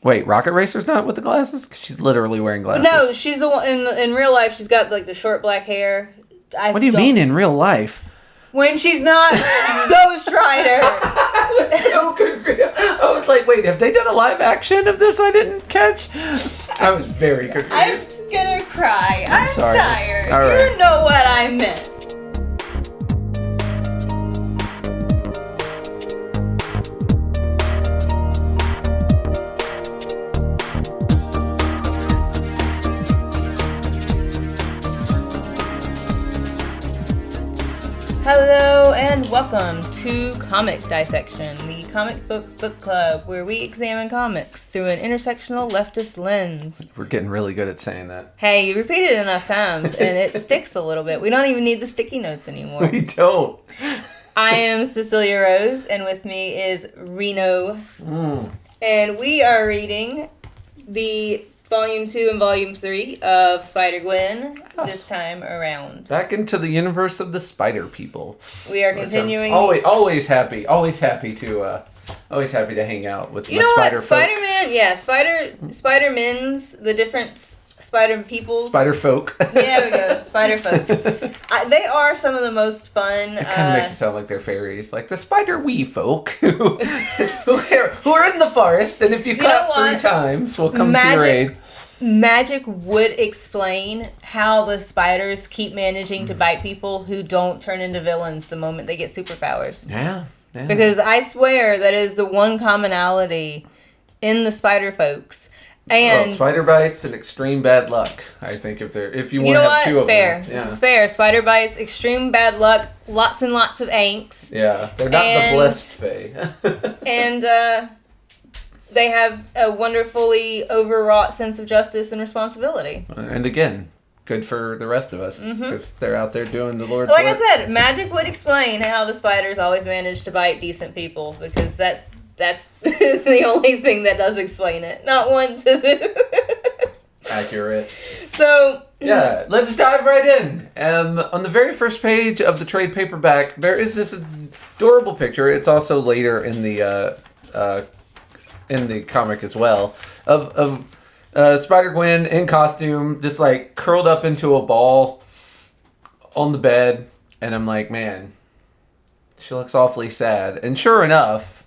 Wait, Rocket Racer's not with the glasses? 'Cause she's literally wearing glasses. No, she's the one in real life. She's got like the short black hair. What do you mean in real life? When she's not Ghost Rider. I was so confused. I was like, wait, have they done a live action of this I didn't catch? I was very confused. I'm gonna cry. I'm sorry. tired. All right. You know what I meant. Hello and welcome to Comic Dissection, the comic book club where we examine comics through an intersectional leftist lens. We're getting really good at saying that. Hey, you repeat it enough times and it sticks a little bit. We don't even need the sticky notes anymore. We don't. I am Cecilia Rose, and with me is Reno. And we are reading the Volume 2 and Volume 3 of Spider-Gwen this time around. Back into the universe of the Spider People. We are continuing. Always happy to hang out with you the know Spider what? folk. Spider-Man, yeah, Spider-Men's, the different Spider Peoples. Spider folk. Yeah, we go. Spider folk. They are some of the most fun. It kind of makes it sound like they're fairies, like the Spider Wee folk who are in the forest, and if you clap 3 times, we'll come to your aid. Magic would explain how the spiders keep managing to bite people who don't turn into villains the moment they get superpowers. Yeah. Because I swear that is the one commonality in the spider folks. And spider bites and extreme bad luck. I think if you want to have 2 of them. Yeah. This is fair. Spider bites, extreme bad luck, lots and lots of angst. Yeah, they're not the blessed fae. And they have a wonderfully overwrought sense of justice and responsibility. And again, good for the rest of us because they're out there doing the Lord's work. Like I said, magic would explain how the spiders always manage to bite decent people because that's the only thing that does explain it. Not once is it. Accurate. So yeah, let's dive right in. On the very first page of the trade paperback, there is this adorable picture. It's also later in the comic as well of Spider-Gwen in costume, just like curled up into a ball on the bed, and I'm like, man, she looks awfully sad. And sure enough.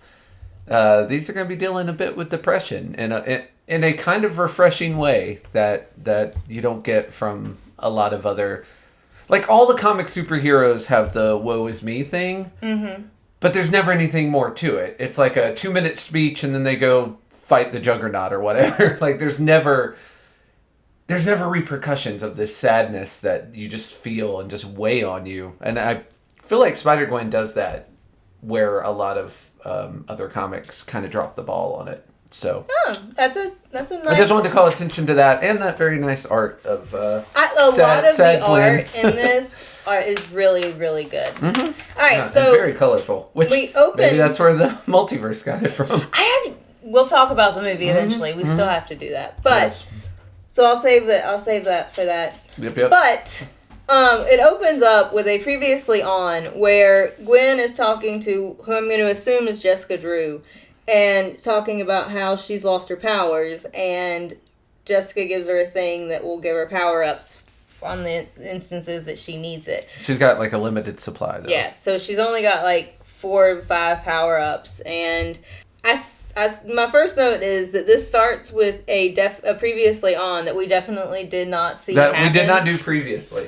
These are going to be dealing a bit with depression in a kind of refreshing way that you don't get from a lot of other... Like, all the comic superheroes have the woe is me thing, but there's never anything more to it. It's like a 2-minute speech and then they go fight the Juggernaut or whatever. Like, there's never repercussions of this sadness that you just feel and just weigh on you. And I feel like Spider-Gwen does that where a lot of other comics kind of drop the ball on it. So that's a nice... I just wanted to call attention to that and that very nice art of a lot of the Gwen. art in this is really, really good. All right, so very colorful. Which maybe that's where the multiverse got it from. We'll talk about the movie eventually. We still have to do that, but so I'll save that for that. Yep. But it opens up with a previously on where Gwen is talking to who I'm going to assume is Jessica Drew and talking about how she's lost her powers, and Jessica gives her a thing that will give her power-ups on the instances that she needs it. She's got like a limited supply though. Yes, so she's only got like 4 or 5 power-ups, and my first note is that this starts with a previously on that we definitely did not see happen. We did not do previously.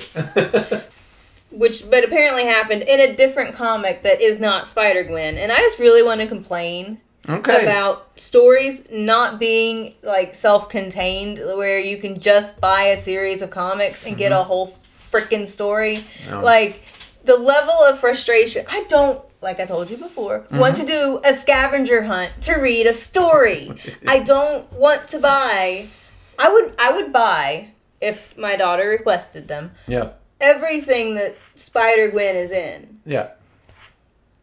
But apparently happened in a different comic that is not Spider-Gwen. And I just really want to complain about stories not being like self-contained, where you can just buy a series of comics and get a whole freaking story. Oh. Like, the level of frustration, I don't, like I told you before, want to do a scavenger hunt to read a story. I don't want to buy. I would buy, if my daughter requested them, everything that Spider-Gwen is in. Yeah.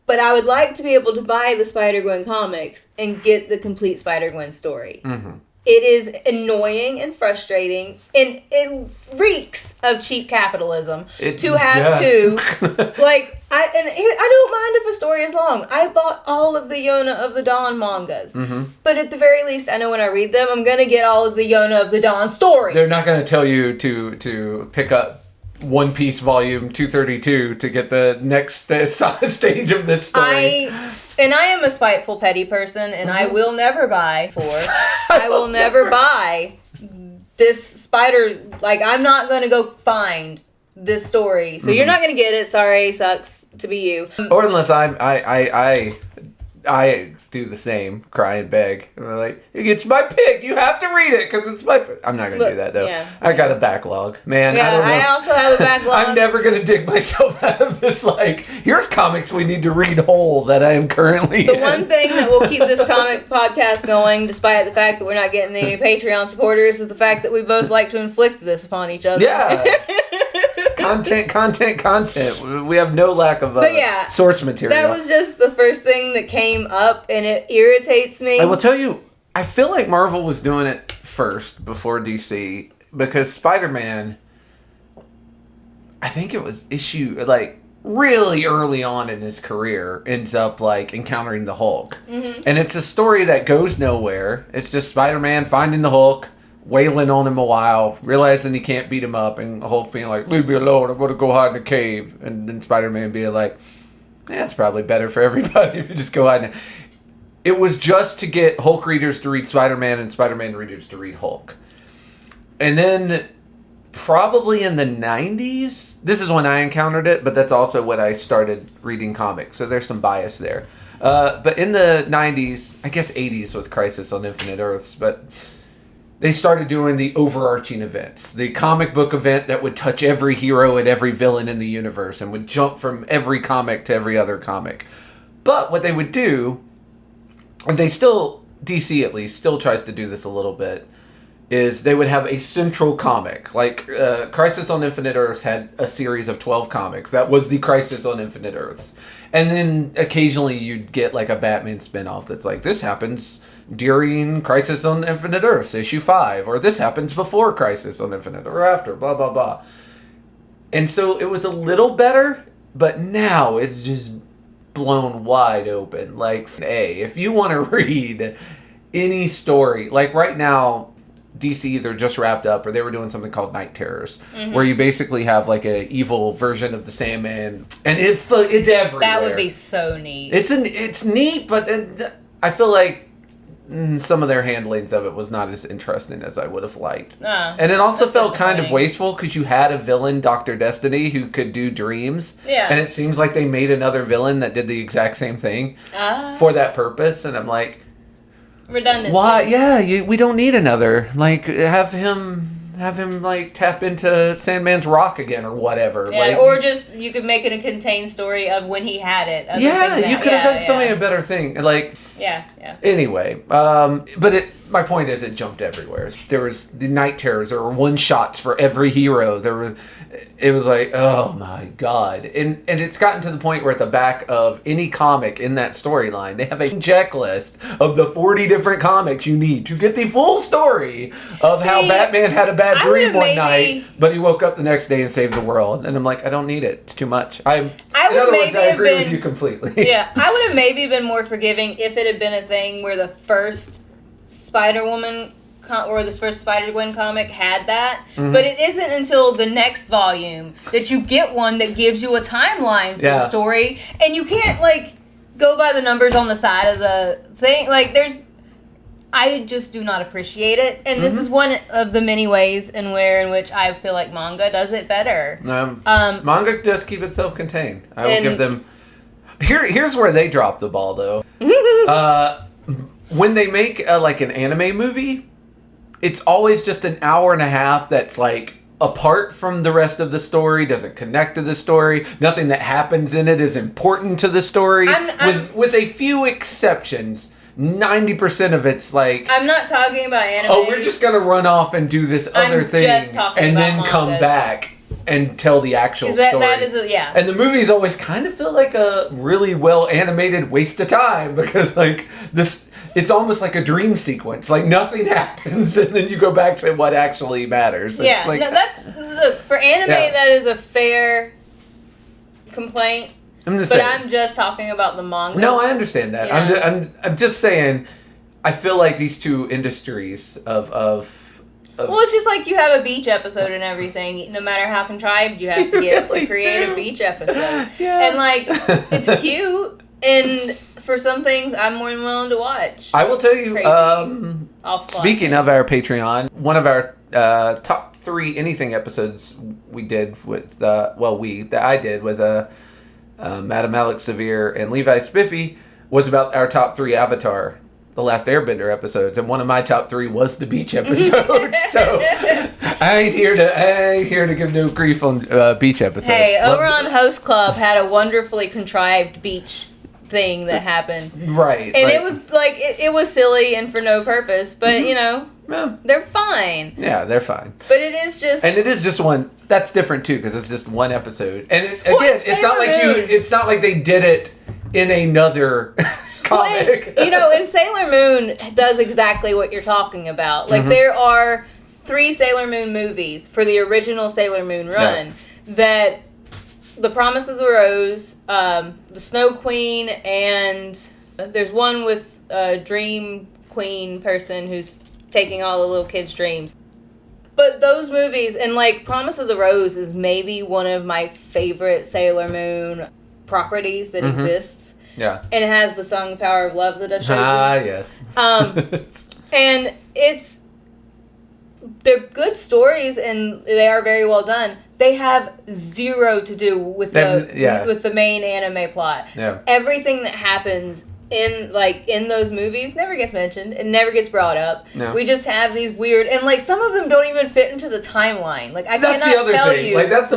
But I would like to be able to buy the Spider-Gwen comics and get the complete Spider-Gwen story. it is annoying and frustrating, and it reeks of cheap capitalism to have to, like, I don't mind if a story is long. I bought all of the Yona of the Dawn mangas. But at the very least, I know when I read them, I'm going to get all of the Yona of the Dawn story. They're not going to tell you to pick up One Piece Volume 232 to get the next stage of this story. I am a spiteful, petty person, and I will never buy I will never buy this spider. Like, I'm not going to go find this story. So you're not going to get it. Sorry, sucks to be you. Or unless I do the same, cry and beg. And I'm like, it's my pick. You have to read it because it's my pick. I'm not going to do that, though. Yeah, I got a backlog. Man, yeah, I don't know. I also have a backlog. I'm never going to dig myself out of this, like, here's comics we need to read whole that I am currently The one thing that will keep this comic podcast going, despite the fact that we're not getting any Patreon supporters, is the fact that we both like to inflict this upon each other. Yeah. Content. We have no lack of source material. That was just the first thing that came up, and it irritates me. I will tell you, I feel like Marvel was doing it first before DC, because Spider-Man, I think it was really early on in his career, ends up like encountering the Hulk. And it's a story that goes nowhere. It's just Spider-Man finding the Hulk, wailing on him a while, realizing he can't beat him up, and Hulk being like, leave me alone, I'm gonna go hide in a cave. And then Spider-Man being like, it's probably better for everybody if you just go hide in. It was just to get Hulk readers to read Spider-Man and Spider-Man readers to read Hulk. And then probably in the 90s, this is when I encountered it, but that's also when I started reading comics, so there's some bias there. But in the 90s, I guess 80s with Crisis on Infinite Earths, but they started doing the overarching events. The comic book event that would touch every hero and every villain in the universe and would jump from every comic to every other comic. But what they would do, and they still, DC at least, still tries to do this a little bit, is they would have a central comic. Like, Crisis on Infinite Earths had a series of 12 comics. That was the Crisis on Infinite Earths. And then occasionally you'd get like a Batman spinoff that's like, this happens during Crisis on Infinite Earths, issue 5, or this happens before Crisis on Infinite, or after, blah, blah, blah. And so it was a little better, but now it's just blown wide open. Like, if you want to read any story, like right now, DC either just wrapped up or they were doing something called Night Terrors, where you basically have like a evil version of the Sandman, and it's everywhere. That would be so neat. It's neat, but I feel like some of their handlings of it was not as interesting as I would have liked. And it also felt kind of wasteful because you had a villain, Dr. Destiny, who could do dreams. Yeah. And it seems like they made another villain that did the exact same thing for that purpose. And I'm like, redundancy. Why? Yeah, we don't need another. Like, have him like tap into Sandman's rock again or whatever. Yeah, like, or just you could make it a contained story of when he had it. You could have done so many a better thing. Like, yeah. Anyway, but my point is, it jumped everywhere. There was the Night Terrors. There were one shots for every hero. It was like, oh my god, and it's gotten to the point where at the back of any comic in that storyline, they have a checklist of the 40 different comics you need to get the full story of how Batman had a bad dream one night, but he woke up the next day and saved the world. And I'm like, I don't need it. It's too much. In other words, I agree with you completely. Yeah, I would have maybe been more forgiving if it had been a thing where the first Spider-Woman or this first Spider-Gwen comic had that, but it isn't until the next volume that you get one that gives you a timeline for the story, and you can't like go by the numbers on the side of the thing. Like, I just do not appreciate it, and this is one of the many ways in which I feel like manga does it better. Manga does keep it self-contained. I will give them. Here's where they drop the ball, though. When they make like an anime movie, it's always just an hour and a half that's like apart from the rest of the story, doesn't connect to the story. Nothing that happens in it is important to the story. With a few exceptions, 90% of it's like, I'm not talking about anime. Oh, we're just gonna run off and do this other thing, and then come back and tell the actual story. That is And the movies always kind of feel like a really well animated waste of time, because like it's almost like a dream sequence. Like nothing happens, and then you go back to what actually matters. It's Yeah, like, no, look, for anime, that is a fair complaint. I'm just but saying. I'm just talking about the manga. No, I understand that. Yeah. I'm just saying. I feel like these two industries of well, it's just like you have a beach episode and everything. No matter how contrived you have to get to create a beach episode. Yeah. And, like, it's cute. And for some things, I'm more than willing to watch. I will tell you, speaking of our Patreon, one of our top 3 anything episodes we did with, I did with Madam Alex Severe and Levi Spiffy was about our top 3 Avatar The Last Airbender episodes, and one of my top 3 was the beach episode. So I ain't here to give no grief on beach episodes. Hey, over on Host Club had a wonderfully contrived beach thing that happened. Right. And it was like it was silly and for no purpose, but you know, they're fine. Yeah, they're fine. But it is just one that's different too because it's just one episode. And it's not like they did it in another comic. And Sailor Moon does exactly what you're talking about. Like there are 3 Sailor Moon movies for the original Sailor Moon run that The Promise of the Rose, the Snow Queen, and there's one with a Dream Queen person who's taking all the little kids' dreams. But those movies, and like Promise of the Rose is maybe one of my favorite Sailor Moon properties that exists. Yeah. And it has the song Power of Love that I showed you. Ah, yes. And they're good stories and they are very well done. They have zero to do with the main anime plot. Yeah. Everything that happens in those movies never gets mentioned. It never gets brought up. No. We just have these weird, and like some of them don't even fit into the timeline. Like I cannot tell you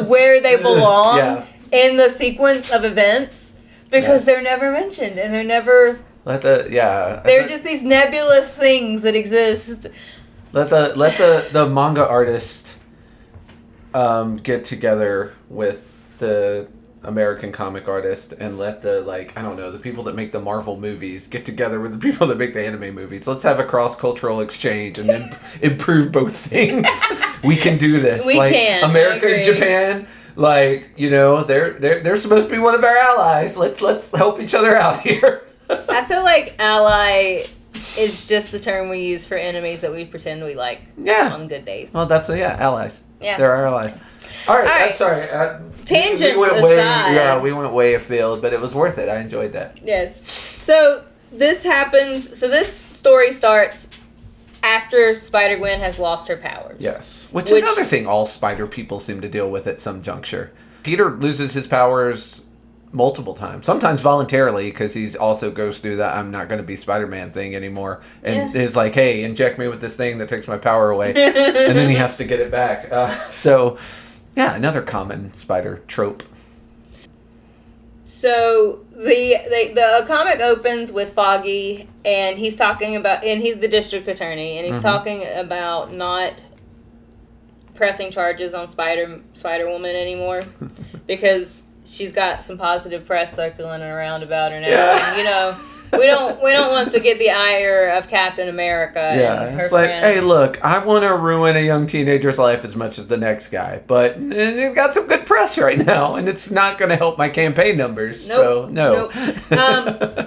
where they belong in the sequence of events because they're never mentioned and they're never. They're just these nebulous things that exist. Let the manga artist get together with the American comic artist and let the people that make the Marvel movies get together with the people that make the anime movies. Let's have a cross-cultural exchange and then improve both things. We can do this. We can. America and Japan, they're supposed to be one of our allies. Let's help each other out here. I feel like ally is just the term we use for enemies that we pretend we like on good days. Well, that's allies. Yeah. They're our allies. All right. I'm sorry. Tangents aside. We went way afield, but it was worth it. I enjoyed that. Yes. So this happens. So this story starts after Spider-Gwen has lost her powers. Yes. Which is another thing all spider people seem to deal with at some juncture. Peter loses his powers multiple times, sometimes voluntarily, because he also goes through that I'm not going to be Spider-Man thing anymore, and is like, hey, inject me with this thing that takes my power away, and then he has to get it back. Another common spider trope. So the comic opens with Foggy, and he's talking about, and he's the district attorney, and he's talking about not pressing charges on Spider-Woman anymore because she's got some positive press circulating around about her now. Yeah. And, we don't want to get the ire of Captain America and her friends. Hey, look, I want to ruin a young teenager's life as much as the next guy, but he's got some good press right now, and it's not going to help my campaign numbers. Nope. So, no. Nope.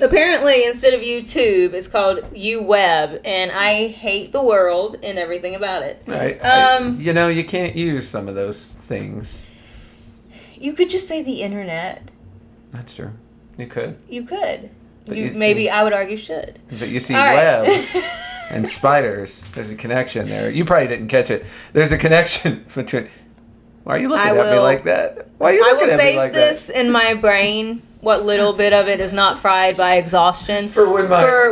Apparently, instead of YouTube, it's called UWeb, and I hate the world and everything about it. Right. You can't use some of those things. You could just say the internet. That's true. You could. You could. I would argue should. But you see web and spiders. There's a connection there. You probably didn't catch it. There's a connection between... Why are you looking at me like that? Why are you looking at me like that? I will save this in my brain, what little bit of it is not fried by exhaustion, for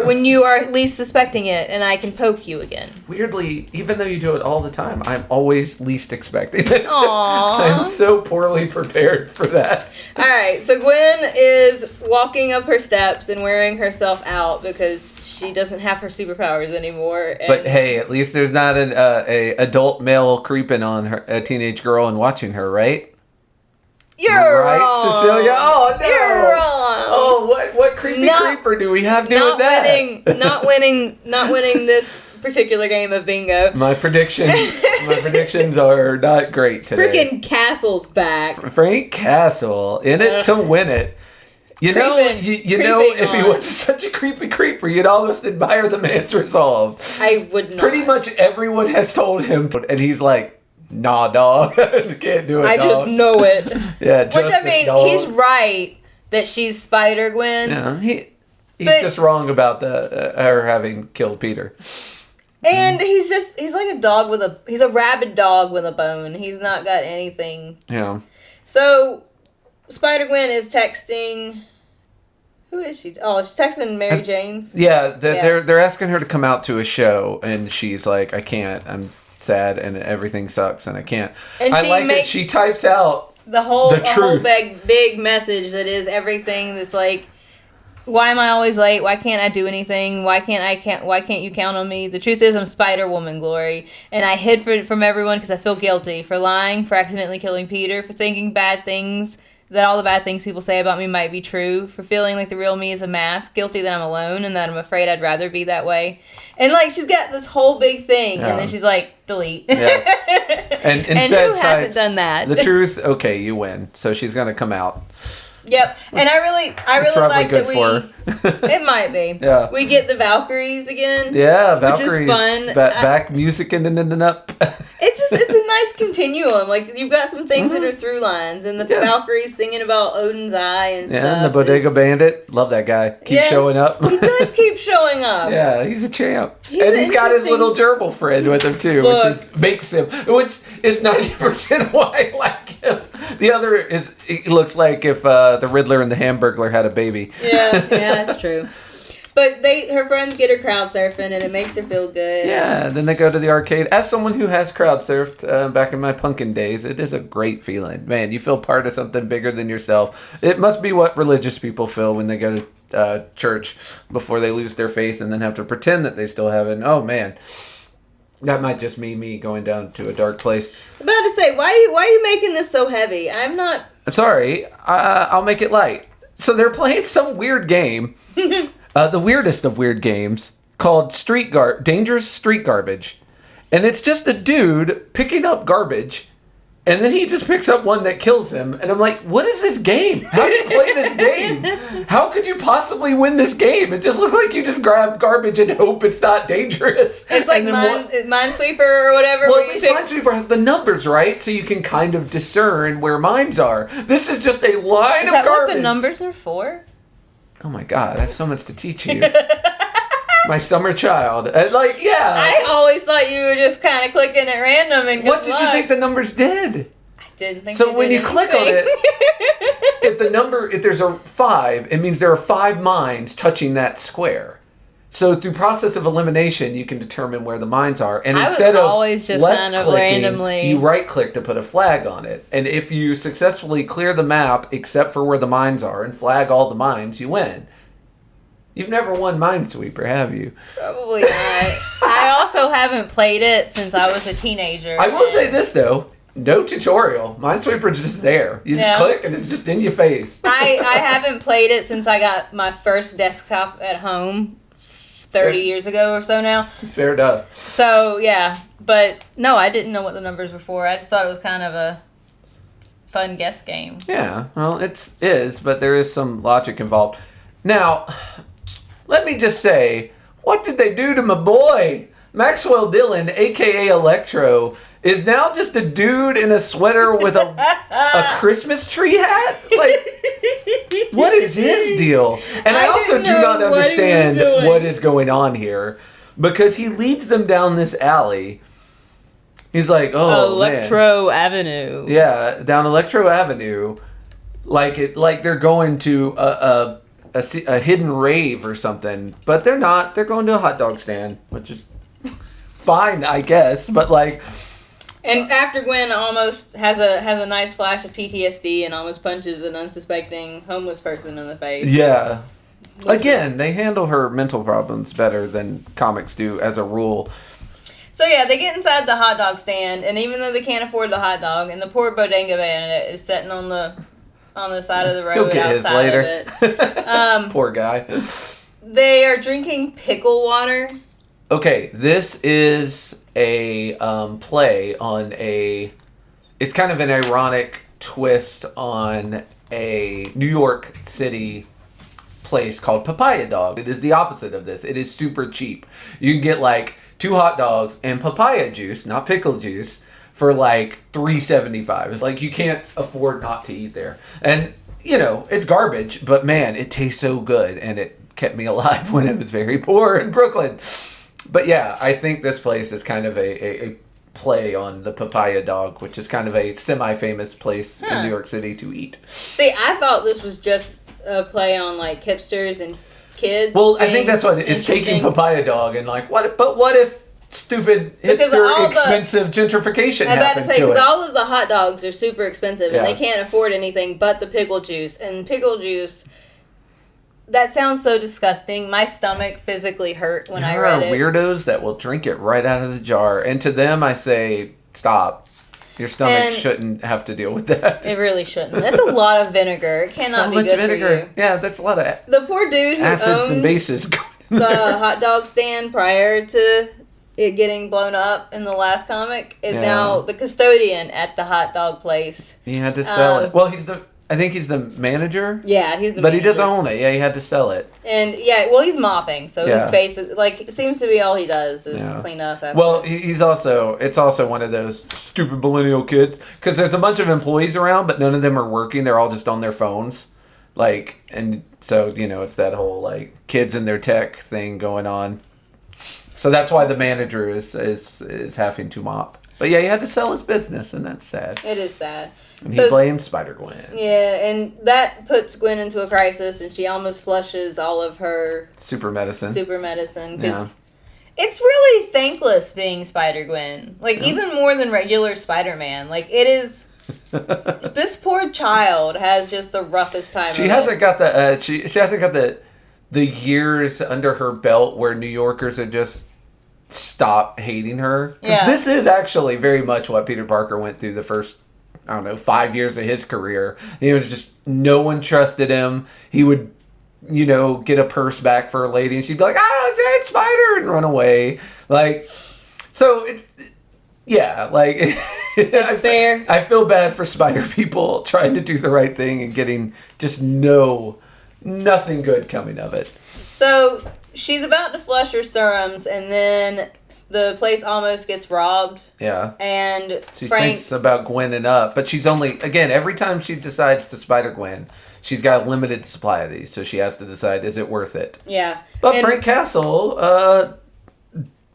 when you are least suspecting it, and I can poke you again. Weirdly, even though you do it all the time, I'm always least expecting it. Aww. I'm so poorly prepared for that. Alright, so Gwen is walking up her steps and wearing herself out because she doesn't have her superpowers anymore. But hey, at least there's not a adult male creeping on a teenage girl and watching her, right? You're right, wrong. Cecilia? Oh, no. You're wrong. Oh, Oh, what creepy creeper do we have doing that? Not winning this particular game of bingo. My predictions are not great today. Freaking Castle's back. Frank Castle in it to win it. You know, if he wasn't such a creepy creeper, you'd almost admire the man's resolve. I would not. Pretty much everyone has told him, and he's like, "Nah, dog, can't do it. I dog. just know it." Yeah, which I mean, dog. he's right that she's Spider-Gwen. Yeah, he's just wrong about her having killed Peter. And he's like he's a rabid dog with a bone. He's not got anything. Yeah. So Spider-Gwen is texting. Who is she? Oh, she's texting Mary Jane's. Yeah, they're asking her to come out to a show, and she's like, "I can't. I'm sad, and everything sucks, and I can't." And I like that she types out the whole truth. big message that is everything. That's like, why am I always late? Why can't I do anything? Why can't you count on me? The truth is, I'm Spider-Woman, Glory, and I hid from everyone because I feel guilty for lying, for accidentally killing Peter, for thinking bad things. That all the bad things people say about me might be true, for feeling like the real me is a mask, guilty that I'm alone, and that I'm afraid I'd rather be that way. And, like, she's got this whole big thing, and then she's like, delete. Yeah. And instead, who hasn't done that? The truth, okay, you win. So she's going to come out. Yep, and I really like that it might be. Yeah. We get the Valkyries again. Yeah, Valkyries. Which is fun. Back music and up. It's a nice continuum. Like, you've got some things that are through lines, and the Valkyries singing about Odin's eye and stuff. Yeah, and the Bodega Bandit. Love that guy. Keeps showing up. He does keep showing up. Yeah, he's a champ. He's got his little gerbil friend with him, too, which is 90% why I like him. The other is, he looks like if the Riddler and the Hamburglar had a baby. Yeah, that's true. But her friends get her crowd surfing, and it makes her feel good. Yeah, then they go to the arcade. As someone who has crowd surfed back in my punkin days, it is a great feeling. Man, you feel part of something bigger than yourself. It must be what religious people feel when they go to church before they lose their faith and then have to pretend that they still have it. Oh, man. That might just be me going down to a dark place. I'm about to say, why are you making this so heavy? I'm not... Sorry, I'll make it light. So they're playing some weird game, the weirdest of weird games, called Dangerous Street Garbage. And it's just a dude picking up garbage, and then he just picks up one that kills him. And I'm like, what is this game? How do you play this game? How could you possibly win this game? It just looks like you just grab garbage and hope it's not dangerous. It's like Minesweeper or whatever. Well, at least Minesweeper has the numbers, right? So you can kind of discern where mines are. This is just a line of garbage. Is that what the numbers are for? Oh my God, I have so much to teach you. My summer child. I always thought you were just kind of clicking at random and what did you think the numbers did? I didn't think so. When you click on it, if there's a 5, it means there are 5 mines touching that square. So through process of elimination, you can determine where the mines are. And instead of left-clicking, you right-click to put a flag on it. And if you successfully clear the map except for where the mines are and flag all the mines, you win. You've never won Minesweeper, have you? Probably not. I also haven't played it since I was a teenager. I will say this, though. No tutorial. Minesweeper's just there. You just click and it's just in your face. I haven't played it since I got my first desktop at home 30 years ago or so now. Fair enough. So, yeah. But, no, I didn't know what the numbers were for. I just thought it was kind of a fun guess game. Yeah, well, it is, but there is some logic involved. Now... let me just say, what did they do to my boy? Maxwell Dillon, a.k.a. Electro, is now just a dude in a sweater with a Christmas tree hat? Like, what is his deal? And I also do not understand what is going on here, because he leads them down this alley. He's like, Electro Avenue. Yeah, down Electro Avenue. Like they're going to a hidden rave or something, but they're not. They're going to a hot dog stand, which is fine, I guess. But like, and after Gwen almost has a nice flash of PTSD and almost punches an unsuspecting homeless person in the face. Yeah. Again, they handle her mental problems better than comics do as a rule. So yeah, they get inside the hot dog stand, and even though they can't afford the hot dog, and the poor bodega bandit is sitting on the on the side of the road He'll get his outside later. of it. Poor guy. They are drinking pickle water. Okay, this is a play on it's kind of an ironic twist on a New York City place called Papaya Dog. It is the opposite of this. It is super cheap. You can get like 2 hot dogs and papaya juice, not pickle juice, for like $3.75. It's like you can't afford not to eat there. And, you know, it's garbage, but man, it tastes so good, and it kept me alive when I was very poor in Brooklyn. But yeah, I think this place is kind of a play on the Papaya Dog, which is kind of a semi-famous place in New York City to eat. See, I thought this was just a play on like hipsters and kids. Well, I think that's what it's taking Papaya Dog and like, what if stupid Because hipster expensive gentrification I'm about to happened say, to because it. all of the hot dogs are super expensive, Yeah. and they can't afford anything but the pickle juice. And pickle juice, that sounds so disgusting. My stomach physically hurt when I read it. There are weirdos that will drink it right out of the jar. And to them, I say, stop. Your stomach shouldn't have to deal with that. It really shouldn't. That's a lot of vinegar. It cannot be good for you. Yeah, that's a lot of The poor dude who acids and owned bases going in the there. hot dog stand prior to it getting blown up in the last comic is now the custodian at the hot dog place. He had to sell it. Well, I think he's the manager. Yeah, he's the But manager. he doesn't own it. Yeah, he had to sell it. And yeah, well, he's mopping, so Yeah. he's basically like it seems to be all he does is Yeah. clean up. After. Well, it's also one of those stupid millennial kids because there's a bunch of employees around, but none of them are working. They're all just on their phones, like, and so it's that whole like kids and their tech thing going on. So that's why the manager is having to mop. But yeah, he had to sell his business, and that's sad. It is sad. And he blames Spider-Gwen. Yeah, and that puts Gwen into a crisis, and she almost flushes all of her super medicine. Because it's really thankless being Spider-Gwen. Like, even more than regular Spider-Man. Like, it is... this poor child has just the roughest time. She hasn't got the she hasn't got the years under her belt where New Yorkers are just stop hating her. 'Cause Yeah. this is actually very much what Peter Parker went through the first, 5 years of his career. It was just no one trusted him. He would, get a purse back for a lady and she'd be like, giant spider, and run away. Like, so It's fair. I feel bad for spider people trying to do the right thing and getting just nothing good coming of it. So she's about to flush her serums, and then the place almost gets robbed. Yeah. And She Frank... thinks about Gwenning up, but she's only, again, every time she decides to Spider-Gwen, she's got a limited supply of these, so she has to decide, is it worth it? Yeah. But Frank Castle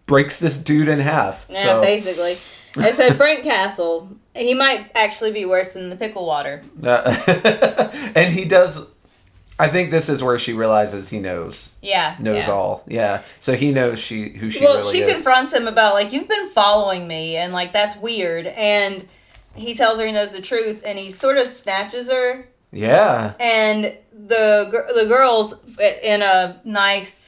breaks this dude in half. Yeah, so. basically. I said Frank Castle, he might actually be worse than the pickle water. And he does... I think this is where she realizes he knows. Yeah. Knows all. Yeah. So he knows who she really is. Well, she confronts him about, like, you've been following me, and, like, that's weird. And he tells her he knows the truth, and he sort of snatches her. Yeah. And the girls, in a nice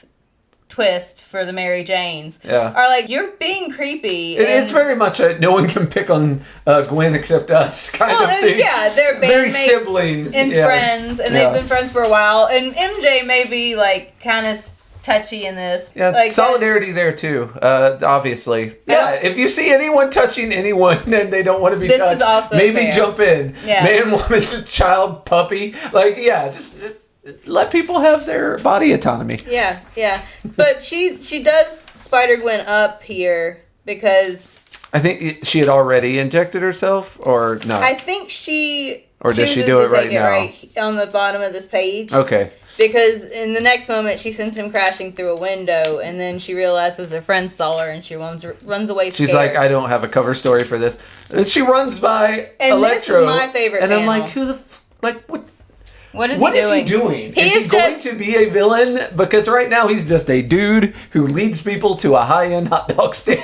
twist for the Mary Janes, are like, you're being creepy. It's very much a no one can pick on Gwen except us kind of thing. Yeah, they're very bandmates sibling and friends, and they've been friends for a while. And MJ may be like kind of touchy in this. Yeah, like, solidarity there too. Obviously, yeah. If you see anyone touching anyone and they don't want to be touched, is also maybe fair. jump in. Yeah. Man, woman, child, puppy. Like, yeah, just let people have their body autonomy. Yeah. But she does Spider-Gwen up here because I think she had already injected herself, or no? I think she. Or does she chooses do it to right take now? Right on the bottom of this page. Okay. Because in the next moment, she sends him crashing through a window, and then she realizes her friend saw her, and she runs away scared. She's like, I don't have a cover story for this. And she runs by and Electro. This is my favorite and panel. I'm like, who the what? What is he doing? He is he going to be a villain? Because right now he's just a dude who leads people to a high-end hot dog stand.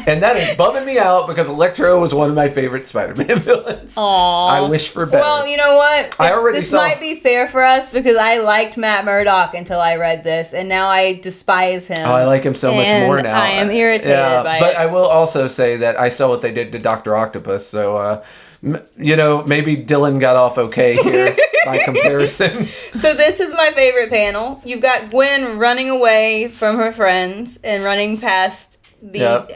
And that is bumming me out because Electro was one of my favorite Spider-Man villains. Aww. I wish for better. Well, you know what? This might be fair for us because I liked Matt Murdock until I read this, and now I despise him. Oh, I like him so much more now. I am irritated by it. But I will also say that I saw what they did to Dr. Octopus, so maybe Dylan got off okay here by comparison. So this is my favorite panel. You've got Gwen running away from her friends and running past the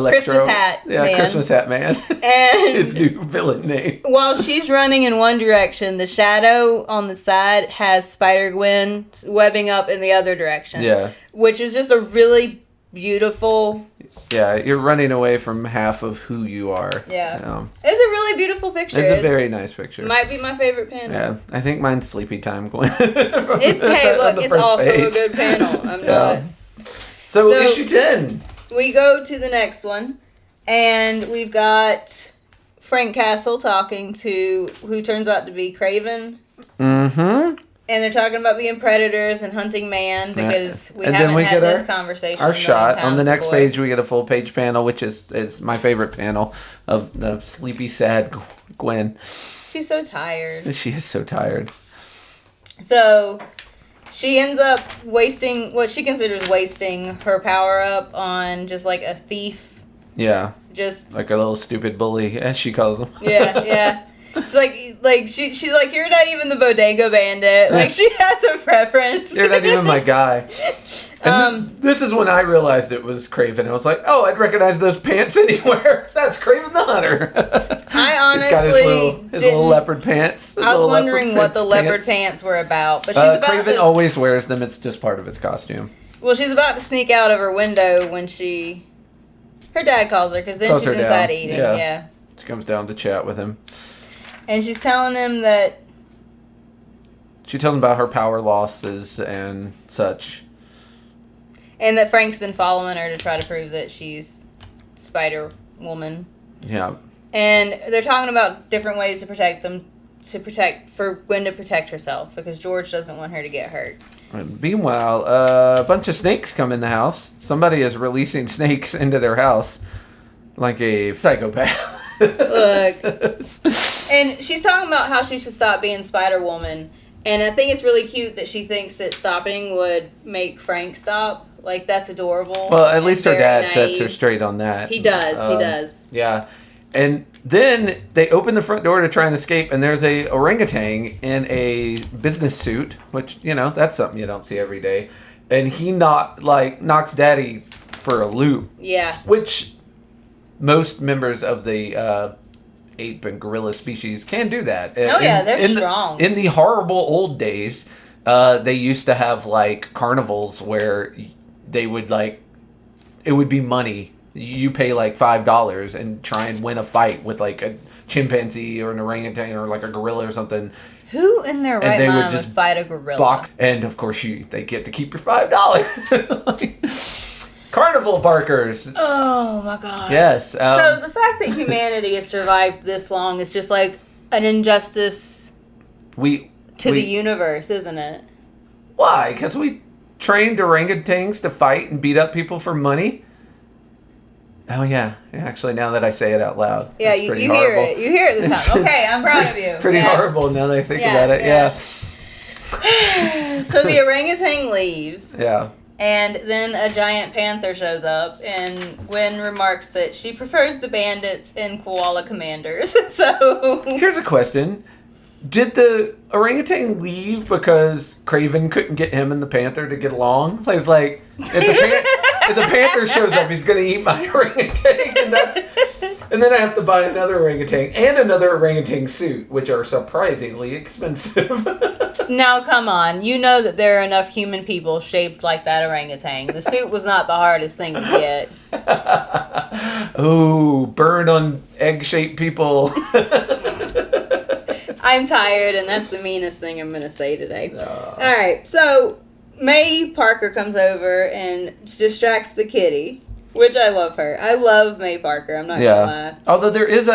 Christmas hat man. Christmas hat man. And his new villain name. While she's running in one direction, the shadow on the side has Spider-Gwen webbing up in the other direction. Yeah. Which is just a really beautiful... Yeah, you're running away from half of who you are. Yeah. It's a really beautiful picture. It's a very nice picture. Might be my favorite panel. Yeah, I think mine's Sleepy Time, Gwen. It's also a good panel. I'm not... So issue 10. We go to the next one, and we've got Frank Castle talking to who turns out to be Craven. Mm-hmm. And they're talking about being predators and hunting man because we haven't had this conversation. Our shot on the next page, we get a full page panel, which is my favorite panel of the sleepy, sad Gwen. She's so tired. She is so tired. So she ends up wasting what she considers wasting her power up on just like a thief. Yeah. Just like a little stupid bully, as she calls him. Yeah. It's like she's like, you're not even the bodega bandit. Like, she has a preference. You're not even my guy. And this is when I realized it was Craven. I was like, oh, I'd recognize those pants anywhere. That's Craven the Hunter. I honestly He's got his little leopard pants. I was wondering what the leopard pants were about. But she's about Craven always wears them. It's just part of his costume. Well, she's about to sneak out of her window when her dad calls her, because then she's inside eating. Yeah. She comes down to chat with him. And she's telling him that... She tells him about her power losses and such. And that Frank's been following her to try to prove that she's Spider-Woman. Yeah. And they're talking about different ways to protect them, for Gwen to protect herself, because George doesn't want her to get hurt. And meanwhile, a bunch of snakes come in the house. Somebody is releasing snakes into their house like a psychopath. Look. And she's talking about how she should stop being Spider-Woman. And I think it's really cute that she thinks that stopping would make Frank stop. Like, that's adorable. Well, at least her dad sets her straight on that. He does. Yeah. And then they open the front door to try and escape, and there's a orangutan in a business suit, which, that's something you don't see every day. And he knocks Daddy for a loop. Yeah. Which most members of the ape and gorilla species can do that. Oh, yeah, they're strong. In the horrible old days, they used to have, carnivals where they would, it would be money. You pay, $5 and try and win a fight with, a chimpanzee or an orangutan or, a gorilla or something. Who in their right mind would fight a gorilla? And, of course, they get to keep your $5. Carnival barkers. Oh my god. Yes. So the fact that humanity has survived this long is just an injustice to the universe, isn't it? Why? Because we trained orangutans to fight and beat up people for money? Oh yeah. Actually, now that I say it out loud. Yeah, you hear it. You hear it this time. Okay, I'm proud of you. Pretty horrible now that I think about it. Yeah. So the orangutan leaves. Yeah. And then a giant panther shows up, and Gwen remarks that she prefers the bandits and koala commanders. So here's a question. Did the orangutan leave because Craven couldn't get him and the panther to get along? It's like, if the panther shows up, he's going to eat my orangutan, and then I have to buy another orangutan and another orangutan suit, which are surprisingly expensive. Now, come on. You know that there are enough human people shaped like that orangutan. The suit was not the hardest thing to get. Oh, burn on egg-shaped people. I'm tired, and that's the meanest thing I'm going to say today. All right, so May Parker comes over and distracts the kitty, which I love her. I love May Parker, I'm not going to lie. Although there is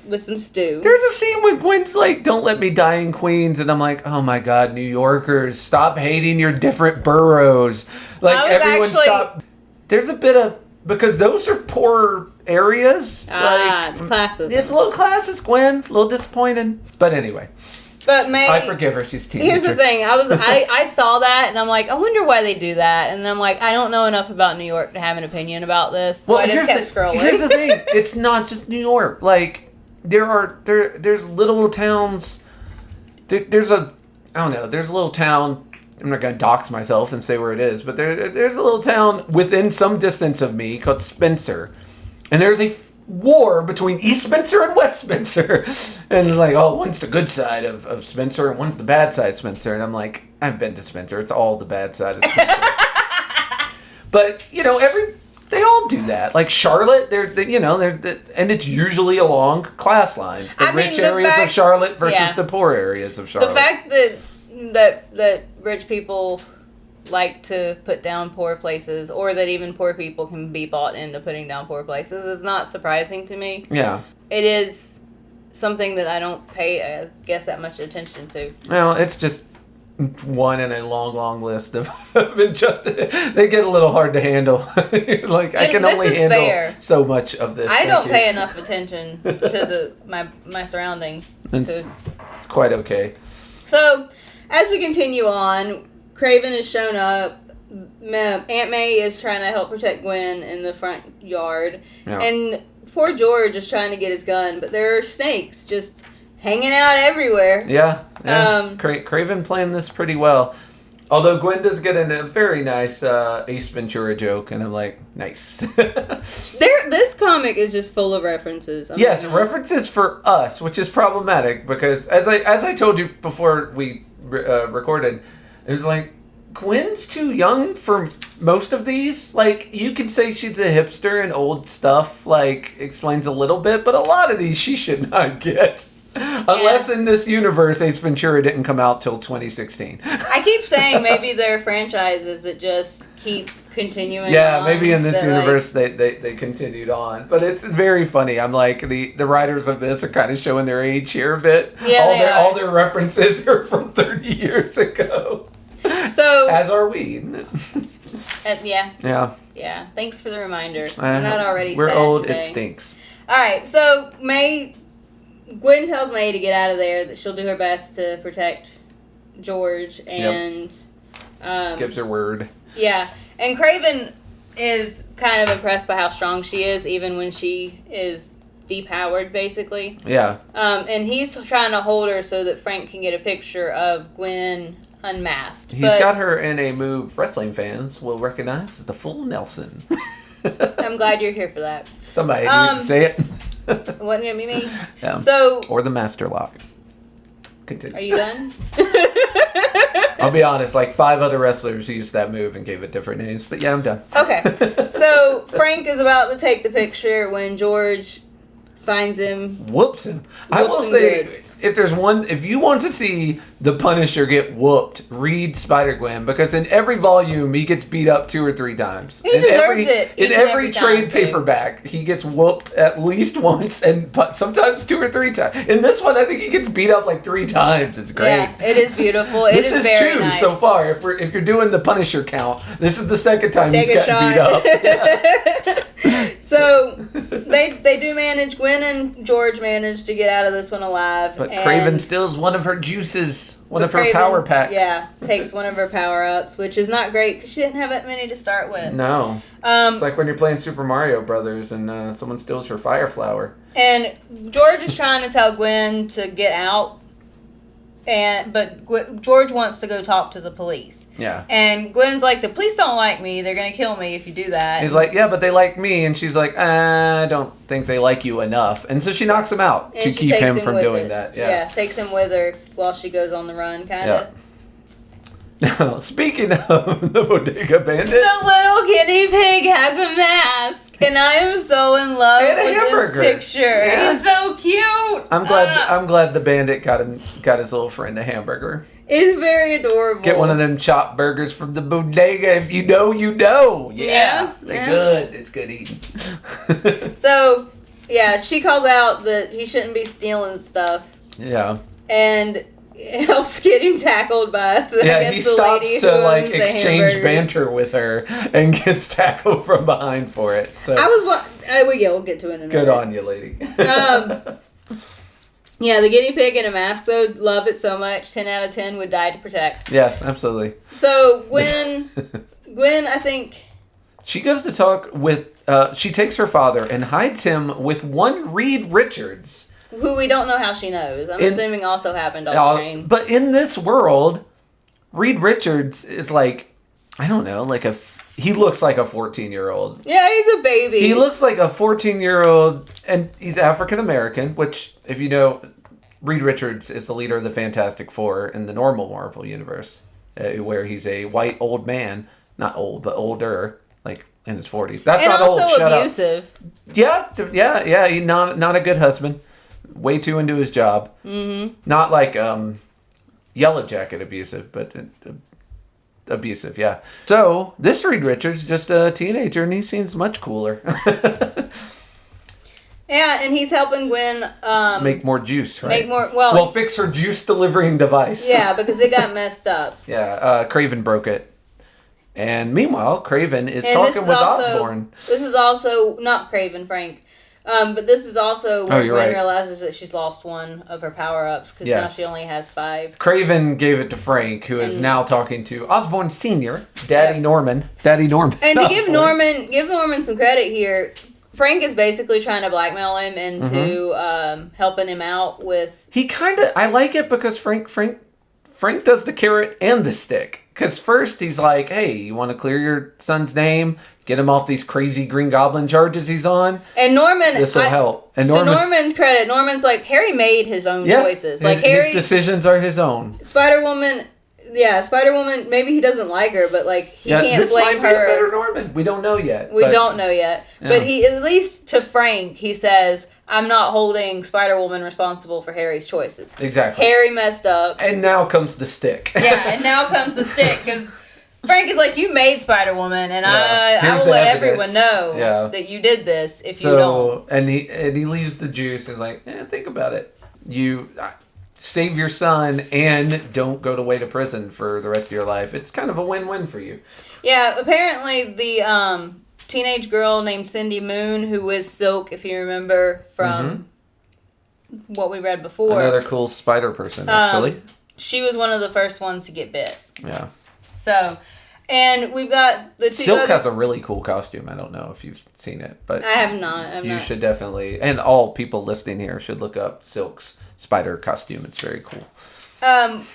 with some stew. There's a scene where Gwen's like, don't let me die in Queens. And I'm like, oh my God, New Yorkers, stop hating your different boroughs. Everyone stop. There's a bit of, because those are poor areas. It's classism. It's a little classist, Gwen. A little disappointing. But anyway. But May, I forgive her. She's teenager. Here's the thing. I saw that and I'm like, I wonder why they do that. And then I'm like, I don't know enough about New York to have an opinion about this. So I just kept scrolling. Here's the thing. It's not just New York. there's little towns. There's a little town. I'm not gonna dox myself and say where it is, but there's a little town within some distance of me called Spencer, and there's a war between East Spencer and West Spencer, and it's like, oh, one's the good side of Spencer and one's the bad side of Spencer, and I'm like, I've been to Spencer, it's all the bad side of Spencer. But they all do that. Like Charlotte, and it's usually along class lines. The rich areas of Charlotte versus the poor areas of Charlotte. The fact that rich people like to put down poor places, or that even poor people can be bought into putting down poor places, is not surprising to me. Yeah. It is something that I don't pay, I guess, that much attention to. Well, it's just one in a long list of injustice. They get a little hard to handle. Like, I can only handle so much of this. I don't pay enough attention to my surroundings. It's quite okay. So, as we continue on, Craven has shown up. Aunt May is trying to help protect Gwen in the front yard. Yeah. And poor George is trying to get his gun, but there are snakes just hanging out everywhere. Yeah. Craven playing this pretty well. Although Gwen does get in a very nice Ace Ventura joke, and I'm like, nice. This comic is just full of references. References for us, which is problematic because, as I told you before we recorded, it was like, Gwen's too young for most of these. Like, you could say she's a hipster and old stuff, like, explains a little bit, but a lot of these she should not get. Unless in this universe, Ace Ventura didn't come out till 2016. I keep saying maybe they're franchises that just keep continuing. Yeah, maybe in this universe they continued on. But it's very funny. I'm like, the writers of this are kind of showing their age here a bit. Yeah, all their references are from 30 years ago. So, as are we. Yeah. Thanks for the reminder. I'm not already We're old, today. It stinks. Alright, so Gwen tells May to get out of there, that she'll do her best to protect George, and gives her word. Yeah, and Craven is kind of impressed by how strong she is, even when she is depowered, basically. Yeah. And he's trying to hold her so that Frank can get a picture of Gwen unmasked. He's got her in a move wrestling fans will recognize as the full Nelson. I'm glad you're here for that. Somebody needs to say it. It wasn't going to be me. Yeah. So, or the Master Lock. Continue. Are you done? I'll be honest, like 5 other wrestlers used that move and gave it different names, but yeah, I'm done. Okay. So, Frank is about to take the picture when George finds him. Whoops him. I will say, good. If you want to see the Punisher get whooped, read Spider-Gwen, because in every volume he gets beat up 2 or 3 times. He deserves it. In every trade paperback, he gets whooped at least once, and sometimes 2 or 3 times. In this one, I think he gets beat up like 3 times. It's great. Yeah, it is beautiful. This is very 2 nice. so far. If you're doing the Punisher count, this is the second time he's gotten beat up. So they do manage. Gwen and George manage to get out of this one alive. But Craven steals one of her juices, one of her power packs. Yeah, takes one of her power-ups, which is not great because she didn't have that many to start with. No. It's like when you're playing Super Mario Brothers and someone steals your fire flower. And George is trying to tell Gwen to get out, but George wants to go talk to the police. Yeah. And Gwen's like, the police don't like me. They're going to kill me if you do that. He's like, yeah, but they like me. And she's like, I don't think they like you enough. And so she knocks him out to keep him from doing that. Yeah, takes him with her while she goes on the run, kind of. Now, speaking of the Bodega Bandit, the little guinea pig has a mask, and I am so in love with this picture. Yeah. He's so cute. I'm glad the bandit got his little friend a hamburger. It's very adorable. Get one of them chopped burgers from the bodega. If you know, you know. Yeah. They're good. It's good eating. So, yeah, she calls out that he shouldn't be stealing stuff. Yeah. And helps getting tackled by the lady he stops to like exchange hamburgers. Banter with her and gets tackled from behind for it. So we'll get to it in a minute. Good on you, lady. Yeah, the guinea pig in a mask, though, love it so much. 10 out of 10 would die to protect. Yes, absolutely. So Gwen, I think she goes to talk with. She takes her father and hides him with one Reed Richards. Who we don't know how she knows. I'm assuming also happened off screen. But in this world, Reed Richards is like, I don't know, like he looks like a 14-year-old. Yeah, he's a baby. He looks like a 14-year-old, and he's African American, which, if you know, Reed Richards is the leader of the Fantastic Four in the normal Marvel universe, where he's a white old man, not old, but older, like in his 40s. That's and not also old. Shut abusive. up. Yeah. He's not a good husband. Way too into his job. Mm-hmm. Not like Yellow Jacket abusive, but abusive. Yeah. So this Reed Richards just a teenager, and he seems much cooler. Yeah, and he's helping Gwen make more juice, right? Well, fix her juice delivering device. Yeah, because it got messed up. Yeah, Craven broke it. And meanwhile, Craven is talking with Osborn. This is also not Craven, Frank. But this is also when Gwen realizes that she's lost one of her power-ups because now she only has 5. Craven gave it to Frank, who is now talking to Osborn Sr., Daddy Norman. Daddy Norman. And to give Norman some credit here, Frank is basically trying to blackmail him into helping him out with... I like it because Frank does the carrot and the stick. Because first he's like, hey, you want to clear your son's name? Get him off these crazy Green Goblin charges he's on? And Norman... This will help. And to Norman's credit, Norman's like, Harry made his own choices. Like his decisions are his own. Spider-Woman, maybe he doesn't like her, but like he can't blame her. This might be a better Norman. We don't know yet. Don't know yet. Yeah. But he, at least to Frank, he says, I'm not holding Spider-Woman responsible for Harry's choices. Exactly. Harry messed up. And now comes the stick. And now comes the stick, because Frank is like, you made Spider-Woman, and I will let everyone know that you did this if you don't. And he leaves the juice and is like, think about it. You save your son and don't go away to prison for the rest of your life. It's kind of a win-win for you. Yeah, apparently the teenage girl named Cindy Moon, who is Silk, if you remember from what we read before. Another cool spider person, actually. She was one of the first ones to get bit. Yeah. So, and we've got the two Silk has a really cool costume. I don't know if you've seen it, but I have not. You should definitely, and all people listening here should look up Silk's spider costume. It's very cool.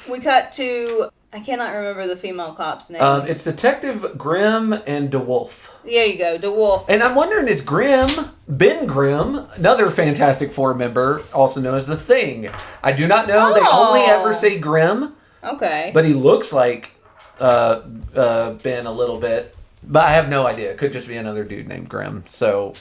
We cut to, I cannot remember the female cop's name. It's Detective Grimm and DeWolf. There you go, DeWolf. And I'm wondering, is Ben Grimm, another Fantastic Four member, also known as the Thing? I do not know. They only ever say Grimm. Okay. But he looks like Ben a little bit. But I have no idea. It could just be another dude named Grimm. So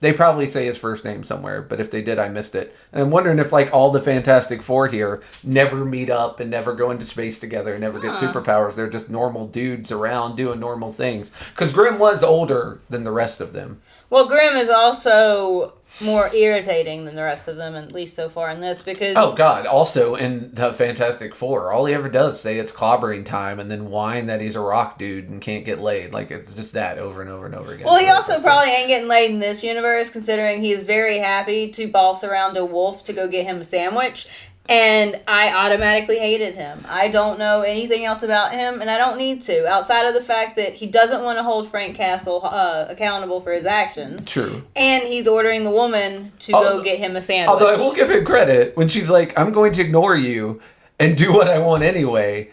they probably say his first name somewhere, but if they did, I missed it. And I'm wondering if like all the Fantastic Four here never meet up and never go into space together and never get superpowers. They're just normal dudes around doing normal things. Because Grimm was older than the rest of them. Well, Grimm is also more irritating than the rest of them, at least so far in this, because... Oh, God. Also, in the Fantastic Four, all he ever does is say it's clobbering time and then whine that he's a rock dude and can't get laid. Like, it's just that over and over and over again. Well, he also probably ain't getting laid in this universe, considering he is very happy to boss around a wolf to go get him a sandwich. And I automatically hated him. I don't know anything else about him, and I don't need to, outside of the fact that he doesn't want to hold Frank Castle accountable for his actions. True. And he's ordering the woman to go get him a sandwich. Although I will give him credit, when she's like, I'm going to ignore you and do what I want anyway,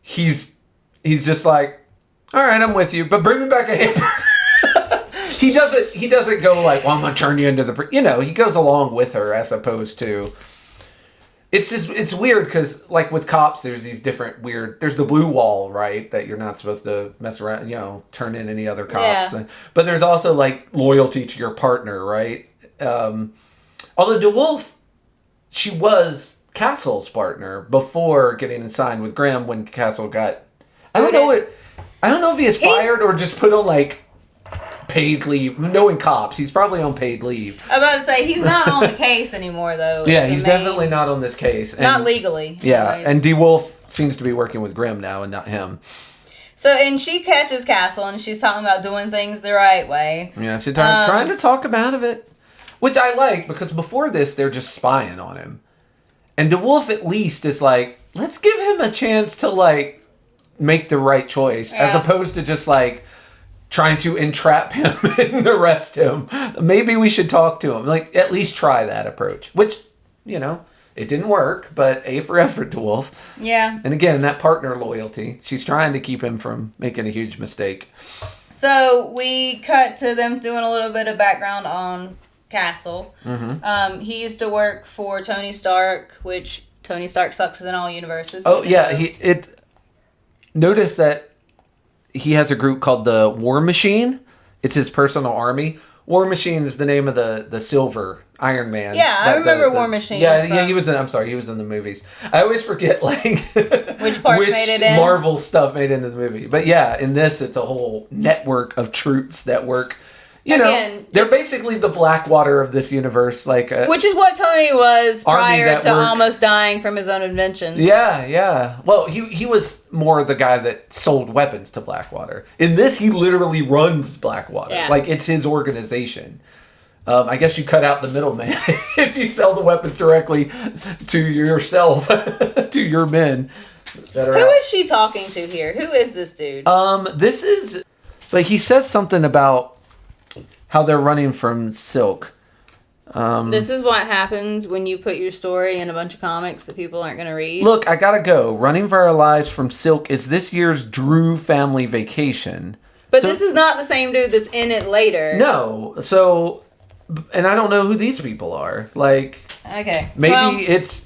he's just like, all right, I'm with you, but bring me back a hamburger. He doesn't go like, well, I'm going to turn you into the... he goes along with her as opposed to... It's weird because, like, with cops, there's these different weird... There's the blue wall, right? That you're not supposed to mess around, turn in any other cops. Yeah. But there's also, like, loyalty to your partner, right? Although DeWolf, she was Castle's partner before getting signed with Grimm when Castle got... I don't know if he is fired or just put on, like... paid leave. Knowing cops, he's probably on paid leave. I'm about to say, he's not on the case anymore, though. Yeah, he's definitely not on this case. And, not legally. Yeah, anyways. And DeWolf seems to be working with Grimm now and not him. So, and she catches Castle, and she's talking about doing things the right way. Yeah, she's trying to talk him out of it. Which I like, because before this, they're just spying on him. And DeWolf, at least, is like, let's give him a chance to, like, make the right choice. Yeah. As opposed to just, like... trying to entrap him and arrest him. Maybe we should talk to him. Like, at least try that approach. Which, it didn't work, but A for effort to Wolf. Yeah. And again, that partner loyalty. She's trying to keep him from making a huge mistake. So we cut to them doing a little bit of background on Castle. Mm-hmm. He used to work for Tony Stark, which Tony Stark sucks in all universes. Oh, yeah. Notice that he has a group called the War Machine. It's his personal army. War Machine is the name of the Silver Iron Man. Yeah, I remember War Machine. Yeah, he was in. I'm sorry, he was in the movies. I always forget which parts made it in. Marvel stuff made into the movie. But yeah, in this, it's a whole network of troops that work. They're basically the Blackwater of this universe, which is what Tony was prior to almost dying from his own inventions. Yeah. Well, he was more the guy that sold weapons to Blackwater. In this, he literally runs Blackwater. Yeah. Like, it's his organization. I guess you cut out the middleman if you sell the weapons directly to yourself, to your men. Who is she talking to here? Who is this dude? But he says something about how they're running from Silk. This is what happens when you put your story in a bunch of comics that people aren't going to read. Look, I gotta go. Running for Our Lives from Silk is this year's Drew family vacation. But this is not the same dude that's in it later. No. So, and I don't know who these people are. Okay. Maybe it's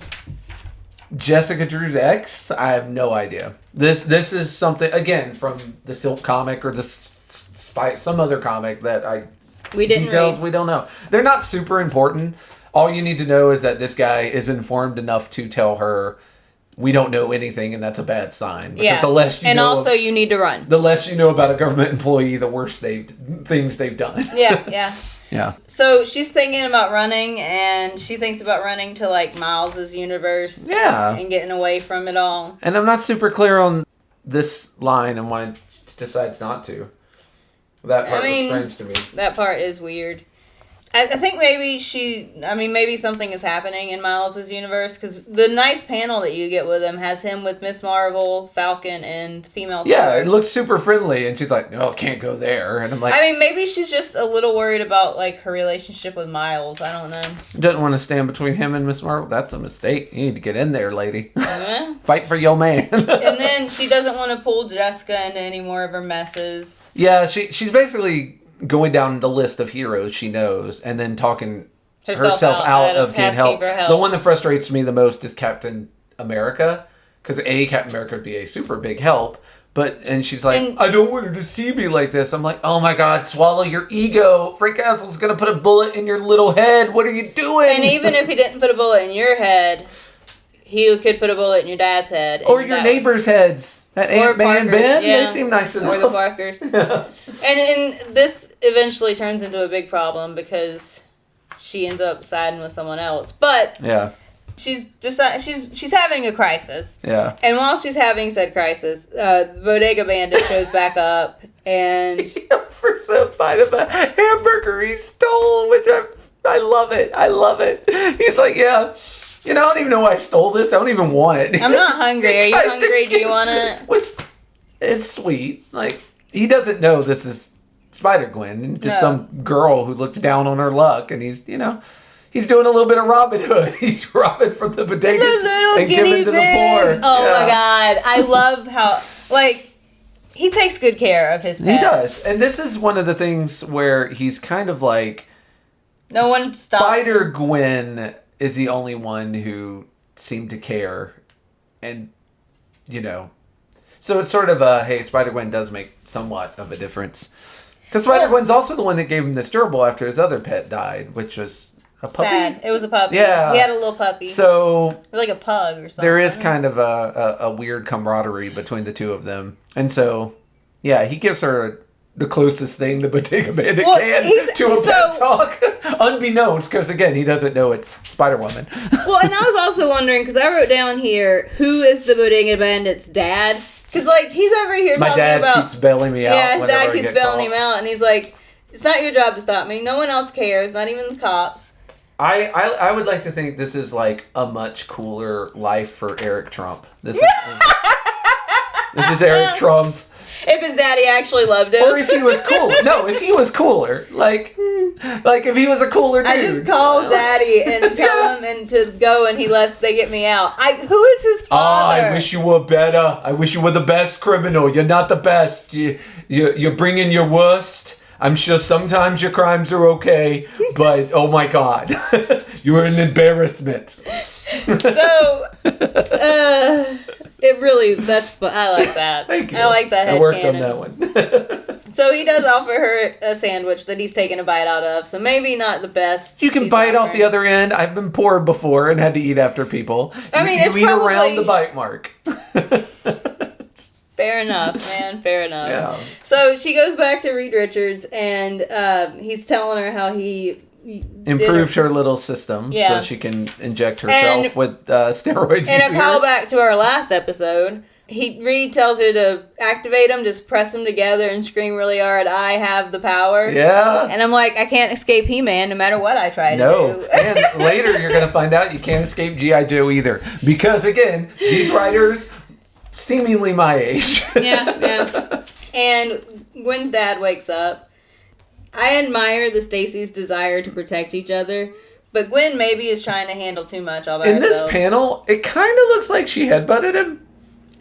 Jessica Drew's ex. I have no idea. This is something, again, from the Silk comic or some other comic that we didn't read. We don't know. They're not super important. All you need to know is that this guy is informed enough to tell her we don't know anything, and that's a bad sign. Because the less you know, also you need to run. The less you know about a government employee, the worse things they've done. Yeah. Yeah. So she's thinking about running, and she thinks about running to Miles's universe. Yeah. And getting away from it all. And I'm not super clear on this line and why she decides not to. That part was strange to me. That part is weird. I think maybe maybe something is happening in Miles' universe, because the nice panel that you get with him has him with Miss Marvel, Falcon, and female Thor. Yeah, it looks super friendly, and she's like, no, can't go there. And I'm like... maybe she's just a little worried about, her relationship with Miles. I don't know. Doesn't want to stand between him and Miss Marvel. That's a mistake. You need to get in there, lady. Fight for your man. And then she doesn't want to pull Jessica into any more of her messes. Yeah, she's basically going down the list of heroes she knows and then talking herself out of getting help. The one that frustrates me the most is Captain America, because Captain America would be a super big help, and she's like, I don't want her to see me like this. I'm like, oh my God, swallow your ego. Frank Castle's gonna put a bullet in your little head. What are you doing? And even if he didn't put a bullet in your head, he could put a bullet in your dad's head. Or your neighbor's heads. That Ant-Man Ben, they seem nice enough. Or the Parkers. And this eventually turns into a big problem because she ends up siding with someone else. But she's having a crisis. Yeah. And while she's having said crisis, the Bodega Bandit shows back up and for some bite of a hamburger he stole, which I love it. I love it. He's like, yeah. I don't even know why I stole this. I don't even want it. I'm not hungry. Are you hungry? Do you want it? Which is sweet. He doesn't know this is Spider-Gwen. Just some girl who looks down on her luck. And he's doing a little bit of Robin Hood. He's robbing from the bodegas and giving to the poor. Oh my God. I love how, he takes good care of his pets. He does. And this is one of the things where he's kind of like... No one stops. Spider-Gwen is the only one who seemed to care. And, so it's sort of hey, Spider-Gwen does make somewhat of a difference. Because Spider-Gwen's also the one that gave him this gerbil after his other pet died, which was a puppy. Sad. It was a puppy. Yeah. He had a little puppy. So... like a pug or something. There is kind of a weird camaraderie between the two of them. And so, yeah, he gives her the closest thing the Bodega Bandit can to a pet talk. Unbeknownst, because again, he doesn't know it's Spider-Woman. Well, and I was also wondering, because I wrote down here, who is the Bodega Bandit's dad? Because, he's over here talking about... My dad keeps bailing me out. Yeah, his dad keeps bailing him out, and he's like, it's not your job to stop me. No one else cares, not even the cops. I would like to think this is, a much cooler life for Eric Trump. This is Eric Trump If his daddy actually loved him. Or if he was cool. No, if he was cooler. Like if he was a cooler dude. I just called daddy and tell him and to go and they get me out. Who is his father? I wish you were better. I wish you were the best criminal. You're not the best. You're bringing your worst. I'm sure sometimes your crimes are okay, but oh my God. You're an embarrassment. So, I like that. Thank you. I like that. I worked on headcanon. that one. So he does offer her a sandwich that he's taken a bite out of. So maybe not the best. You can he's bite off offering. the other end. I've been poor before and had to eat after people. I mean, you it's eat probably- around the bite mark. Fair enough, man. Fair enough. Yeah. So she goes back to Reed Richards, and he's telling her how he Improved her little system Yeah. so she can inject herself with steroids. In a easier. callback to our last episode, Reed tells her to activate them, just press them together and scream really hard, "I have the power." Yeah. And I'm like, I can't escape He-Man no matter what I try to No. do. And later you're going to find out you can't escape G.I. Joe either. Because, again, these writers, seemingly my age. Yeah. And Gwen's dad wakes up. I admire the Stacy's desire to protect each other, but Gwen maybe is trying to handle too much all by In herself. this panel, it kind of looks like she headbutted him.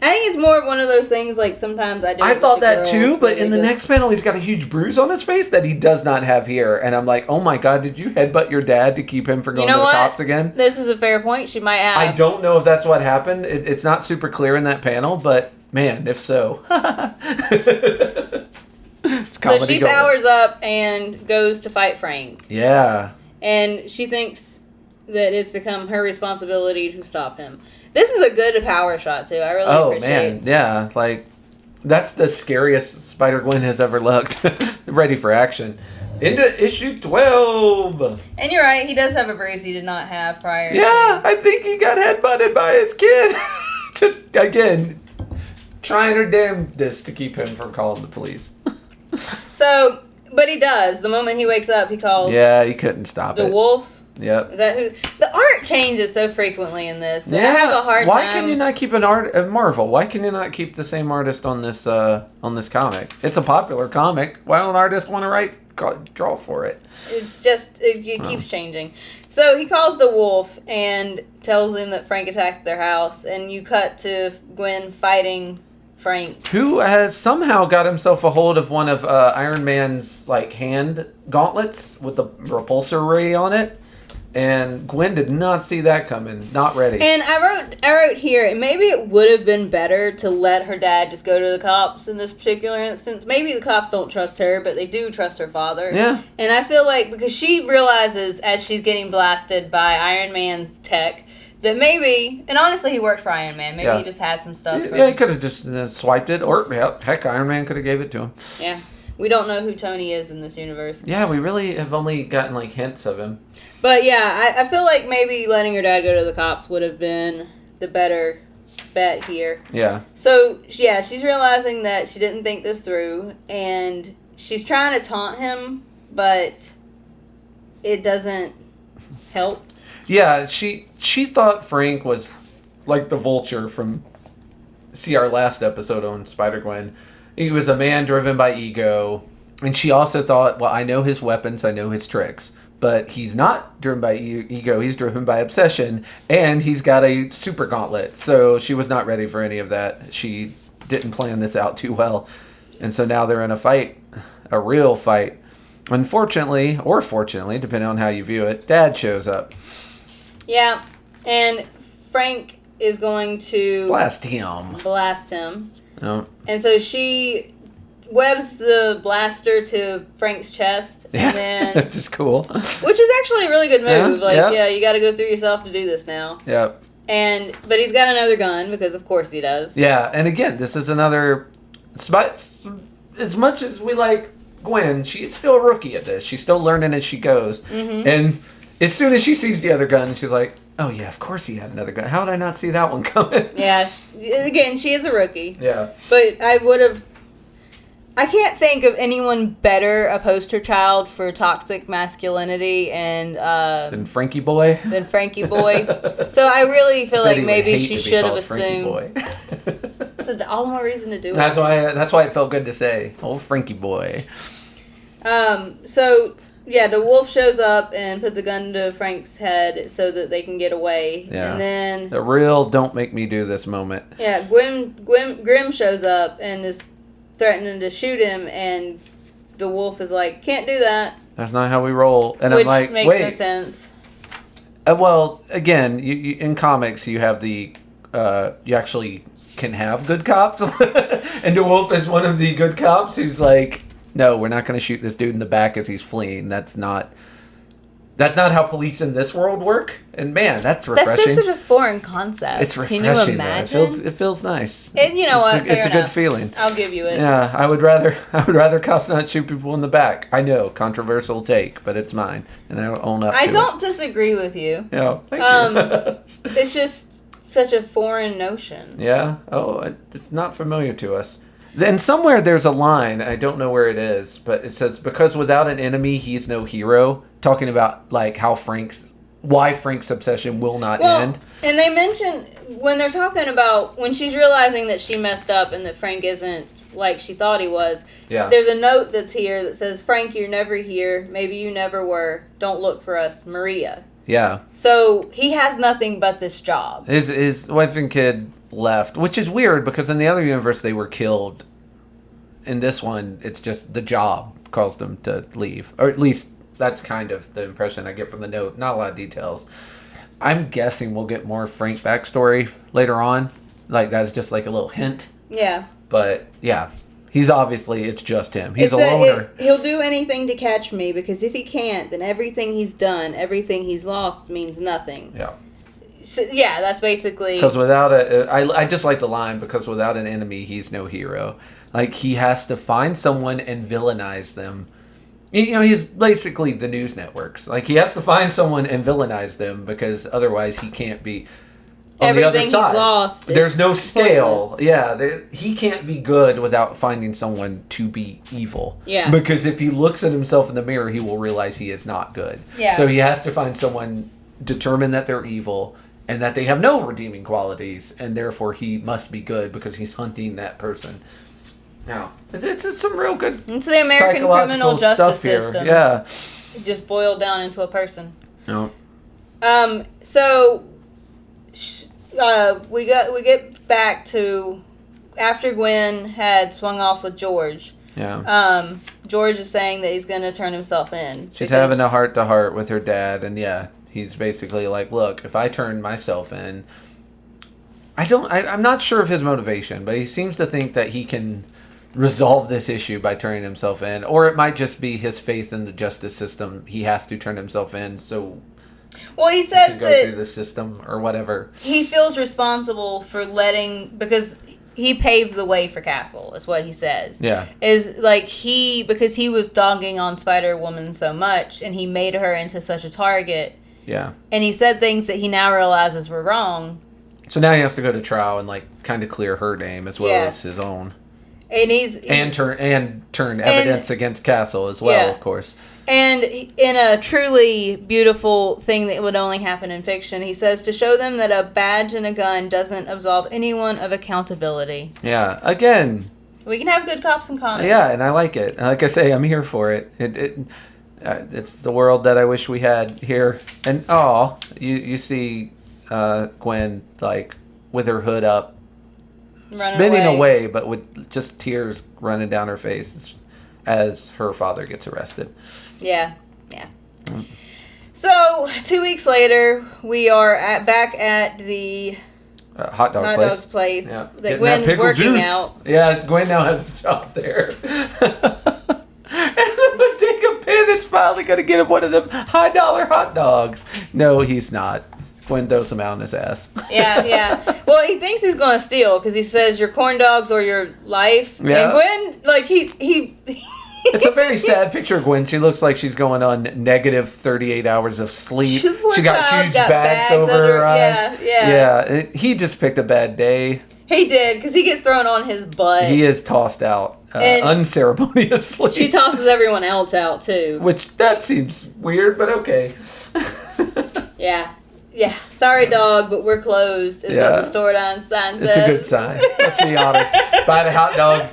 I think it's more of one of those things like sometimes I do. I with thought the that girls too, where but they in the just- next panel, he's got a huge bruise on his face that he does not have here. And I'm like, oh my God, did you headbutt your dad to keep him from going to the cops again? This is a fair point. She might have. I don't know if that's what happened. It's not super clear in that panel, but man, if so. So she powers up and goes to fight Frank. Yeah. And she thinks that it's become her responsibility to stop him. This is a good power shot, too. I really appreciate man. Yeah. Like, that's the scariest Spider-Gwen has ever looked. Ready for action. Into issue 12. And you're right. He does have a bruise he did not have prior Yeah, to. I think he got headbutted by his kid. Just, again, trying her damnedest to keep him from calling the police. So, but he does. The moment he wakes up, he calls Yeah, he couldn't stop the it. wolf. Yep. Is that who? The art changes so frequently in this that I have a hard Why time. can you not keep Marvel? Why can you not keep the same artist on this comic? It's a popular comic. Why don't artists want to draw for it? It's just, it keeps changing. So he calls the wolf and tells him that Frank attacked their house, and you cut to Gwen fighting Frank. Who has somehow got himself a hold of one of Iron Man's like hand gauntlets with the repulsor ray on it. And Gwen did not see that coming. Not ready. And I wrote here, maybe it would have been better to let her dad just go to the cops in this particular instance. Maybe the cops don't trust her, but they do trust her father. Yeah. And I feel like, because she realizes as she's getting blasted by Iron Man tech, that maybe, and honestly he worked for Iron Man, maybe he just had some stuff. Yeah, he could have just swiped it. Or, heck, Iron Man could have gave it to him. Yeah. We don't know who Tony is in this universe. Yeah, we really have only gotten like hints of him. But yeah, I feel like maybe letting her dad go to the cops would have been the better bet here. Yeah. So, yeah, she's realizing that she didn't think this through, and she's trying to taunt him, but it doesn't help. Yeah, she thought Frank was like the Vulture from our last episode on Spider-Gwen. He was a man driven by ego. And she also thought, well, I know his weapons, I know his tricks. But he's not driven by ego, he's driven by obsession. And he's got a super gauntlet. So she was not ready for any of that. She didn't plan this out too well. And so now they're in a fight. A real fight. Unfortunately, or fortunately, depending on how you view it, Dad shows up. Yeah, and Frank is going to Blast him. Oh. And so she webs the blaster to Frank's chest, and then Which is cool. which is actually a really good move. Yeah. You got to go through yourself to do this now. Yep. But he's got another gun because of course he does. Yeah, and again, this is another. As much as we like Gwen, she's still a rookie at this. She's still learning as she goes. Mm-hmm. And as soon as she sees the other gun, she's like, "Oh yeah, of course he had another gun. How did I not see that one coming?" Yeah, again, she is a rookie. Yeah. But I can't think of anyone better a poster child for toxic masculinity and Then Frankie Boy. than Frankie Boy. So I really feel Bet like he would maybe hate she to be should have called Frankie assumed. Boy. That's all the more reason to do it. That's why it felt good to say, "Oh, Frankie boy." So yeah, the wolf shows up and puts a gun to Frank's head so that they can get away. Yeah. And then the real "don't make me do this" moment. Yeah, Grim shows up and is threatening to shoot him, and the wolf is like, "Can't do that." That's not how we roll. And Which I'm like, makes wait. no sense. Well, again, you in comics you have the you actually can have good cops, and the wolf is one of the good cops who's like, no, we're not going to shoot this dude in the back as he's fleeing. That's not how police in this world work. And man, that's refreshing. That's just such a foreign concept. It's refreshing. Can you imagine? It feels nice. And you know what? It's a good feeling. I'll give you it. Yeah, I would rather cops not shoot people in the back. I know, controversial take, but it's mine, and I own up to it. I don't disagree with you. Yeah, thank you. It's just such a foreign notion. Yeah. Oh, it's not familiar to us. Then somewhere there's a line, I don't know where it is, but it says, because without an enemy, he's no hero. Talking about like why Frank's obsession will not end. And they mention, when they're talking about, when she's realizing that she messed up and that Frank isn't like she thought he was, there's a note that's here that says, "Frank, you're never here. Maybe you never were. Don't look for us. Maria." Yeah. So he has nothing but this job. His wife and kid left, which is weird because in the other universe they were killed. In this one, it's just the job caused them to leave. Or at least that's kind of the impression I get from the note. Not a lot of details. I'm guessing we'll get more Frank backstory later on. Like, that's just like a little hint. Yeah. But, yeah. He's obviously, it's just him. He's a loner. He'll do anything to catch me, because if he can't, then everything he's done, everything he's lost means nothing. Yeah. So, yeah, that's basically... Because without I just like the line, because without an enemy, he's no hero. Like, he has to find someone and villainize them. You know, he's basically the news networks. Like, he has to find someone and villainize them, because otherwise he can't be on the other side. He's lost. There's no scale. Pointless. Yeah, he can't be good without finding someone to be evil. Yeah. Because if he looks at himself in the mirror, he will realize he is not good. Yeah. So he has to find someone, determine that they're evil, and that they have no redeeming qualities, and therefore he must be good because he's hunting that person. Now, it's some real good It's the American criminal justice system. Yeah. It just boiled down into a person. No. So we get back to after Gwen had swung off with George. Yeah. George is saying that he's going to turn himself in. She's having a heart-to-heart with her dad, and yeah, he's basically like, look, if I turn myself in, I'm not sure of his motivation, but he seems to think that he can resolve this issue by turning himself in, or it might just be his faith in the justice system. He has to turn himself in, so he says to go that through the system or whatever. He feels responsible for because he paved the way for Castle, is what he says. Yeah. Is like because he was dogging on Spider-Woman so much, and he made her into such a target. Yeah. And he said things that he now realizes were wrong. So now he has to go to trial and like kind of clear her name as well as his own. And turn evidence against Castle as well, of course. And in a truly beautiful thing that would only happen in fiction, he says to show them that a badge and a gun doesn't absolve anyone of accountability. Yeah, again. We can have good cops and comics. Yeah, and I like it. Like I say, I'm here for it. It's the world that I wish we had here. And you see Gwen like with her hood up, spinning away, but with just tears running down her face as her father gets arrested. Yeah. So 2 weeks later, we are back at the hot dog's place. Yeah. That Gwen is working out. Yeah, Gwen now has a job there. And the bodega bandit's finally going to get him one of them high-dollar hot dogs. No, he's not. Gwen throws him out on his ass. Yeah. Well, he thinks he's going to steal because he says, your corn dogs or your life. Yeah. And Gwen, like, he It's a very sad picture of Gwen. She looks like she's going on negative 38 hours of sleep. She got huge bags over her eyes. Yeah. He just picked a bad day. He did, because he gets thrown on his butt. He is tossed out unceremoniously. She tosses everyone else out, too. Which, that seems weird, but okay. Yeah. Yeah, sorry, dog, but we're closed, is what the store sign says. It's a good sign. Let's be honest. If I had a hot dog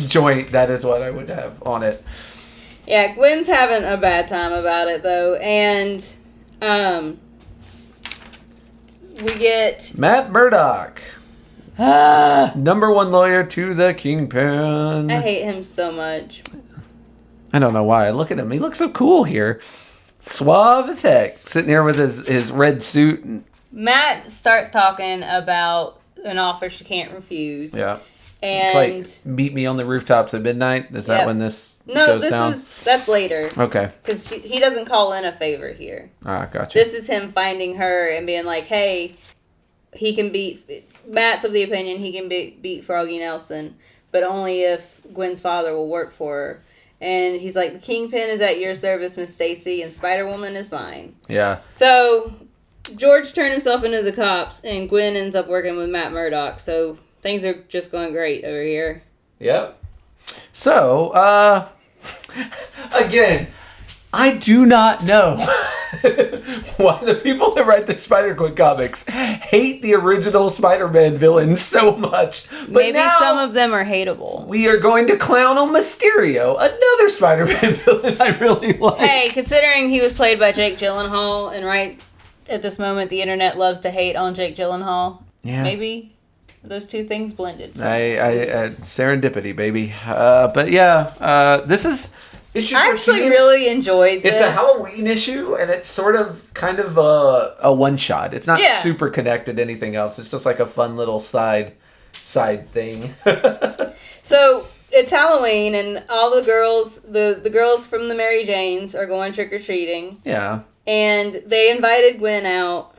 joint, that is what I would have on it. Yeah, Gwen's having a bad time about it, though, and we get Matt Murdock. Number one lawyer to the Kingpin. I hate him so much. I don't know why. Look at him. He looks so cool here. Suave as heck. Sitting here with his red suit. Matt starts talking about an offer she can't refuse. Yeah. And it's like, meet me on the rooftops at midnight. Is that when this goes down? No, that's later. Okay. Because he doesn't call in a favor here. Ah, gotcha. This is him finding her and being like, hey, he can beat... Matt's of the opinion he can beat Froggy Nelson, but only if Gwen's father will work for her. And he's like, the Kingpin is at your service, Miss Stacy, and Spider-Woman is mine. Yeah. So, George turned himself into the cops, and Gwen ends up working with Matt Murdock. So, things are just going great over here. Yep. So, again, I do not know why the people that write the Spider-Gwen comics hate the original Spider-Man villain so much. But maybe now some of them are hateable. We are going to clown on Mysterio, another Spider-Man villain I really like. Hey, considering he was played by Jake Gyllenhaal, and right at this moment the internet loves to hate on Jake Gyllenhaal, maybe those two things blended. I serendipity, baby. But yeah, this is... I actually really enjoyed this. It's a Halloween issue, and it's sort of kind of a one-shot. It's not super connected to anything else. It's just like a fun little side thing. So, it's Halloween, and all the girls, the girls from the Mary Janes are going trick-or-treating. Yeah. And they invited Gwen out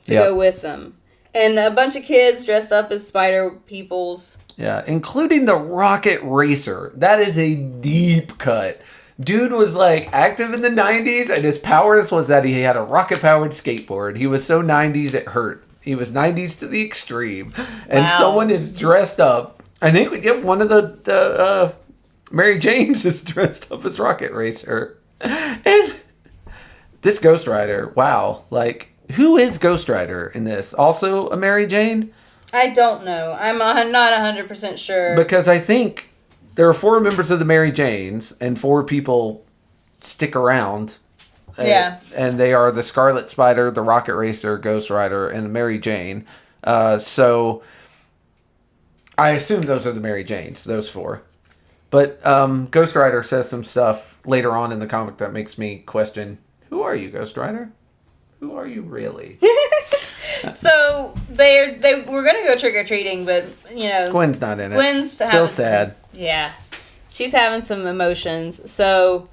to go with them. And a bunch of kids dressed up as spider peoples. Yeah, including the Rocket Racer. That is a deep cut. Dude was like active in the 90s, and his powers was that he had a rocket-powered skateboard. He was so 90s it hurt. He was 90s to the extreme. And someone is dressed up. I think we get one of the Mary Janes is dressed up as Rocket Racer. And this Ghost Rider, wow. Like, who is Ghost Rider in this? Also a Mary Jane? I don't know. I'm not 100% sure. Because I think... there are 4 members of the Mary Janes, and 4 people stick around. Yeah. And they are the Scarlet Spider, the Rocket Racer, Ghost Rider, and Mary Jane. So I assume those are the Mary Janes, those 4. But Ghost Rider says some stuff later on in the comic that makes me question, who are you, Ghost Rider? Who are you really? So they were gonna go trick or treating, but Gwen's not in it. Gwen's still sad. She's having some emotions. So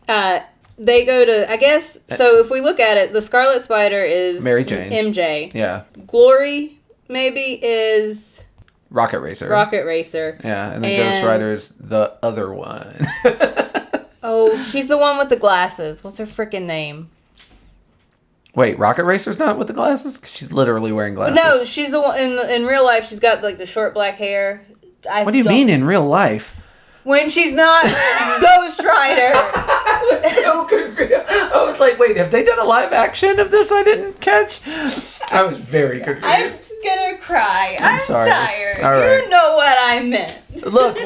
they go to, I guess. So if we look at it, the Scarlet Spider is Mary Jane, MJ. Yeah. Glory maybe is Rocket Racer. Yeah, and then Ghost Rider is the other one. Oh, she's the one with the glasses. What's her freaking name? Wait, Rocket Racer's not with the glasses? 'Cause she's literally wearing glasses. No, she's the one in real life. She's got like the short black hair. What do you mean in real life? When she's not Ghost Rider. I was so confused. I was like, wait, have they done a live action of this I didn't catch? I was very confused. I'm gonna cry. I'm sorry. tired. All right. You know what I meant. Look,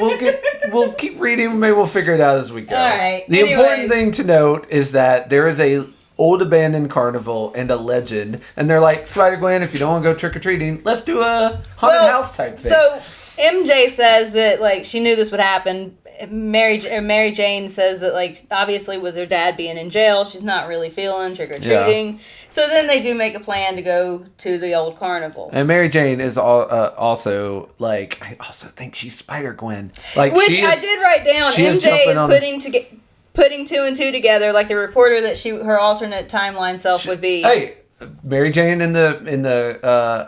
we'll keep reading. Maybe we'll figure it out as we go. All right. The important thing to note is that there is a old abandoned carnival and a legend, and they're like, Spider-Gwen, if you don't want to go trick-or-treating, let's do a haunted house type thing. So MJ says that like she knew this would happen. Mary Jane says that like obviously with her dad being in jail, she's not really feeling trick-or-treating. Yeah. So then they do make a plan to go to the old carnival. And Mary Jane is also like, I also think she's Spider-Gwen. Like, which I did write down. MJ is putting 2 and 2 together, like the reporter that her alternate timeline self would be. Hey, Mary Jane in the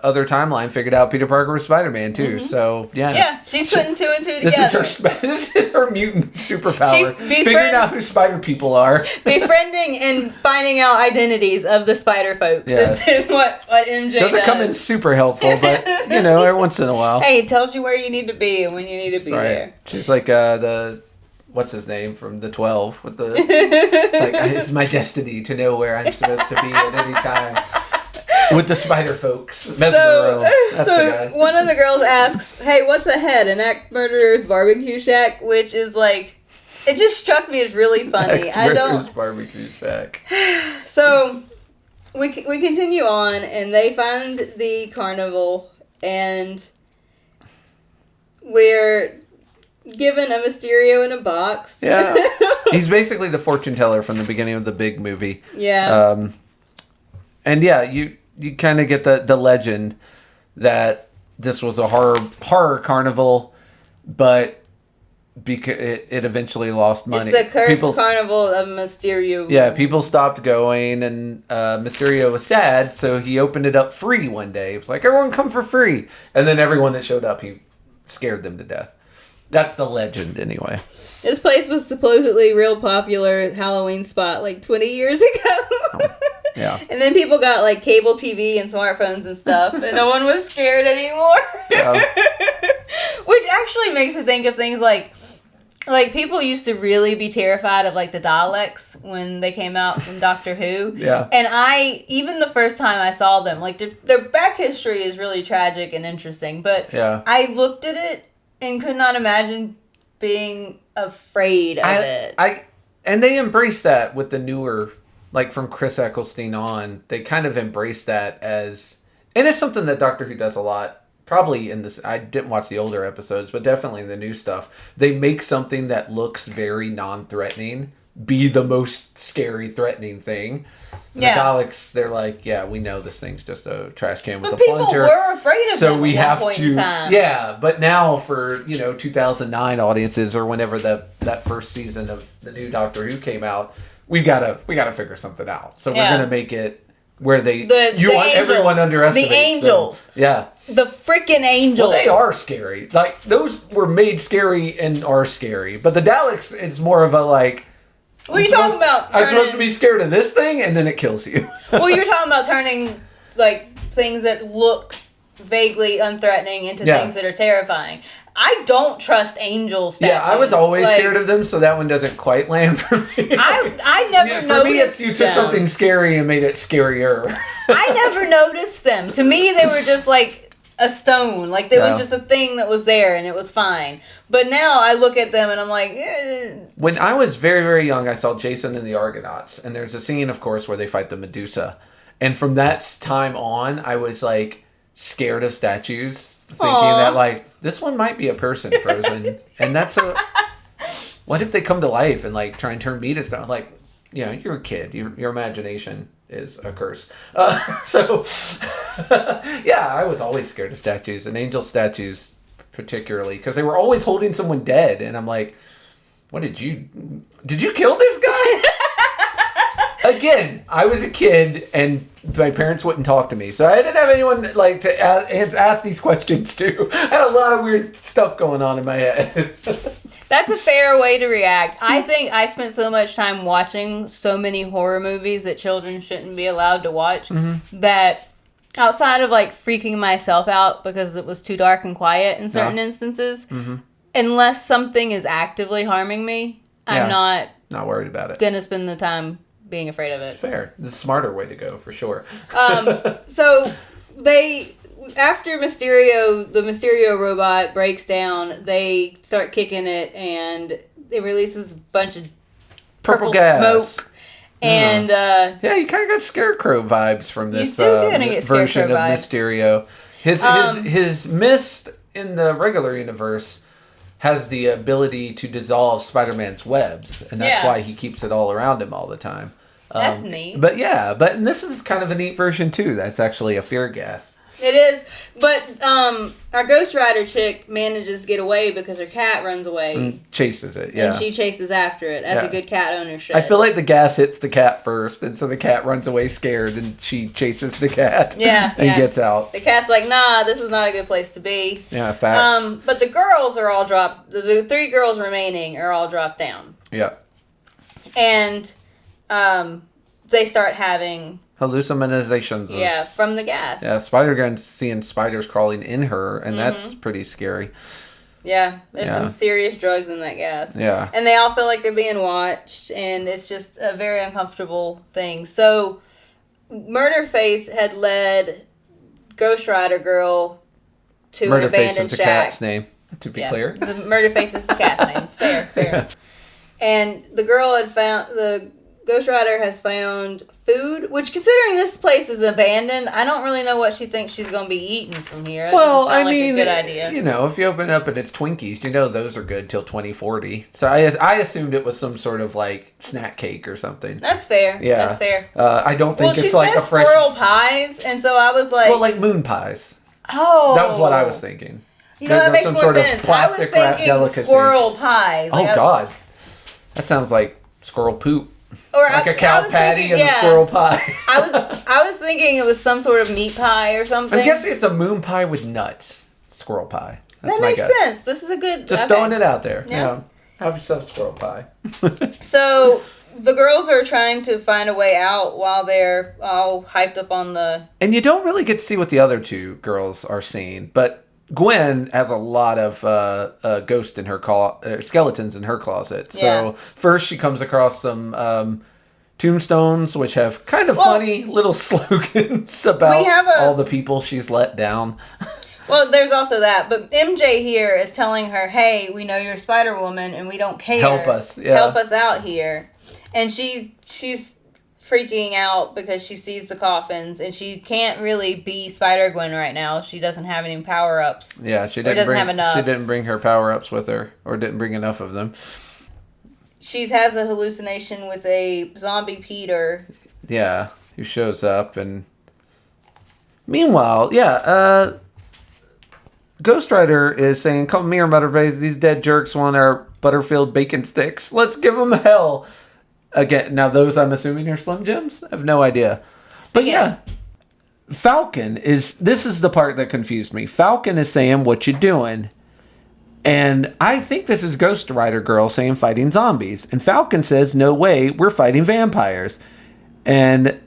other timeline figured out Peter Parker was Spider-Man too. Mm-hmm. So yeah, she's putting 2 and 2 together. This is her mutant superpower. Figuring out who Spider people are, befriending and finding out identities of the Spider folks. Yeah. Is what MJ doesn't come in super helpful, but every once in a while. Hey, it tells you where you need to be and when you need to be there. She's like the. What's his name from the 12 with the it's like, it's my destiny to know where I'm supposed to be at any time. With the spider folks. Mesmero. That's the guy. One of the girls asks, "Hey, what's ahead? An axe murderer's barbecue shack?" Which is like, it just struck me as really funny. Ex-murderer's barbecue shack. So we continue on, and they find the carnival, and we're given a Mysterio in a box. Yeah. He's basically the fortune teller from the beginning of the big movie. Yeah. And yeah, you kind of get the legend that this was a horror carnival, but because it eventually lost money. It's the cursed carnival of Mysterio. Yeah, people stopped going, and Mysterio was sad, so he opened it up free one day. It was like, everyone come for free. And then everyone that showed up, he scared them to death. That's the legend, anyway. This place was supposedly real popular Halloween spot like 20 years ago. Oh, yeah. And then people got like cable TV and smartphones and stuff, and no one was scared anymore. Yeah. Which actually makes me think of things like people used to really be terrified of like the Daleks when they came out from Doctor Who. Yeah. And even the first time I saw them, like their back history is really tragic and interesting, but yeah. I looked at it and could not imagine being afraid of it. And they embrace that with the newer, like from Chris Eccleston on. They kind of embrace that as, and it's something that Doctor Who does a lot. Probably in this, I didn't watch the older episodes, but definitely the new stuff. They make something that looks very non-threatening be the most scary, threatening thing. Yeah. The Daleks, they're like, yeah, we know this thing's just a trash can with a plunger. People were afraid of so them we at have one point to, in time. Yeah, but now for 2009 audiences or whenever that first season of the new Doctor Who came out, we gotta figure something out. So we're gonna make it where everyone underestimates the angels. Them. Yeah. The freaking angels. Well, they are scary. Like, those were made scary and are scary. But the Daleks, it's more of a like... What are you talking about? I'm supposed to be scared of this thing, and then it kills you. Well, you're talking about turning, like, things that look vaguely unthreatening into things that are terrifying. I don't trust angel statues. Yeah, I was always scared of them, so that one doesn't quite land for me. I never noticed for me, it's you took something scary and made it scarier. I never noticed them. To me, they were just like a stone. Like, there was just a thing that was there, and it was fine. But now I look at them, and I'm like... When I was very, very young, I saw Jason and the Argonauts, and there's a scene, of course, where they fight the Medusa. And from that time on, I was, like, scared of statues, thinking that, like, this one might be a person frozen. And that's what if they come to life and, like, try and turn me to stone? Like, you're a kid. Your imagination is a curse. So, yeah, I was always scared of statues, and angel statues particularly, because they were always holding someone dead. And I'm like, did you kill this guy? Again, I was a kid, and my parents wouldn't talk to me, so I didn't have anyone like to ask these questions to. I had a lot of weird stuff going on in my head. That's a fair way to react. I think I spent so much time watching so many horror movies that children shouldn't be allowed to watch, that outside of like freaking myself out because it was too dark and quiet in certain instances, unless something is actively harming me, I'm not worried about it. Gonna spend the time being afraid of it. Fair. The smarter way to go, for sure. So after the Mysterio robot breaks down, they start kicking it, and it releases a bunch of purple gas. Smoke. And you kind of got Scarecrow vibes from this version of Mysterio. His mist in the regular universe has the ability to dissolve Spider-Man's webs, and that's why he keeps it all around him all the time. That's neat. But and this is kind of a neat version too. That's actually a fear gas. It is, but our Ghost Rider chick manages to get away because her cat runs away. And chases it, And she chases after it, as a good cat owner should. I feel like the gas hits the cat first, and so the cat runs away scared, and she chases the cat. And gets out. The cat's like, nah, this is not a good place to be. Yeah, facts. But the girls are all dropped. The 3 girls remaining are all dropped down. Yeah. And they start having... hallucinations. Yeah, from the gas. Yeah, Spider-Gwen's seeing spiders crawling in her, and that's pretty scary. Yeah, there's some serious drugs in that gas. Yeah. And they all feel like they're being watched, and it's just a very uncomfortable thing. So Murderface had led Ghost Rider Girl to an Murderface abandoned is the shack. cat's name, to be clear. The Murderface is the cat's name. It's fair. Yeah. And the girl had found, the Ghost Rider has found food, which, considering this place is abandoned, I don't really know what she thinks she's going to be eating from here. That Well, doesn't sound I mean, like a good idea. you know, if you open up and it's Twinkies, you know those are good till 2040. So I assumed it was some sort of like snack cake or something. That's fair. Yeah. That's fair. I don't think Well, it's she like says a fresh. squirrel pies, and so I was like, Well, like moon pies. oh. That was what I was thinking. You know, that There's makes some more sort of sense. I was plastic wrap thinking delicacy. squirrel pies. Oh, God. That sounds like squirrel poop. Or Like a a cow patty and a squirrel pie. I was thinking it was some sort of meat pie or something. I'm guessing it's a moon pie with nuts. Squirrel pie. That's that my makes guess. sense. This is a good. Just okay. throwing it out there. Yeah. You know, have yourself squirrel pie. So the girls are trying to find a way out while they're all hyped up on the. And you don't really get to see what the other two girls are seeing, but Gwen has a lot of ghosts in her skeletons in her closet. So Yeah. first she comes across some tombstones, which have kind of funny little slogans about all the people she's let down. Well, there's also that, but MJ here is telling her, "Hey, we know you're Spider-Woman, and we don't care. Help us, yeah. Help us out here." And she's freaking out because she sees the coffins, and she can't really be Spider-Gwen right now. She doesn't have any power-ups. Yeah, she didn't have enough. She didn't bring her power-ups with her, or didn't bring enough of them. She has a hallucination with a zombie Peter. Yeah, who shows up, and meanwhile, Ghost Rider is saying, "Come here, Motherface. These dead jerks want our Butterfield bacon sticks. Let's give them hell." Again, now those I'm assuming are Slim Jims? I have no idea. But yeah, Falcon is, this is the part that confused me. Falcon is saying, "What you doing?" And I think this is Ghost Rider Girl saying fighting zombies. And Falcon says, "No way, we're fighting vampires." And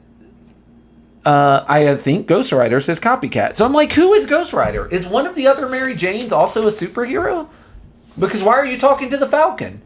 I think Ghost Rider says copycat. So I'm like, who is Ghost Rider? Is one of the other Mary Janes also a superhero? Because why are you talking to the Falcon?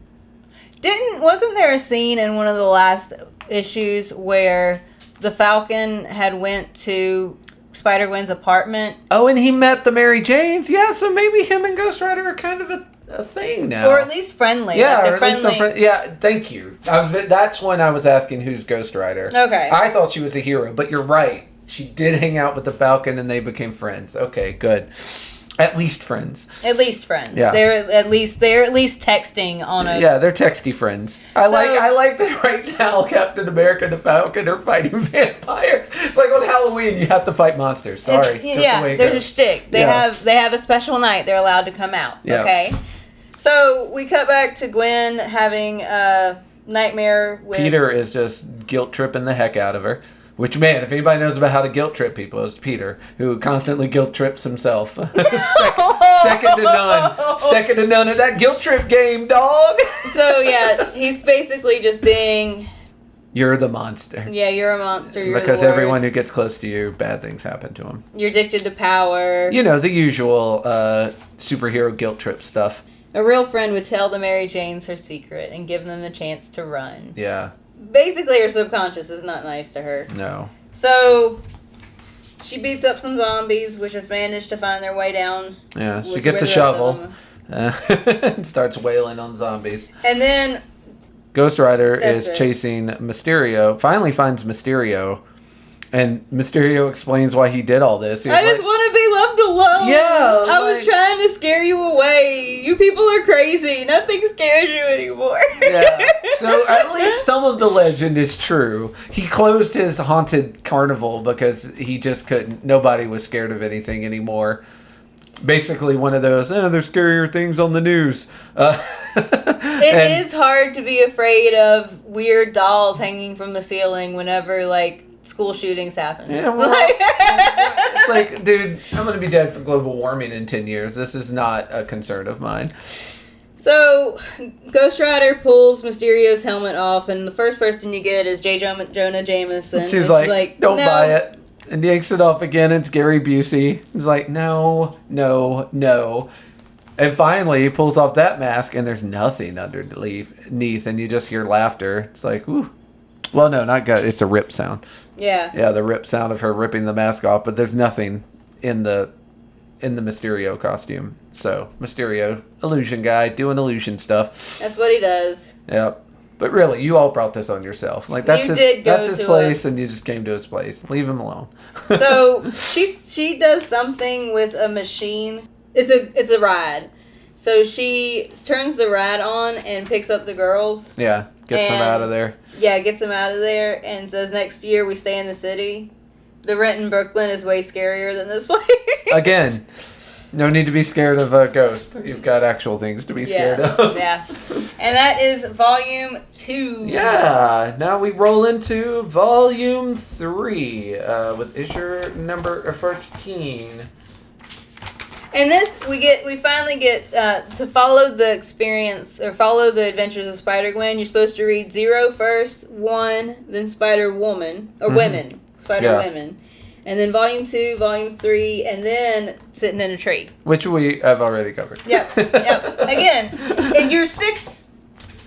Wasn't there a scene in one of the last issues where the Falcon had went to Spider-Gwen's apartment? Oh, and he met the Mary Janes? Yeah, so maybe him and Ghost Rider are kind of a thing now. Or at least friendly. Yeah, like or at least yeah, thank you. That's when I was asking who's Ghost Rider. Okay. I thought she was a hero, but you're right. She did hang out with the Falcon and they became friends. Okay, good. At least friends. At least friends. Yeah. They're at least texting on a. Yeah, they're texty friends. I like that right now. Captain America and the Falcon are fighting vampires. It's like on Halloween you have to fight monsters. Sorry, just the way it there's goes. a shtick. They have a special night. They're allowed to come out. Yeah. Okay. So we cut back to Gwen having a nightmare with Peter is just guilt tripping the heck out of her. Which, man, if anybody knows about how to guilt trip people, it's Peter, who constantly guilt trips himself. Second to none. Second to none at that guilt trip game, dog. So, yeah, he's basically just being... You're the monster. Yeah, you're a monster. You're because the worst. everyone who gets close to you, bad things happen to them. You're addicted to power. You know, the usual superhero guilt trip stuff. A real friend would tell the Mary Janes her secret and give them the chance to run. Yeah. Basically, her subconscious is not nice to her. No. So, she beats up some zombies, which have managed to find their way down. Yeah, she gets a shovel and starts wailing on zombies. And then... Ghost Rider is chasing Mysterio, finally finds Mysterio, and Mysterio explains why he did all this. I just want to be left alone. Yeah. I was trying to scare you away. You people are crazy. Nothing scares you anymore. Yeah. So at least some of the legend is true. He closed his haunted carnival because he just couldn't, nobody was scared of anything anymore. Basically one of those, there's scarier things on the news. It is hard to be afraid of weird dolls hanging from the ceiling whenever, like, school shootings happen. Yeah, well, it's like, dude, I'm going to be dead from global warming in 10 years. This is not a concern of mine. So, Ghost Rider pulls Mysterio's helmet off, and the first person you get is J. Jonah Jameson. She's like, don't buy it. And yanks it off again. It's Gary Busey. He's like, no. And finally, he pulls off that mask, and there's nothing underneath, and you just hear laughter. It's like, ooh, Well, no, not gut. It's a rip sound. Yeah. Yeah, the rip sound of her ripping the mask off. But there's nothing in the Mysterio costume. So Mysterio, illusion guy, doing illusion stuff. That's what he does. Yep. But really, you all brought this on yourself. Like that's his place, and you just came to his place. Leave him alone. So she does something with a machine. It's a ride. So she turns the ride on and picks up the girls. Yeah, gets them out of there. Yeah, gets them out of there and says next year we stay in the city. The rent in Brooklyn is way scarier than this place. Again. No need to be scared of a ghost. You've got actual things to be scared of. Yeah. And that is volume 2. Yeah. Now we roll into volume 3 with issue number 13. And this, we finally get to follow the experience, or follow the adventures of Spider-Gwen. You're supposed to read 0 first, 1, then Spider-Woman, or Women. Spider-Women. And then volume 2, volume 3, and then Sitting in a Tree. Which we have already covered. Yep. Again, and you're 6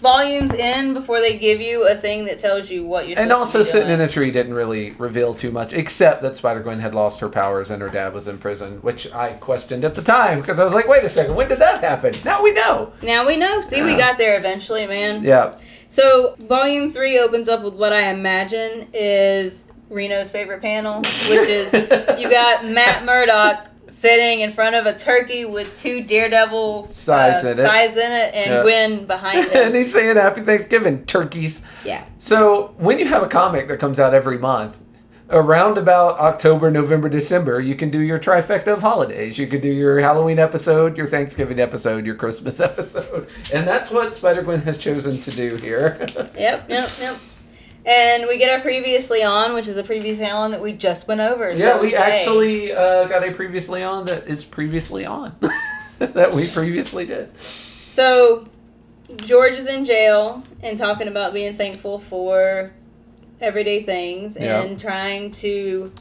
volumes in before they give you a thing that tells you what you're supposed And also to be Sitting doing. in a Tree didn't really reveal too much, except that Spider-Gwen had lost her powers and her dad was in prison, which I questioned at the time, because I was like, wait a second, when did that happen? Now we know. Now we know. See, we got there eventually, man. Yeah. So, volume 3 opens up with what I imagine is Reno's favorite panel, which is you got Matt Murdock sitting in front of a turkey with 2 Daredevil size in it, and Gwen behind him. And he's saying Happy Thanksgiving, turkeys. Yeah. So when you have a comic that comes out every month, around about October, November, December, you can do your trifecta of holidays. You could do your Halloween episode, your Thanksgiving episode, your Christmas episode. And that's what Spider-Gwen has chosen to do here. Yep. And we get our Previously On, which is a previously on that we just went over. Yeah, we actually got a Previously On that is previously on. That we previously did. So, George is in jail and talking about being thankful for everyday things and trying to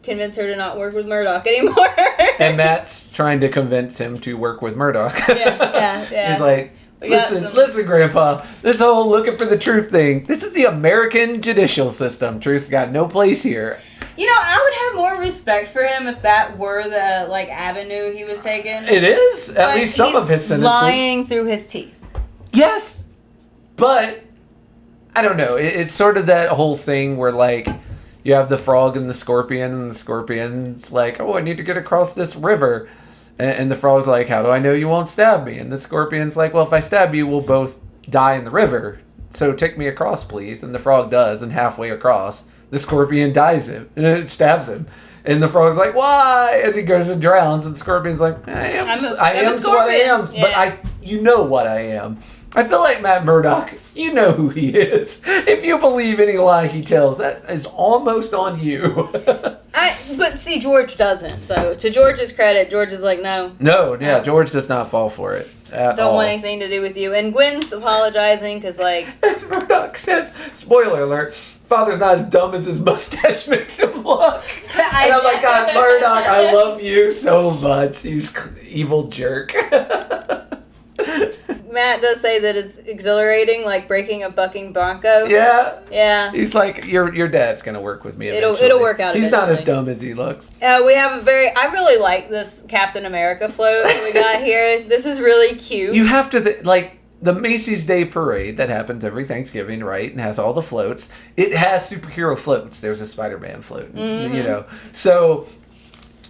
convince her to not work with Murdoch anymore. And Matt's trying to convince him to work with Murdoch. Yeah. He's like, listen, Grandpa, this whole looking for the truth thing, this is the American judicial system. Truth's got no place here. You know, I would have more respect for him if that were the, avenue he was taking. It is. At least some of his sentences. Lying through his teeth. Yes. But, I don't know. It's sort of that whole thing where, you have the frog and the scorpion's like, oh, I need to get across this river. And the frog's like, how do I know you won't stab me? And the scorpion's like, well, if I stab you, we'll both die in the river. So take me across, please. And the frog does, and halfway across, the scorpion stabs him. And the frog's like, why? As he goes and drowns. And the scorpion's like, I am what I am. Yeah. But you know what I am. I feel like Matt Murdock, you know who he is. If you believe any lie he tells, that is almost on you. But see, George doesn't, though. To George's credit, George is like, no. No, George does not fall for it at all. Don't want anything to do with you. And Gwen's apologizing because, And Murdock says, spoiler alert, Father's not as dumb as his mustache makes him look. And I'm like, God, Murdock, I love you so much, you evil jerk. Matt does say that it's exhilarating, like breaking a bucking bronco. Yeah. He's like, your dad's gonna work with me eventually. It'll work out. He's not as dumb as he looks. We have I really like this Captain America float that we got here. This is really cute. You have to the Macy's Day Parade that happens every Thanksgiving, right? And has all the floats. It has superhero floats. There's a Spider-Man float, So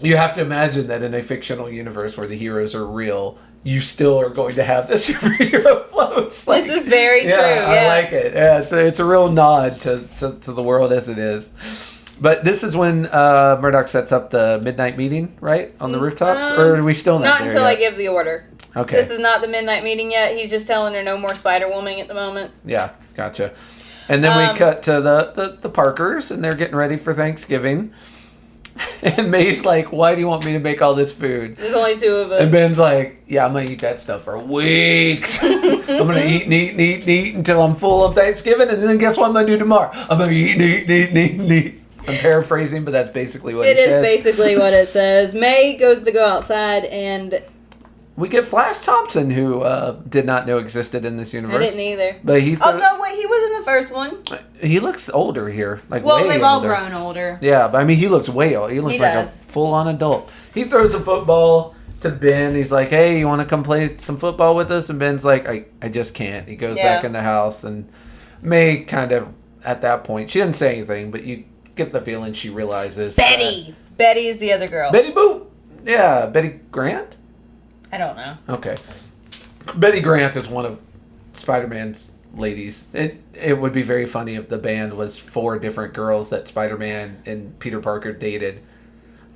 you have to imagine that in a fictional universe where the heroes are real, you still are going to have the superhero floats. This is very true. I like it. Yeah, it's a real nod to the world as it is. But this is when Murdoch sets up the midnight meeting, right? On the rooftops? Or are we still not there until yet? I give the order. Okay. This is not the midnight meeting yet. He's just telling her no more Spider-Woman at the moment. Yeah, gotcha. And then we cut to the Parkers, and they're getting ready for Thanksgiving. And May's like, why do you want me to make all this food? There's only 2 of us. And Ben's like, yeah, I'm going to eat that stuff for weeks. I'm going to eat until I'm full of Thanksgiving. And then guess what I'm going to do tomorrow? I'm going to eat. I'm paraphrasing, but that's basically what it says. It is basically what it says. May goes to go outside, and we get Flash Thompson, who did not know existed in this universe. I didn't either. But oh no, wait, he was in the first one. He looks older here, like well, way they've all older. grown older. Yeah, but I mean, he looks way old. He looks like a full-on adult. He throws a football to Ben. He's like, "Hey, you want to come play some football with us?" And Ben's like, "I just can't." He goes back in the house, and May kind of at that point, she didn't say anything, but you get the feeling she realizes. Betty is the other girl. Betty Boop. Yeah, Betty Grant. I don't know. Okay. Betty Grant is one of Spider-Man's ladies. It would be very funny if the band was 4 different girls that Spider-Man and Peter Parker dated.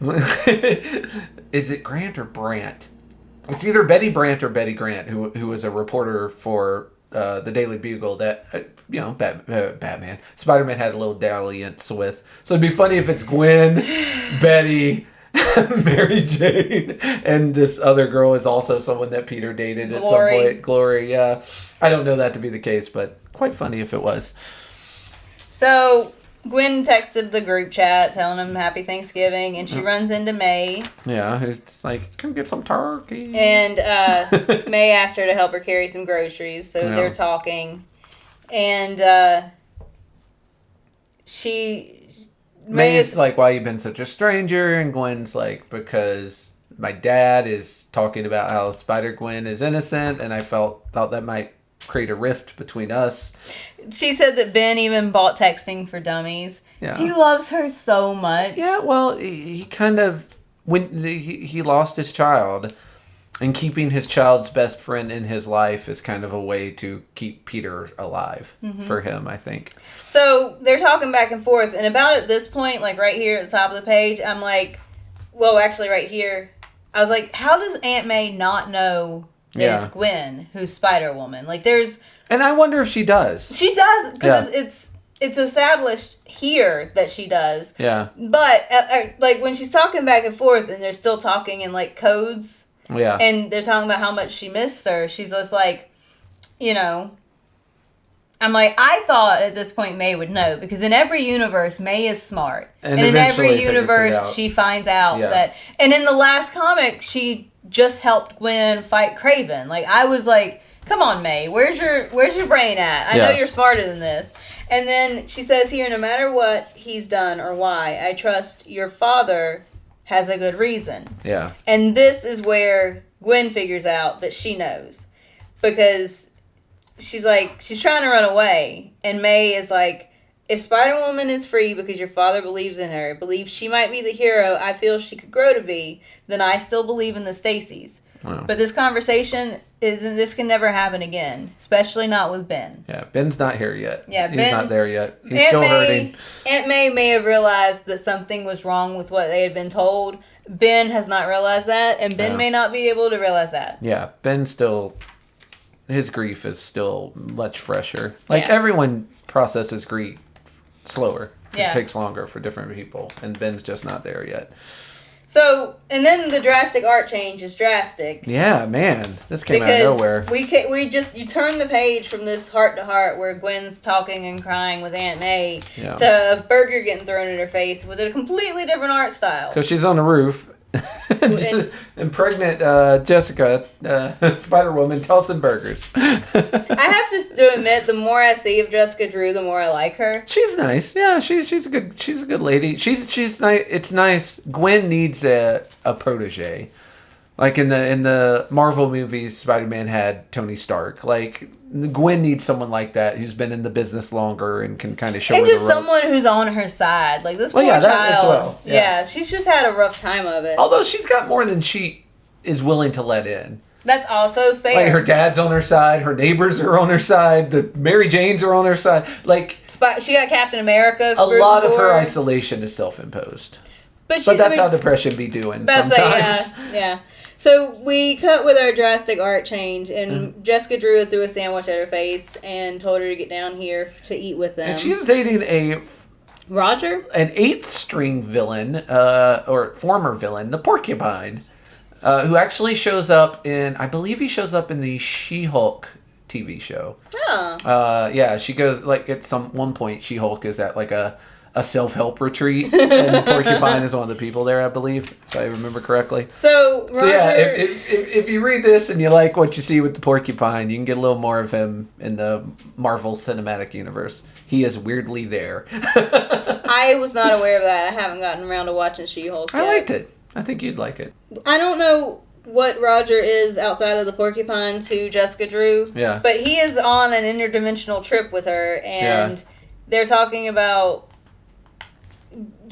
Is it Grant or Brant? It's either Betty Brant or Betty Grant, who was a reporter for the Daily Bugle that, Batman. Spider-Man had a little dalliance with. So it'd be funny if it's Gwen, Betty, Mary Jane, and this other girl is also someone that Peter dated at some point. Glory, yeah. I don't know that to be the case, but quite funny if it was. So Gwen texted the group chat telling them Happy Thanksgiving, and she runs into May. Yeah, it's like, come get some turkey. And May asked her to help her carry some groceries, so they're talking. And May's like, why you been such a stranger? And Gwen's like, because my dad is talking about how Spider-Gwen is innocent, and I thought that might create a rift between us. She said that Ben even bought texting for dummies. Yeah. He loves her so much. Yeah, well, he kind of, when he lost his child, and keeping his child's best friend in his life is kind of a way to keep Peter alive for him, I think. So they're talking back and forth, and about at this point, like right here at the top of the page, I'm like, well, actually right here, I was like, how does Aunt May not know that it's Gwen who's Spider-Woman? Like, there's... And I wonder if she does. She does, because it's established here that she does. Yeah. But, like, when she's talking back and forth, and they're still talking in, like, codes... Yeah. And they're talking about how much she missed her. She's just like, I'm like, I thought at this point May would know, because in every universe, May is smart. And in every universe, she finds out that... And in the last comic, she just helped Gwen fight Kraven. Like, I was like, come on, May, where's your brain at? I know you're smarter than this. And then she says here, no matter what he's done or why, I trust your father has a good reason. Yeah. And this is where Gwen figures out that she knows. Because she's trying to run away. And May is like, if Spider-Woman is free because your father believes in her, believes she might be the hero I feel she could grow to be, then I still believe in the Stacys. Wow. But this conversation this can never happen again, especially not with Ben. Yeah, Ben's not here yet. Yeah, He's not there yet. He's still hurting. Aunt May have realized that something was wrong with what they had been told. Ben has not realized that, and Ben may not be able to realize that. Yeah, his grief is still much fresher. Like, everyone processes grief slower. Yeah. It takes longer for different people, and Ben's just not there yet. So, and then the drastic art change is drastic. Yeah, man. This came out of nowhere. You turn the page from this heart-to-heart where Gwen's talking and crying with Aunt May to a burger getting thrown in her face with a completely different art style. Because she's on the roof. and pregnant Jessica, Spider-Woman, Tulsa burgers. I have to admit, the more I see of Jessica Drew, the more I like her. She's nice. Yeah, she's a good lady. She's nice. It's nice. Gwen needs a protege. Like in the Marvel movies, Spider-Man had Tony Stark. Like, Gwen needs someone like that who's been in the business longer and can kind of show her the ropes. And just someone who's on her side. Like, this poor child. That as well. Yeah, she's just had a rough time of it. Although she's got more than she is willing to let in. That's also fair. Like, her dad's on her side, her neighbors are on her side, the Mary Janes are on her side. Like, she got Captain America. A lot of her isolation is self-imposed. But that's how depression be doing sometimes. Yeah. So we cut with our drastic art change, and Jessica Drew threw a sandwich at her face and told her to get down here to eat with them. And she's dating an 8th string villain, or former villain, the Porcupine, who actually shows up I believe he shows up in the She-Hulk TV show. Oh. Yeah, she goes, like, at one point, She-Hulk is at, like, a a self-help retreat, and Porcupine is one of the people there, I believe, if I remember correctly. So yeah, if you read this and you like what you see with the Porcupine, you can get a little more of him in the Marvel Cinematic Universe. He is weirdly there. I was not aware of that. I haven't gotten around to watching She-Hulk yet. I liked it. I think you'd like it. I don't know what Roger is outside of the Porcupine to Jessica Drew. Yeah. But he is on an interdimensional trip with her, and they're talking about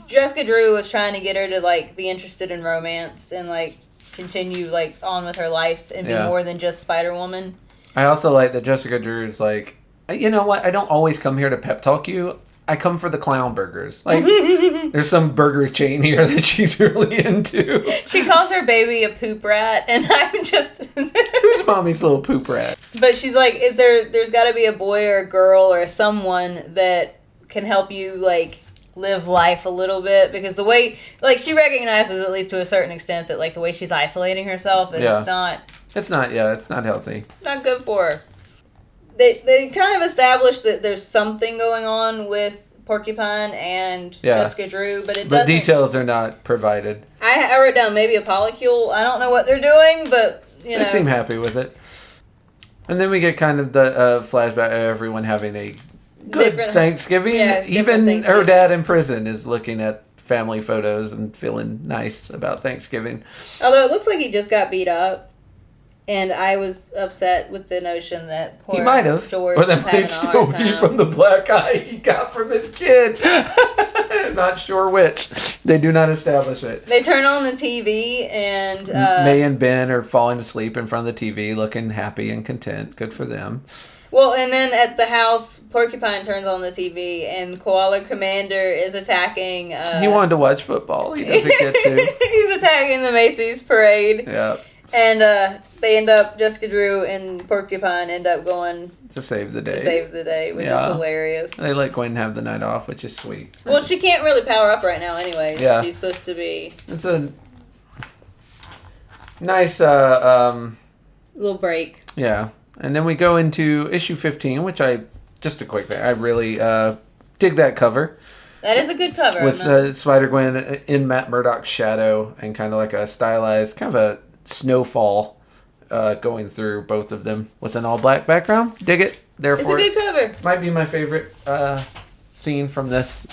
Jessica Drew was trying to get her to, like, be interested in romance and, like, continue, like, on with her life and be more than just Spider-Woman. I also like that Jessica Drew is like, you know what? I don't always come here to pep talk you. I come for the clown burgers. Like, there's some burger chain here that she's really into. She calls her baby a poop rat, and I'm just... Who's mommy's little poop rat? But she's like, there's got to be a boy or a girl or someone that can help you, like, live life a little bit. Because the way... Like, she recognizes, at least to a certain extent, that, like, the way she's isolating herself is not... It's not healthy. Not good for her. They kind of established that there's something going on with Porcupine and Jessica Drew, but it doesn't... The details are not provided. I wrote down maybe a polycule. I don't know what they're doing, but, you know. They seem happy with it. And then we get kind of the flashback of everyone having a good Thanksgiving. Yeah, even Thanksgiving. Her dad in prison is looking at family photos and feeling nice about Thanksgiving. Although it looks like he just got beat up. And I was upset with the notion that poor he might have. George or that was having might a still hard be time. from the black eye he got from his kid. Not sure which. They do not establish it. They turn on the TV and... May and Ben are falling asleep in front of the TV looking happy and content. Good for them. Well, and then at the house, Porcupine turns on the TV and Koala Commander is attacking... he wanted to watch football. He doesn't get to. He's attacking the Macy's parade. Yeah. And they end up, Jessica Drew and Porcupine end up going... To save the day. Which is hilarious. They let Gwen have the night off, which is sweet. Well, she can't really power up right now anyway. Yeah. She's supposed to be... It's a nice... little break. Yeah. And then we go into issue 15, which just a quick thing, I really dig that cover. That is a good cover. With Spider-Gwen in Matt Murdock's shadow and kind of like a stylized, kind of a snowfall going through both of them with an all-black background. Dig it. Therefore, it's a good cover. Might be my favorite scene from this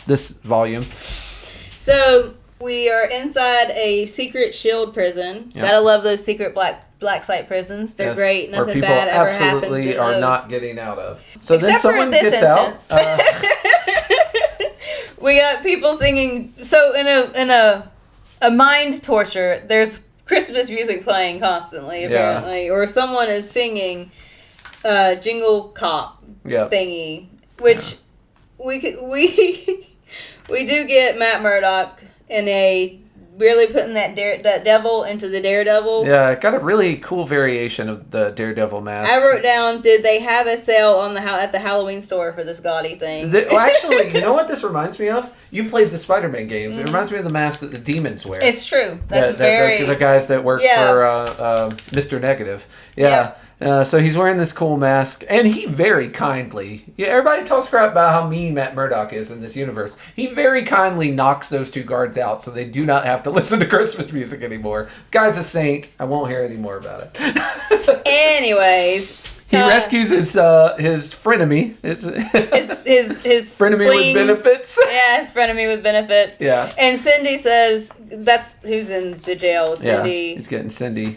volume. So, we are inside a secret shield prison. Yep. Gotta love those secret black site prisons. They're great. Nothing bad ever happens in those. Absolutely are not getting out of. So except then someone gets instance. out. We got people singing. So in a mind torture, there's Christmas music playing constantly, apparently, or someone is singing Jingle Cop thingy, which we do get Matt Murdock in a really putting that devil into the Daredevil. Yeah, it got a really cool variation of the Daredevil mask. I wrote down, did they have a sale on at the Halloween store for this gaudy thing? Actually, you know what this reminds me of? You played the Spider-Man games. It reminds me of the mask that the demons wear. It's true. That's the guys that work for Mr. Negative. Yeah. So he's wearing this cool mask, and he very kindly... Yeah, everybody talks crap about how mean Matt Murdock is in this universe. He very kindly knocks those two guards out so they do not have to listen to Christmas music anymore. Guy's a saint. I won't hear any more about it. Anyways... He rescues his frenemy. His frenemy with benefits. Yeah, his frenemy with benefits. Yeah. And Cindy says, that's who's in the jail. Cindy. Yeah, he's getting Cindy.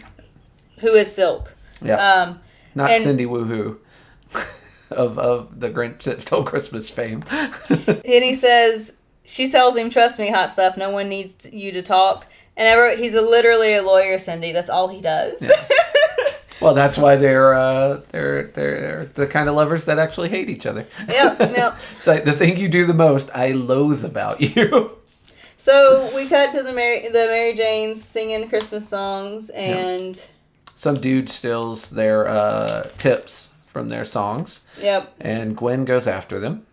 Who is Silk. Yeah. Not Cindy Woohoo of the Grinch That Stole Christmas fame. And he says, she tells him, trust me, hot stuff, no one needs you to talk. And I wrote, he's literally a lawyer, Cindy. That's all he does. Yeah. Well, that's why they're the kind of lovers that actually hate each other. Yep. It's like the thing you do the most, I loathe about you. So we cut to the Mary Janes singing Christmas songs, and some dude steals their tips from their songs. Yep. And Gwen goes after them.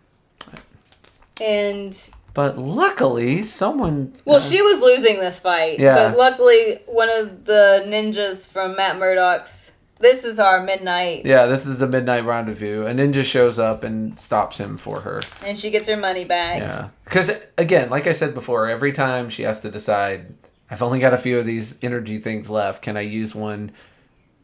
But luckily, someone... Well, she was losing this fight. Yeah. But luckily, one of the ninjas from Matt Murdock's This is our midnight. Yeah, this is the midnight rendezvous. A ninja shows up and stops him for her. And she gets her money back. Yeah. Because, again, like I said before, every time she has to decide, I've only got a few of these energy things left. Can I use one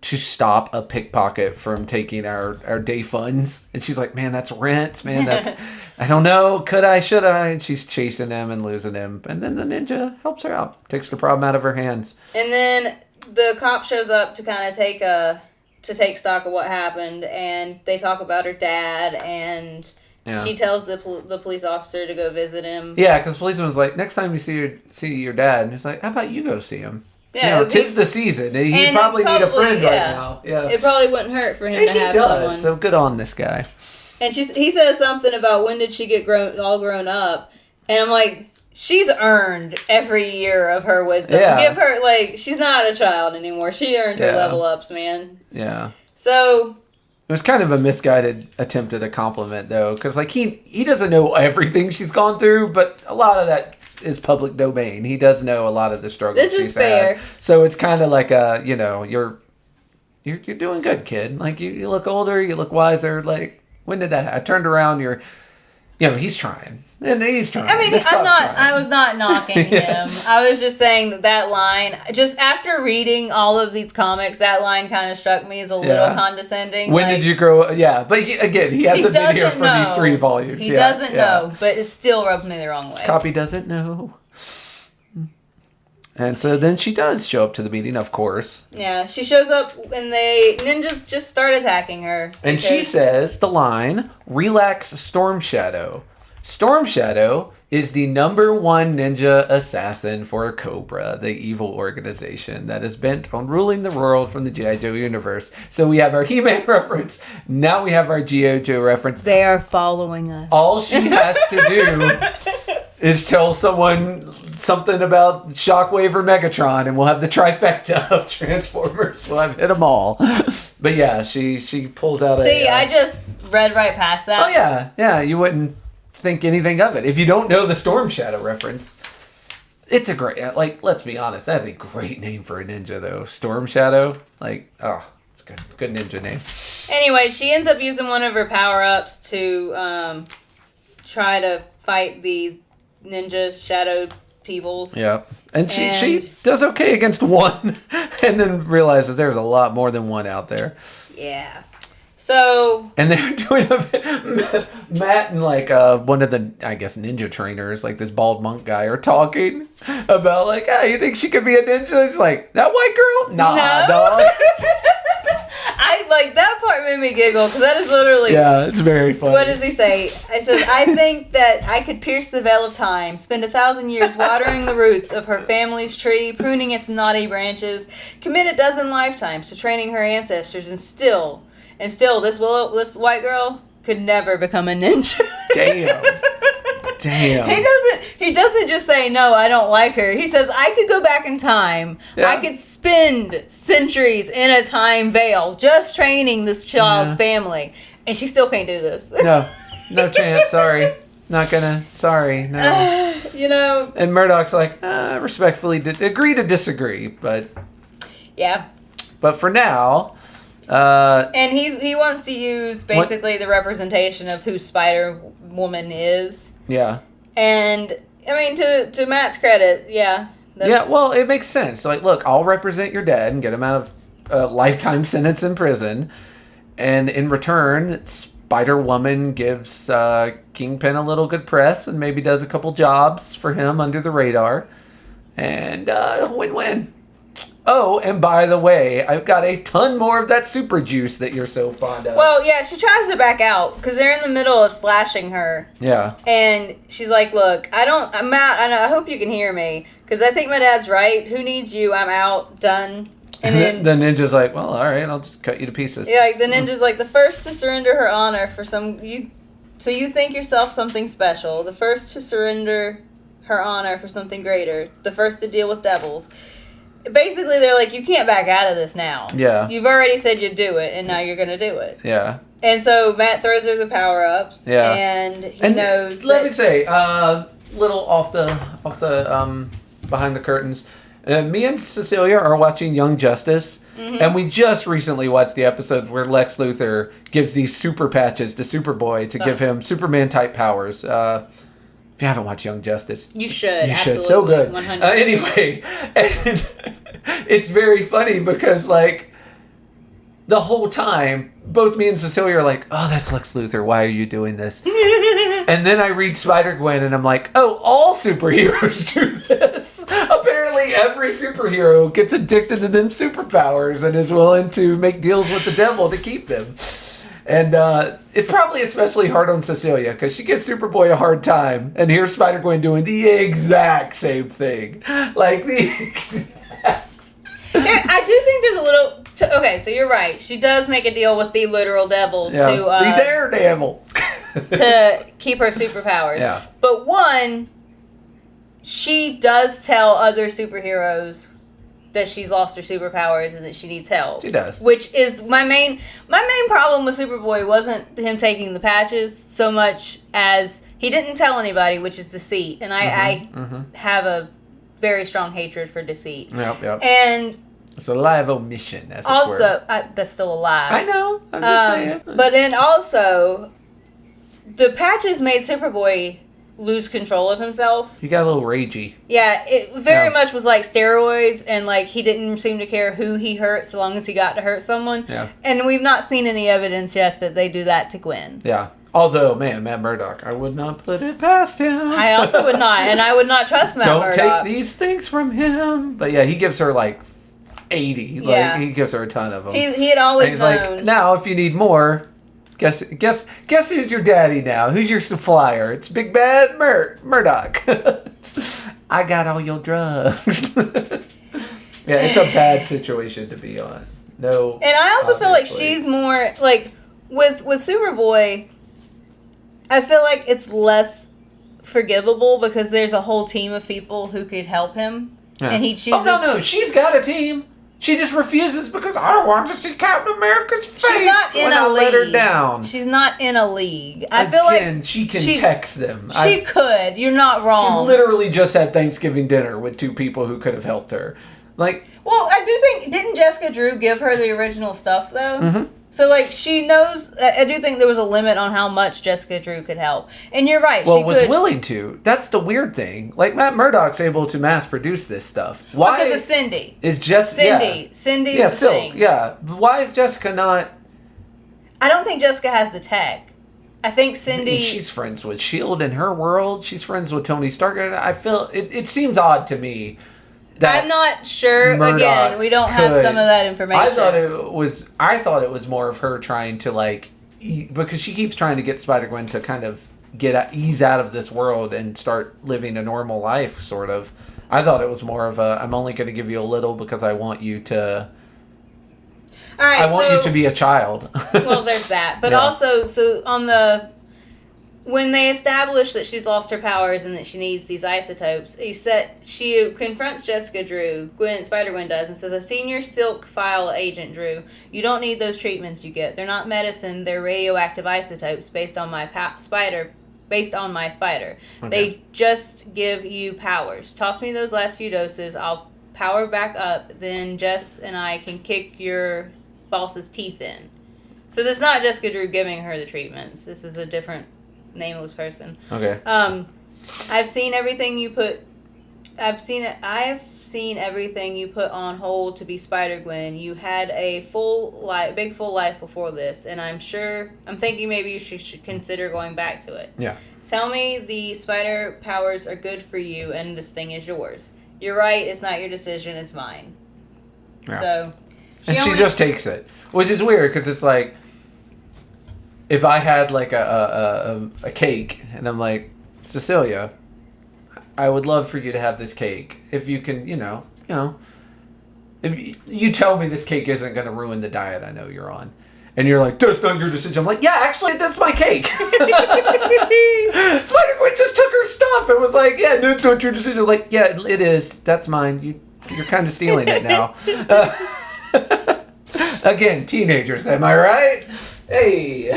to stop a pickpocket from taking our day funds? And she's like, man, that's rent. Man, that's... I don't know. Could I? Should I? And she's chasing him and losing him. And then the ninja helps her out. Takes the problem out of her hands. And then the cop shows up to kind of take stock of what happened, and they talk about her dad, and she tells the police officer to go visit him. Yeah, because the policeman's like, next time you see your dad, and he's like, how about you go see him? Yeah, tis the season. He probably need a friend right now. Yeah, it probably wouldn't hurt for him to have someone. So good on this guy. And he says something about when did she get all grown up, and I'm like, she's earned every year of her wisdom. Yeah. Give her, like, she's not a child anymore. She earned her level ups, man. Yeah. So it was kind of a misguided attempt at a compliment, though, because like he doesn't know everything she's gone through, but a lot of that is public domain. He does know a lot of the struggles. This is fair. So it's kind of like you're doing good, kid. Like you look older, you look wiser. Like when did that happen? I turned around. He's trying. And he's trying. I mean, I was not knocking him. I was just saying that line, just after reading all of these comics, that line kind of struck me as a little condescending. When did you grow up? Yeah, but he hasn't been here for these 3 volumes. He doesn't know, but it still rubbed me the wrong way. Copy doesn't know. And so then she does show up to the meeting, of course. Yeah, she shows up and ninjas just start attacking her. And she says the line, relax Storm Shadow. Storm Shadow is the #1 ninja assassin for Cobra, the evil organization that is bent on ruling the world from the G.I. Joe universe. So we have our He-Man reference. Now we have our G.I. Joe reference. They are following us. All she has to do is tell someone something about Shockwave or Megatron, and we'll have the trifecta of Transformers. We'll have hit them all. But yeah, she pulls out I just read right past that. Oh yeah, you wouldn't think anything of it if you don't know the Storm Shadow reference. It's a great, like, let's be honest, that's a great name for a ninja though. Storm Shadow, like, it's a good ninja name. Anyway, she ends up using one of her power-ups to try to fight these ninja shadow peoples. Yeah, and she does okay against one, and then realizes there's a lot more than one out there. Yeah. So... And they're doing Matt and, like, one of the, I guess, ninja trainers, like this bald monk guy, are talking about, like, you think she could be a ninja? It's like, that white girl? Nah, dog. That part made me giggle, because that is literally... Yeah, it's very funny. What does he say? I said, I think that I could pierce the veil of time, spend 1,000 years watering the roots of her family's tree, pruning its knotty branches, commit a dozen lifetimes to training her ancestors, and still, this white girl could never become a ninja. Damn. He doesn't just say, no, I don't like her. He says, I could go back in time. Yeah. I could spend centuries in a time veil just training this child's family. And she still can't do this. No chance. Sorry. Not gonna. Sorry. No. And Murdoch's like, respectfully agree to disagree. But. Yeah. But for now. And he wants to use basically the representation of who Spider-Woman is. Yeah. And, I mean, to Matt's credit, yeah. Yeah, well, it makes sense. Like, look, I'll represent your dad and get him out of a lifetime sentence in prison. And in return, Spider-Woman gives Kingpin a little good press and maybe does a couple jobs for him under the radar. And win-win. Oh, and by the way, I've got a ton more of that super juice that you're so fond of. Well, yeah, she tries to back out because they're in the middle of slashing her. Yeah. And she's like, look, I'm out. I hope you can hear me because I think my dad's right. Who needs you? I'm out. Done. And then the ninja's like, well, all right, I'll just cut you to pieces. Yeah, like the ninja's like, the first to surrender her honor for so you think yourself something special. The first to surrender her honor for something greater. The first to deal with devils. Basically, they're like, you can't back out of this now. Yeah. You've already said you'd do it, and now you're going to do it. Yeah. And so Matt throws her the power-ups, and he knows let me say, little off the behind the curtains, me and Cecilia are watching Young Justice, And we just recently watched the episode where Lex Luthor gives these super patches to Superboy to give him Superman-type powers. If you haven't watched Young Justice, you should. You should. So good. 100%. Anyway, and it's very funny because, like, the whole time, both me and Cecilia are like, oh, that's Lex Luthor. Why are you doing this? And then I read Spider-Gwen and I'm like, oh, all superheroes do this. Apparently every superhero gets addicted to them superpowers and is willing to make deals with the devil to keep them. And it's probably especially hard on Cecilia because she gives Superboy a hard time. And here's Spider-Gwen doing the exact same thing. Like, the exact... I do think there's a little... okay, so you're right. She does make a deal with the literal devil to... the daredevil. to keep her superpowers. Yeah. But one, she does tell other superheroes that she's lost her superpowers and that she needs help. She does. Which is my main problem with Superboy wasn't him taking the patches so much as he didn't tell anybody, which is deceit. And I have a very strong hatred for deceit. Yep. And it's a lie of omission, as also, that's still a lie. I know. I'm just saying. But then also, the patches made Superboy lose control of himself. He got a little ragey. Yeah, it very much was like steroids, and like he didn't seem to care who he hurt so long as he got to hurt someone. Yeah. And we've not seen any evidence yet that they do that to Gwen. Yeah. Although, man, Matt Murdock, I would not put it past him. I also would not, and I would not trust Matt Murdock. Don't take these things from him. But yeah, he gives her like 80. Yeah. Like, he gives her a ton of them. He had always and he's known. Like, now, if you need more, guess who's your daddy now? Who's your supplier? It's Big Bad Murdock. I got all your drugs. Yeah, it's a bad situation to be on. No. And I also feel like obviously. she's more like with Superboy. I feel like it's less forgivable because there's a whole team of people who could help him, and he chooses. Oh no, she's got a team. She just refuses because I don't want to see Captain America's face. She's not in when a I league. let her down. She's not in a league. I feel like she can text them. She could. You're not She wrong. literally just had Thanksgiving dinner with two people who could have helped her. Like, well, I do think didn't Jessica Drew give her the original stuff though? Mm-hmm. So like she knows. I do think there was a limit on how much Jessica Drew could help. And you're right. well, she was could, willing to. That's the weird thing. Like, Matt Murdock's able to mass produce this stuff. Why because of Cindy. is Jessica? Cindy's Yeah, the Silk. thing. Yeah. Why is Jessica not? I don't think Jessica has the tech. I think Cindy. She's friends with S.H.I.E.L.D. in her world. She's friends with Tony Stark. I feel it seems odd to me. I'm not sure. Murdoch Again, we don't have some of that information. I thought it was more of her trying to like, because she keeps trying to get Spider-Gwen to kind of ease out of this world and start living a normal life, sort of. I thought it was more of a, I'm only going to give you a little because I want you to. All right, I want you to be a child. Well, there's that, but Yeah. also, so on when they establish that she's lost her powers and that she needs these isotopes, she confronts Jessica Drew, Spider-Gwen does, and says, I've seen your Silk file, Agent Drew. You don't need those treatments you get. They're not medicine, they're radioactive isotopes based on my spider. Okay. They just give you powers. Toss me those last few doses, I'll power back up, then Jess and I can kick your boss's teeth in. So this is not Jessica Drew giving her the treatments. This is a different nameless person. Okay. I've seen everything you put. I've seen everything you put on hold to be Spider-Gwen. You had a big full life before this, and I'm thinking maybe you should consider going back to it. Yeah. Tell me the spider powers are good for you, and this thing is yours. You're right. It's not your decision. It's mine. Yeah. So. She just takes it, which is weird because it's like, if I had like a cake and I'm like, Cecilia, I would love for you to have this cake. If you can, if you tell me this cake isn't going to ruin the diet I know you're on. And you're like, that's not your decision. I'm like, yeah, actually, that's my cake. Spider-Gwen just took her stuff and was like, yeah, no, not your decision. I'm like, yeah, it is. That's mine. You're kind of stealing it now. Again, teenagers, am I right? Hey.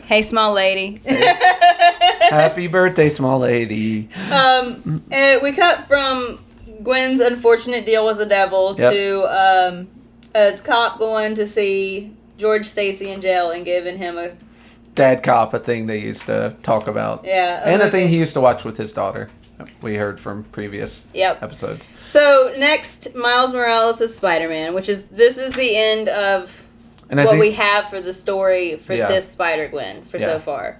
Hey, small lady. Happy birthday, small lady. And we cut from Gwen's unfortunate deal with the devil to a cop going to see George Stacy in jail and giving him a... Dad Cop, a thing they used to talk about. Yeah. And a thing he used to watch with his daughter. We heard from previous episodes. So, next, Miles Morales is Spider-Man, this is the end of we have for the story for this Spider-Gwen so far.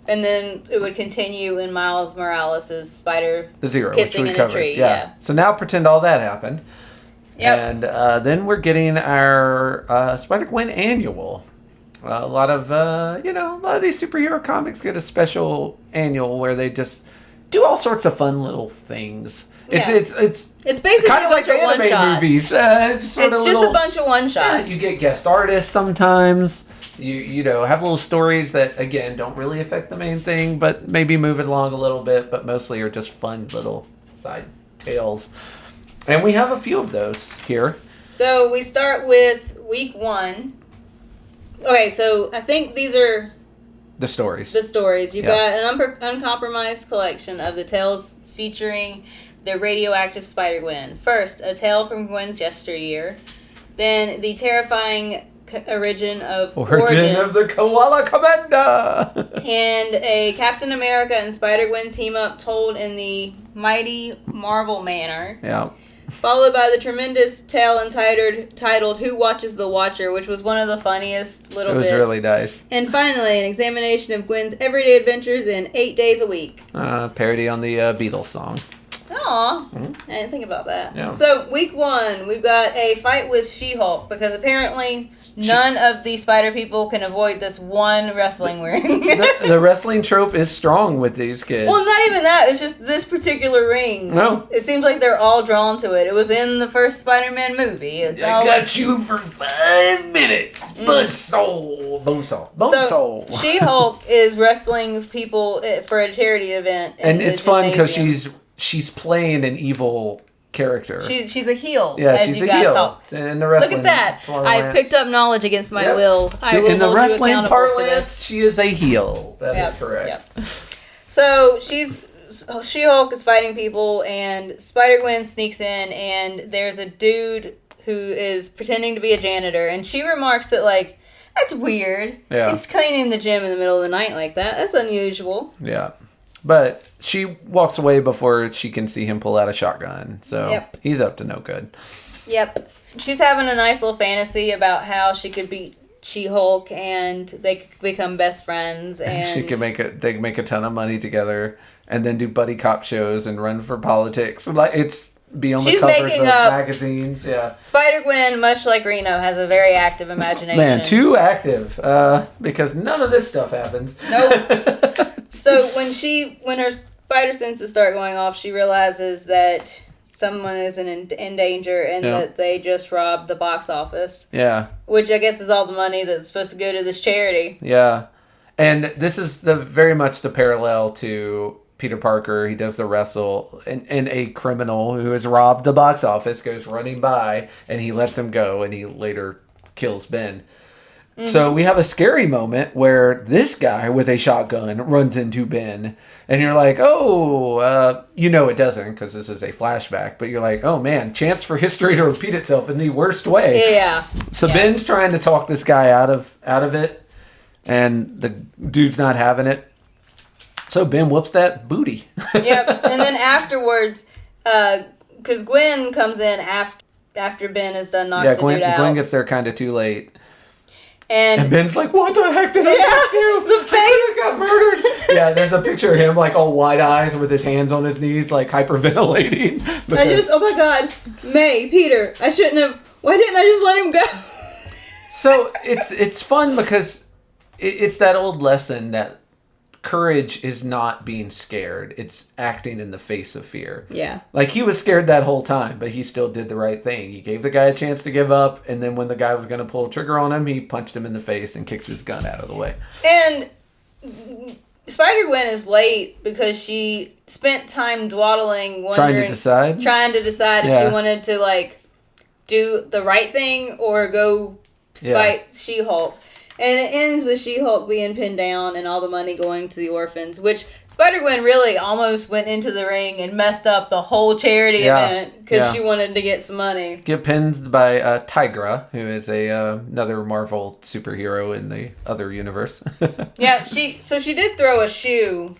And then it would continue in Miles Morales' the Zero, kissing which we in covered. a tree. Yeah. So now pretend all that happened. Yep. And then we're getting our Spider-Gwen annual. A lot of these superhero comics get a special annual where they just do all sorts of fun little things. It's basically kind of like anime movies. It's just a bunch of one shots. Yeah, you get guest artists sometimes. You have little stories that again don't really affect the main thing, but maybe move it along a little bit. But mostly are just fun little side tales. And we have a few of those here. So we start with week 1. Okay, so I think these are the stories. You've got an uncompromised collection of the tales featuring the radioactive Spider-Gwen. First, a tale from Gwen's yesteryear. Then, the terrifying origin of the Koala Commander. And a Captain America and Spider-Gwen team-up told in the mighty Marvel manner. Yeah. Followed by the tremendous tale titled Who Watches the Watcher, which was one of the funniest little bits. It was really nice. And finally, an examination of Gwen's everyday adventures in 8 days a week. Parody on the Beatles song. Aw, I didn't think about that. Yeah. So, week 1, we've got a fight with She-Hulk, because apparently none of the spider people can avoid this one wrestling ring. the wrestling trope is strong with these kids. Well, not even that. It's just this particular ring. No. It seems like they're all drawn to it. It was in the first Spider-Man movie. I got you for 5 minutes. Buzzsaw. Bonesaw. So, She-Hulk is wrestling people for a charity event. And it's fun because she's playing an evil character. She's a heel. Yeah, she's a heel. Talk. In the wrestling Look at that. I've picked up knowledge against my will. I will in the hold wrestling you accountable parlance, she is a heel. That is correct. Yep. So She-Hulk is fighting people, and Spider-Gwen sneaks in, and there's a dude who is pretending to be a janitor, and she remarks that, like, that's weird. Yeah. He's cleaning the gym in the middle of the night like that. That's unusual. Yeah. But she walks away before she can see him pull out a shotgun. So he's up to no good. Yep. She's having a nice little fantasy about how she could beat She-Hulk and they could become best friends. And she could they can make a ton of money together and then do buddy cop shows and run for politics. Like be on the covers of magazines. Yeah. Spider-Gwen, much like Reno, has a very active imagination. Man, too active. Because none of this stuff happens. Nope. So when her spider senses start going off, she realizes that someone is in danger and that they just robbed the box office. Yeah. Which I guess is all the money that's supposed to go to this charity. Yeah. And this is very much the parallel to Peter Parker. He does the wrestle, and a criminal who has robbed the box office goes running by, and he lets him go, and he later kills Ben. Mm-hmm. So we have a scary moment where this guy with a shotgun runs into Ben, and you're like, it doesn't because this is a flashback, but you're like, oh man, chance for history to repeat itself in the worst way. Yeah. So Ben's trying to talk this guy out of it, and the dude's not having it. So Ben whoops that booty. Yep. And then afterwards, because Gwen comes in after Ben has done knocked the dude out. Gwen gets there kind of too late. And Ben's like, what the heck did I just do? The face got murdered. Yeah, there's a picture of him like all wide eyes with his hands on his knees, like hyperventilating. Oh my God, Peter, why didn't I just let him go? So it's fun because it's that old lesson that courage is not being scared. It's acting in the face of fear. Yeah. Like he was scared that whole time, but he still did the right thing. He gave the guy a chance to give up, and then when the guy was going to pull a trigger on him, he punched him in the face and kicked his gun out of the way. And Spider-Gwen is late because she spent time dawdling, trying to decide if she wanted to do the right thing or go fight She-Hulk. And it ends with She-Hulk being pinned down and all the money going to the orphans, which Spider-Gwen really almost went into the ring and messed up the whole charity event because she wanted to get some money. Get pinned by Tigra, who is another Marvel superhero in the other universe. Yeah, she did throw a shoe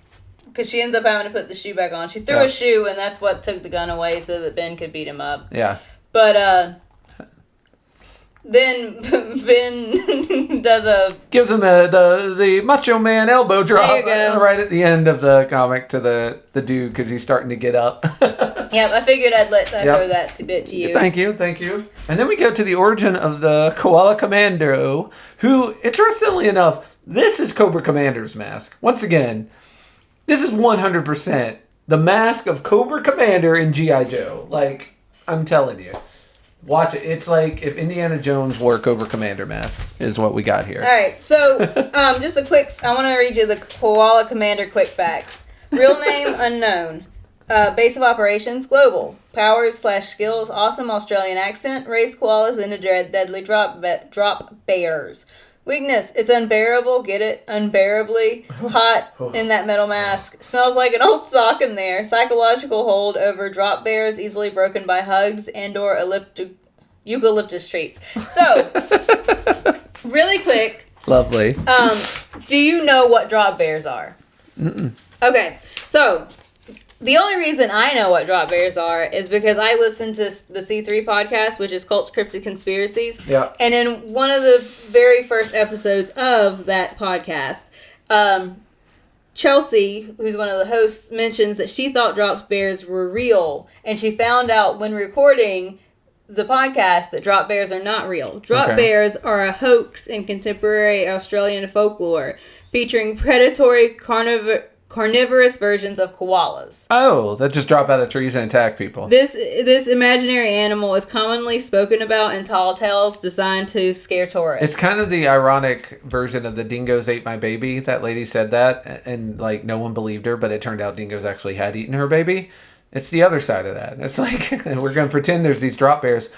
because she ends up having to put the shoe back on. She threw a shoe, and that's what took the gun away so that Ben could beat him up. Yeah. But then Ben gives him the Macho Man elbow drop right at the end of the comic to the dude because he's starting to get up. Yep, I figured I'd throw that bit to you. Thank you. And then we go to the origin of the Koala Commando, who, interestingly enough, this is Cobra Commander's mask. Once again, this is 100% the mask of Cobra Commander in G.I. Joe. Like, I'm telling you. Watch it. It's like if Indiana Jones wore a Cobra Commander mask is what we got here. All right. So, just a quick... I want to read you the Koala Commander quick facts. Real name, unknown. Base of operations, global. Powers / skills, awesome Australian accent. Raised koalas into deadly drop bears. Weakness, it's unbearable, get it? Unbearably hot in that metal mask. Smells like an old sock in there. Psychological hold over drop bears, easily broken by hugs and/or eucalyptus trees. So, really quick. Lovely. Do you know what drop bears are? Mm-mm. Okay, so... The only reason I know what drop bears are is because I listen to the C3 podcast, which is Cults, Cryptid Conspiracies. Yeah. And in one of the very first episodes of that podcast, Chelsea, who's one of the hosts, mentions that she thought drop bears were real. And she found out when recording the podcast that drop bears are not real. Drop bears are a hoax in contemporary Australian folklore, featuring predatory carnivorous versions of koalas. Oh, that just drop out of trees and attack people. This imaginary animal is commonly spoken about in tall tales designed to scare tourists. It's kind of the ironic version of the dingoes ate my baby. That lady said that, and like no one believed her, but it turned out dingoes actually had eaten her baby. It's the other side of that. It's like we're going to pretend there's these drop bears.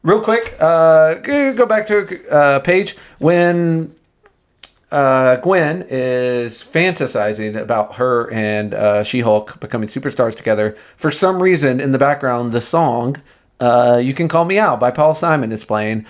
Real quick, go back to a page when Gwen is fantasizing about her and She-Hulk becoming superstars together. For some reason, in the background, the song You Can Call Me Out by Paul Simon is playing.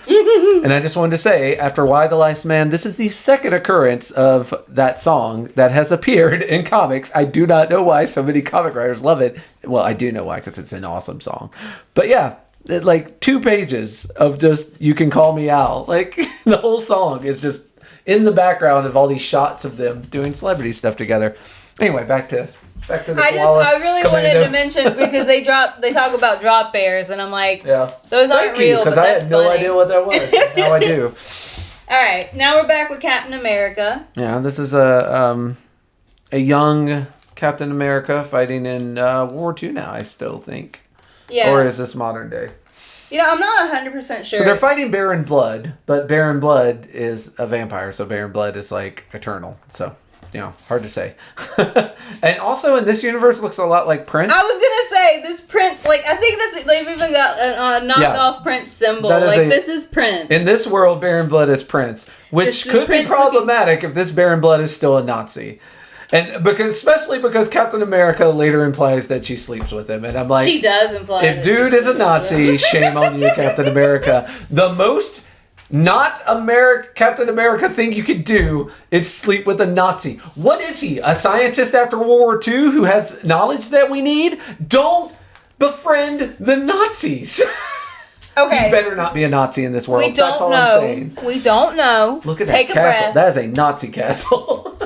And I just wanted to say, after Why the Last Man, this is the second occurrence of that song that has appeared in comics. I do not know why so many comic writers love it. Well, I do know why, because it's an awesome song. But yeah, like 2 pages of just You Can Call Me Out. Like, the whole song is just in the background of all these shots of them doing celebrity stuff together. Anyway, back to the I really wanted to mention because they talk about drop bears and I'm like, those aren't real. Because I had no idea what that was. Now I do. All right, now we're back with Captain America. Yeah, this is a young Captain America fighting in World War II now. I still think. Yeah. Or is this modern day? You know, I'm not 100% sure. But they're fighting Baron Blood, but Baron Blood is a vampire, so Baron Blood is like eternal. So, you know, hard to say. And also in this universe, looks a lot like Prince. I was gonna say this Prince, like I think they've even got a knockoff Prince symbol. This is Prince. In this world, Baron Blood is Prince, which could be problematic if this Baron Blood is still a Nazi. And especially because Captain America later implies that she sleeps with him. And I'm like, she does imply if dude is a Nazi, shame on you, Captain America. The most not Captain America thing you could do is sleep with a Nazi. What is he? A scientist after World War II who has knowledge that we need? Don't befriend the Nazis. Okay. You better not be a Nazi in this world. That's all I'm saying. We don't know. Look at that castle. That is a Nazi castle.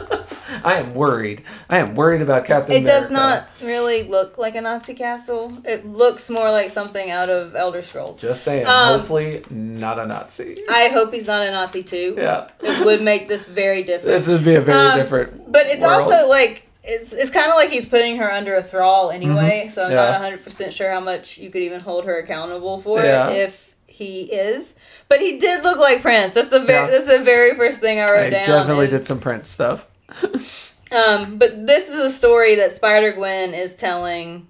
I am worried. About Captain America. It does not really look like a Nazi castle. It looks more like something out of Elder Scrolls. Just saying. Hopefully not a Nazi. I hope he's not a Nazi too. Yeah. It would make this very different. This would be a very different But it's world. Also like, it's kind of like he's putting her under a thrall anyway, so I'm not 100% sure how much you could even hold her accountable for if he is. But he did look like Prince. That's the very first thing I wrote down. Definitely did some Prince stuff. But this is a story that Spider-Gwen is telling,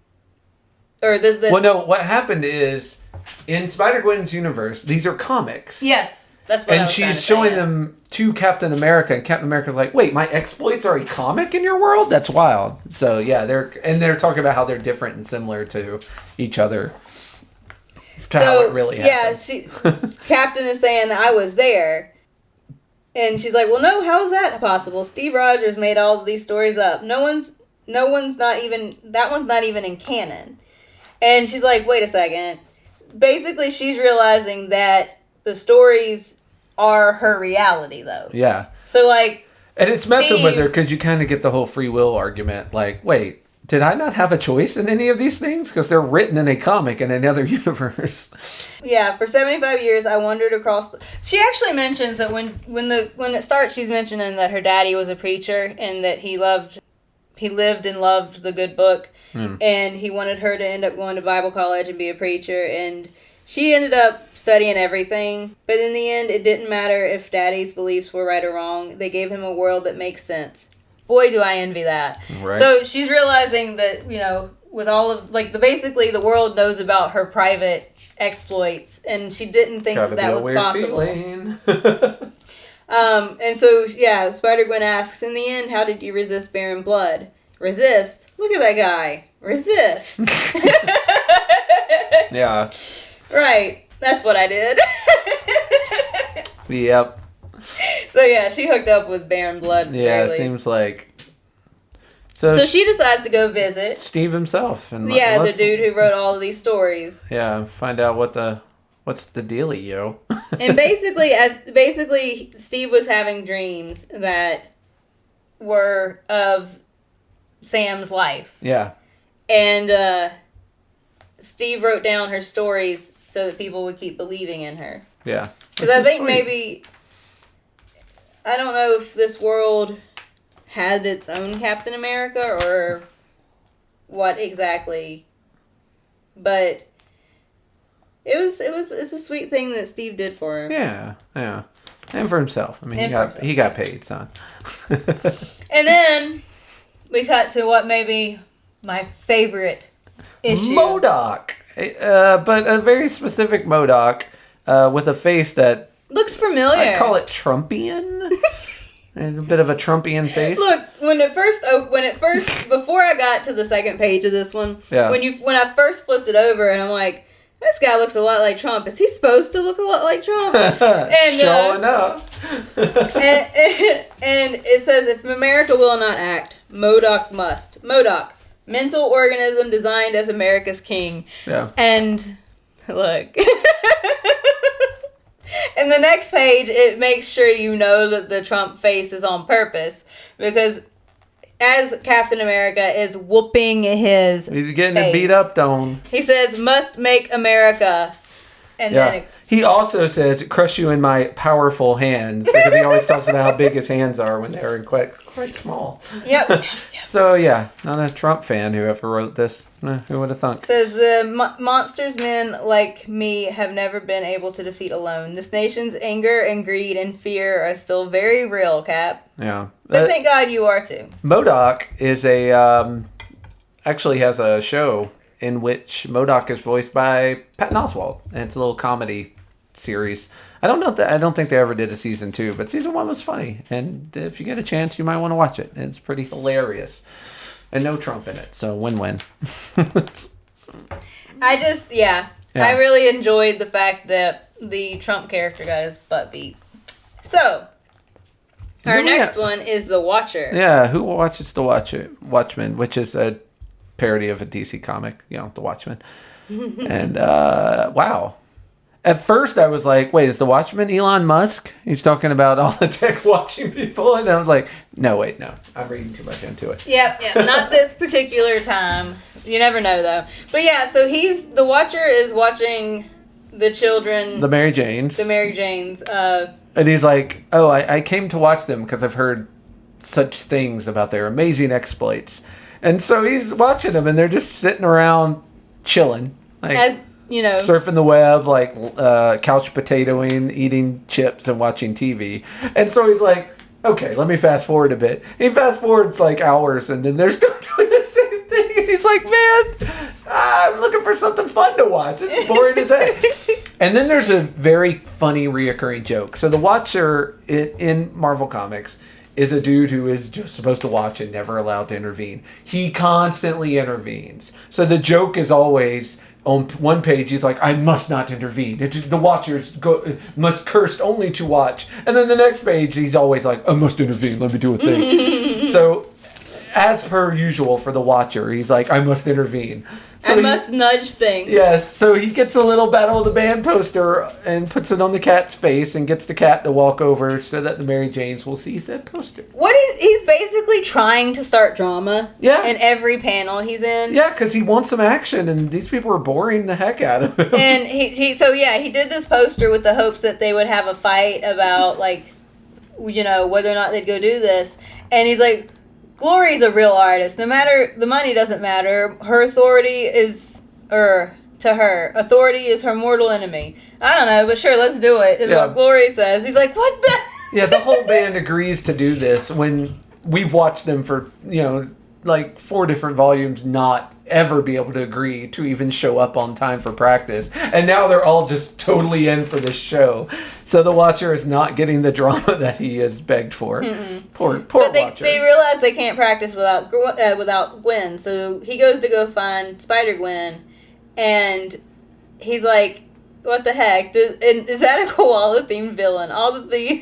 or Well, no, what happened is, in Spider-Gwen's universe, these are comics. Yes. That's what I And was trying to she's say, showing yeah. them to Captain America, and Captain America's like, "Wait, my exploits are a comic in your world? That's wild." So yeah, they're talking about how they're different and similar to each other. To how it really happened. Yeah, Captain is saying that I was there. And she's like, well, no, how is that possible? Steve Rogers made all of these stories up. No one's not even, that one's not even in canon. And she's like, wait a second. Basically, she's realizing that the stories are her reality, though. Yeah. So, like, and it's messing with her because you kind of get the whole free will argument. Like, wait, did I not have a choice in any of these things? Because they're written in a comic in another universe. Yeah, for 75 years, I wandered across. She actually mentions that when it starts, she's mentioning that her daddy was a preacher and that he lived and loved the good book, and he wanted her to end up going to Bible college and be a preacher, and she ended up studying everything. But in the end, it didn't matter if daddy's beliefs were right or wrong. They gave him a world that makes sense. Boy, do I envy that. Right. So she's realizing that, with all of, basically the world knows about her private exploits, and she didn't think that was possible. And so, yeah, Spider-Gwen asks, in the end, how did you resist Baron Blood? Resist? Look at that guy. Resist. Yeah. Right. That's what I did. Yep. So, yeah, she hooked up with Baron Blood. Yeah, it seems like... So she decides to go visit Steve himself. And the dude who wrote all of these stories. Yeah, find out what's the dealio. And basically, Steve was having dreams that were of Sam's life. Yeah. And Steve wrote down her stories so that people would keep believing in her. Yeah. Because I think maybe... I don't know if this world had its own Captain America or what exactly, but it's a sweet thing that Steve did for her. Yeah, and for himself. I mean, he got paid, son. And then we cut to what may be my favorite issue, MODOK, but a very specific MODOK with a face that looks familiar. I call it Trumpian. And a bit of a Trumpian face. Look, when it first, before I got to the second page of this one, yeah. when I first flipped it over, and I'm like, this guy looks a lot like Trump. Is he supposed to look a lot like Trump? And sure enough. and it says, if America will not act, MODOK must. MODOK, mental organism designed as America's king. Yeah. And look. In the next page, it makes sure you know that the Trump face is on purpose, because as Captain America is whooping his He's getting face, beat up, don't. he says, must make America. And then he also says, crush you in my powerful hands, because he always talks about how big his hands are when they're quite small. Yep. So, yeah, not a Trump fan who ever wrote this. Who would have thunk? Says, the monsters men like me have never been able to defeat alone. This nation's anger and greed and fear are still very real, Cap. Yeah. But thank God you are too. MODOK is actually has a show in which MODOK is voiced by Patton Oswalt. And it's a little comedy series. I don't think they ever did a season 2, but season 1 was funny. And if you get a chance, you might want to watch it. It's pretty hilarious. And no Trump in it, so win-win. I really enjoyed the fact that the Trump character got his butt beat. So, our next one is The Watcher. Yeah, who watches The Watchmen, which is a parody of a DC comic, The Watchmen. And, wow. At first, I was like, wait, is The Watchman Elon Musk? He's talking about all the tech watching people. And I was like, no, I'm reading too much into it. Yep, not this particular time. You never know, though. But yeah, so The Watcher is watching the children. The Mary Janes. And he's like, oh, I came to watch them because I've heard such things about their amazing exploits. And so he's watching them, and they're just sitting around chilling. Surfing the web, couch potatoing, eating chips, and watching TV. And so he's like, okay, let me fast forward a bit. He fast forwards hours, and then they're still doing the same thing. And he's like, man, I'm looking for something fun to watch. It's boring as heck. And then there's a very funny reoccurring joke. So the Watcher in Marvel Comics is a dude who is just supposed to watch and never allowed to intervene. He constantly intervenes. So the joke is always, on one page, he's like, I must not intervene. The Watchers must cursed only to watch. And then the next page, he's always like, I must intervene. Let me do a thing. So, as per usual for the Watcher, he's like, I must intervene. So I must nudge things. Yes, so he gets a little Battle of the Band poster and puts it on the cat's face and gets the cat to walk over so that the Mary Janes will see said poster. He's basically trying to start drama. Yeah. In every panel he's in. Yeah, because he wants some action, and these people are boring the heck out of him. And he did this poster with the hopes that they would have a fight about, like, whether or not they'd go do this. And he's like, Glory's a real artist. No matter, the money doesn't matter. Her authority is, authority is her mortal enemy. I don't know, but sure, let's do it, is what Glory says. He's like, what the? Yeah, the whole band agrees to do this when we've watched them for, like 4 different volumes not ever be able to agree to even show up on time for practice. And now they're all just totally in for this show. So the Watcher is not getting the drama that he has begged for. Poor but Watcher. They realize they can't practice without Gwen. So he goes to go find Spider-Gwen, and he's like, what the heck? Is that a koala-themed villain? All of the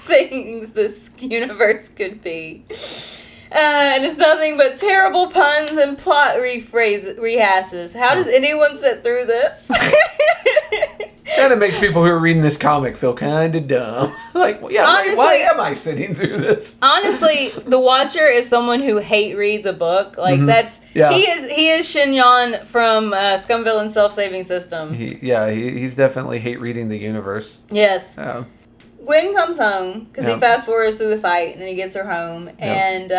things this universe could be. And it's nothing but terrible puns and plot rehashes. How does anyone sit through this? And it makes people who are reading this comic feel kind of dumb. Like, yeah, honestly, why am I sitting through this? Honestly, the Watcher is someone who hate reads a book. Like, he is Shinyon from Scumville and Self-Saving System. He's definitely hate reading the universe. Yes. Gwen comes home because he fast forwards through the fight and he gets her home, and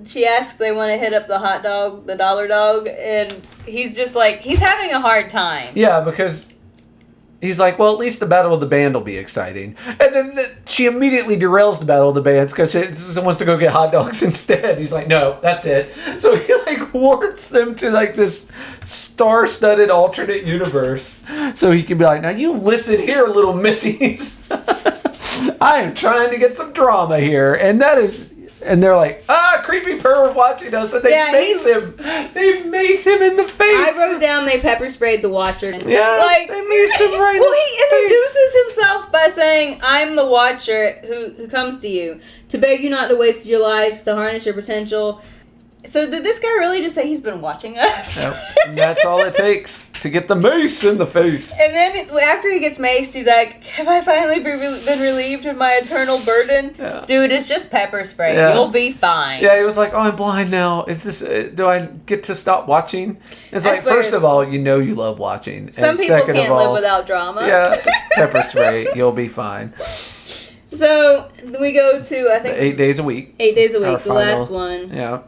she asks if they want to hit up the hot dog, the dollar dog, and he's just like, he's having a hard time. Yeah, because he's like, well, at least the Battle of the Band will be exciting. And then she immediately derails the Battle of the Bands because she wants to go get hot dogs instead. He's like, no, that's it. So he like warps them to like this star-studded alternate universe so he can be like, now you listen here, little missies. I am trying to get some drama here. And they're like, creepy perv watching us, and they mace him. They mace him in the face. I wrote down they pepper sprayed the Watcher. Yeah, like, they mace him right in the he introduces himself by saying, I'm the Watcher who comes to you to beg you not to waste your lives, to harness your potential. So did this guy really just say he's been watching us? Yep. And that's all it takes to get the mace in the face. And then after he gets maced, he's like, have I finally been relieved of my eternal burden? Yeah. Dude, it's just pepper spray. Yeah. You'll be fine. Yeah, he was like, oh, I'm blind now. Is this, do I get to stop watching? It's like, first of all, you love watching. Some and people can't live without drama. Yeah, pepper spray. You'll be fine. So we go to, I think, 8 days a week. 8 days a week, the last one. Yeah.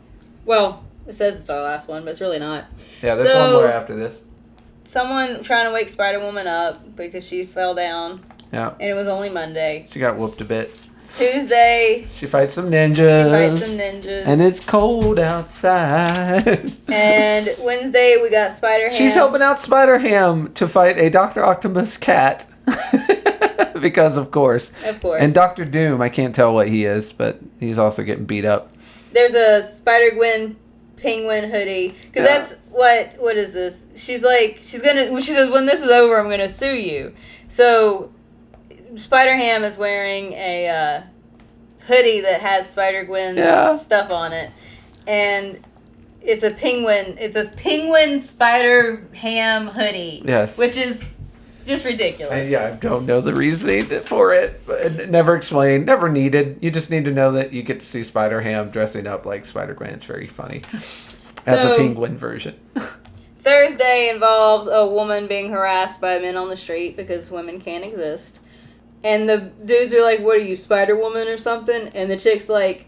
Well, it says it's our last one, but it's really not. Yeah, there's one more after this. Someone trying to wake Spider-Woman up because she fell down. Yeah. And it was only Monday. She got whooped a bit. Tuesday. She fights some ninjas. And it's cold outside. And Wednesday we got Spider-Ham. She's helping out Spider-Ham to fight a Dr. Octopus cat. Because of course. Of course. And Dr. Doom, I can't tell what he is, but he's also getting beat up. There's a Spider-Gwen penguin hoodie. Because that's what is this? She's like, she says, when this is over, I'm going to sue you. So Spider-Ham is wearing a hoodie that has Spider-Gwen's stuff on it. And it's a penguin Spider-Ham hoodie. Yes. Which is just ridiculous. I don't know the reasoning for it. Never explained. Never needed. You just need to know that you get to see Spider-Ham dressing up like Spider-Gwen. It's very funny. As a penguin version. Thursday involves a woman being harassed by men on the street because women can't exist. And the dudes are like, what are you, Spider-Woman or something? And the chick's like,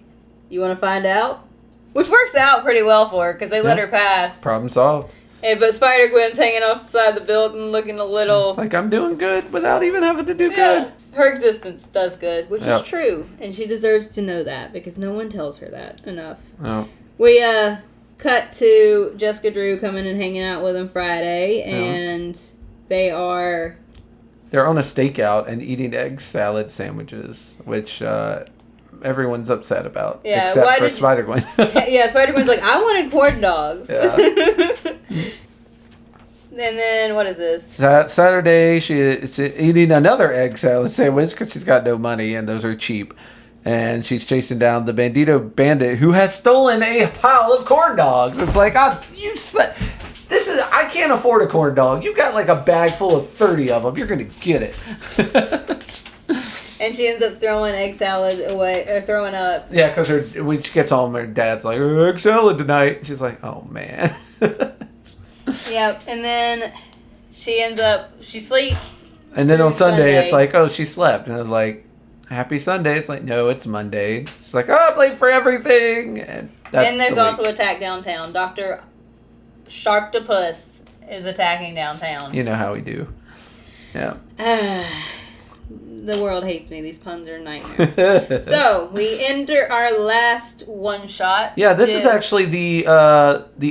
you want to find out? Which works out pretty well for her because they let her pass. Problem solved. But Spider-Gwen's hanging off the side of the building looking a little... like I'm doing good without even having to do good. Her existence does good, which is true. And she deserves to know that because no one tells her that enough. Oh. We cut to Jessica Drew coming and hanging out with him Friday. And They are... They're on a stakeout and eating egg salad sandwiches, which everyone's upset about, Yeah, except for Spider-Gwen. Yeah, Spider-Gwen's like, I wanted corn dogs. Yeah. And then, what is this? Saturday, she's eating another egg salad sandwich because she's got no money, and those are cheap. And she's chasing down the Bandito Bandit, who has stolen a pile of corn dogs. It's like, I can't afford a corn dog. You've got like a bag full of 30 of them. You're going to get it. And she ends up throwing egg salad away, or throwing up. Yeah, because when she gets home, her dad's like, egg salad tonight. She's like, oh, man. Yep, and then she sleeps. And then on Sunday, it's like, oh, she slept. And it's like, happy Sunday. It's like, no, it's Monday. It's like, oh, I'm late for everything. And there's also attack downtown. Dr. Sharktopus is attacking downtown. You know how we do. Yeah. The world hates me. These puns are a nightmare. So, we enter our last one-shot. Yeah, this is actually the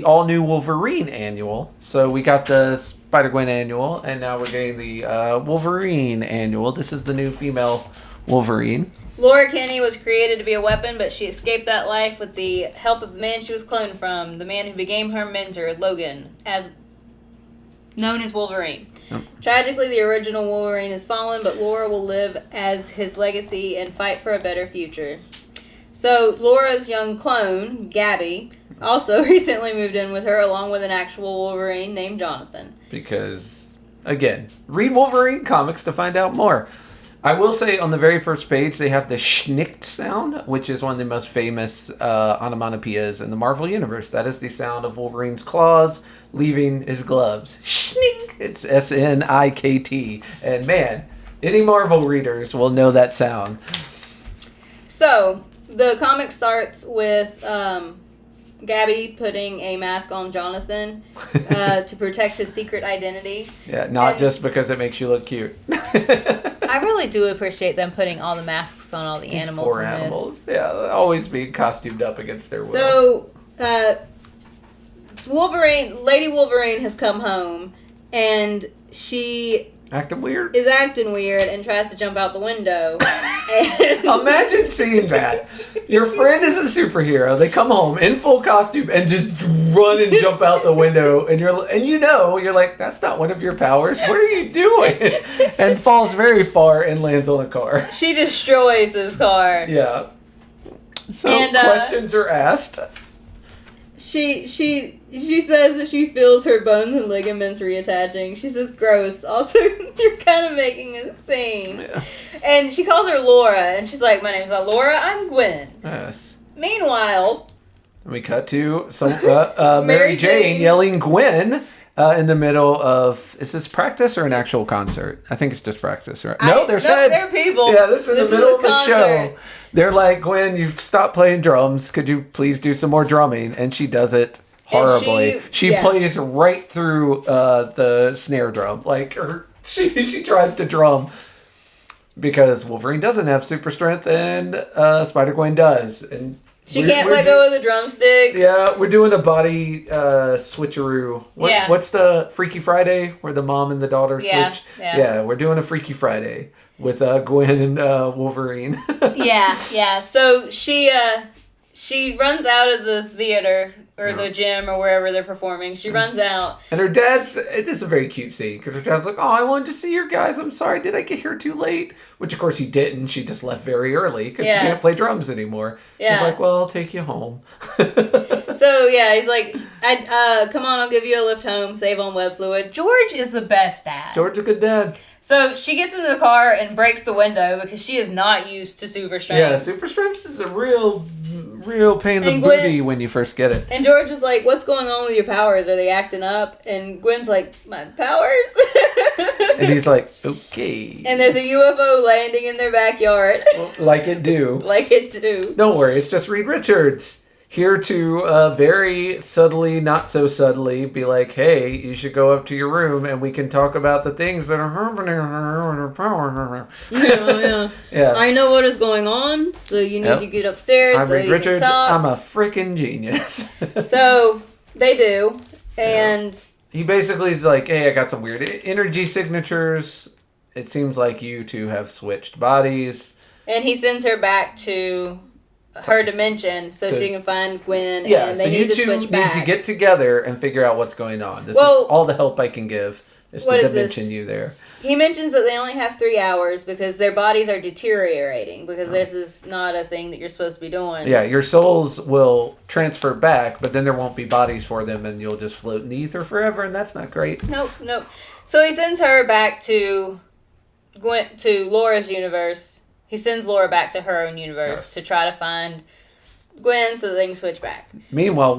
all-new Wolverine annual. So we got the Spider-Gwen annual, and now we're getting the Wolverine annual. This is the new female Wolverine. Laura Kinney was created to be a weapon, but she escaped that life with the help of the man she was cloned from, the man who became her mentor, Logan, known as Wolverine. Yep. Tragically, the original Wolverine has fallen, but Laura will live as his legacy and fight for a better future. So, Laura's young clone, Gabby, also recently moved in with her, along with an actual Wolverine named Jonathan. Because, again, read Wolverine comics to find out more. I will say on the very first page, they have the schnicked sound, which is one of the most famous onomatopoeias in the Marvel Universe. That is the sound of Wolverine's claws leaving his gloves. Schnick! It's S-N-I-K-T. And man, any Marvel readers will know that sound. So, the comic starts with Gabby putting a mask on Jonathan to protect his secret identity. Yeah, not just because it makes you look cute. I really do appreciate them putting all the masks on all the animals. Poor animals. Yeah, always being costumed up against their will. So, Lady Wolverine has come home, and she acting weird and tries to jump out the window. Imagine seeing that. Your friend is a superhero. They come home in full costume and just run and jump out the window, and you're like, that's not one of your powers. What are you doing? And falls very far and lands on a car. She destroys this car. Yeah. So questions are asked. She says that she feels her bones and ligaments reattaching. She says, gross. Also, you're kind of making a scene. Yeah. And she calls her Laura, and she's like, my name's not Laura, I'm Gwen. Yes. Meanwhile... we cut to some Mary Jane yelling Gwen in the middle of... Is this practice or an actual concert? I think it's just practice, right? No, there's heads. They're people. Yeah, this is in the middle of the show. They're like, Gwen, you've stopped playing drums. Could you please do some more drumming? And she does it horribly. She plays right through the snare drum. Like, she tries to drum because Wolverine doesn't have super strength and Spider-Gwen does. And she can't let go of the drumsticks. Yeah, we're doing a body switcheroo. What's the Freaky Friday where the mom and the daughter switch? Yeah, we're doing a Freaky Friday with Gwen and Wolverine. yeah. So she runs out of the theater or the gym or wherever they're performing. She runs out. And her dad's... It is a very cute scene because her dad's like, oh, I wanted to see your guys. I'm sorry. Did I get here too late? Which, of course, he didn't. She just left very early because she can't play drums anymore. Yeah. He's like, well, I'll take you home. So, yeah, he's like, come on, I'll give you a lift home. Save on web fluid. George is the best dad. George's a good dad. So she gets in the car and breaks the window because she is not used to super strength. Yeah, super strength is a real pain in the booty when you first get it. And George is like, what's going on with your powers? Are they acting up? And Gwen's like, my powers? And he's like, okay. And there's a UFO landing in their backyard. Like it do. Don't worry, it's just Reed Richards. Here to very subtly, not so subtly, be like, hey, you should go up to your room and we can talk about the things that are happening. Yeah. I know what is going on, so you need to get upstairs. I'm Reed Richards. I'm a freaking genius. So they do, and he basically is like, hey, I got some weird energy signatures. It seems like you two have switched bodies. And he sends her back to her dimension so she can find Gwen. Yeah, and so they you need to two switch back. need to get together and figure out what's going on. This is all the help I can give. Is to dimension you there. He mentions that they only have 3 hours because their bodies are deteriorating because this is not a thing that you're supposed to be doing. Yeah, your souls will transfer back, but then there won't be bodies for them and you'll just float in the ether forever, and that's not great. Nope. So he sends her back to Laura's universe. He sends Laura back to her own universe to try to find Gwen so that they can switch back. Meanwhile,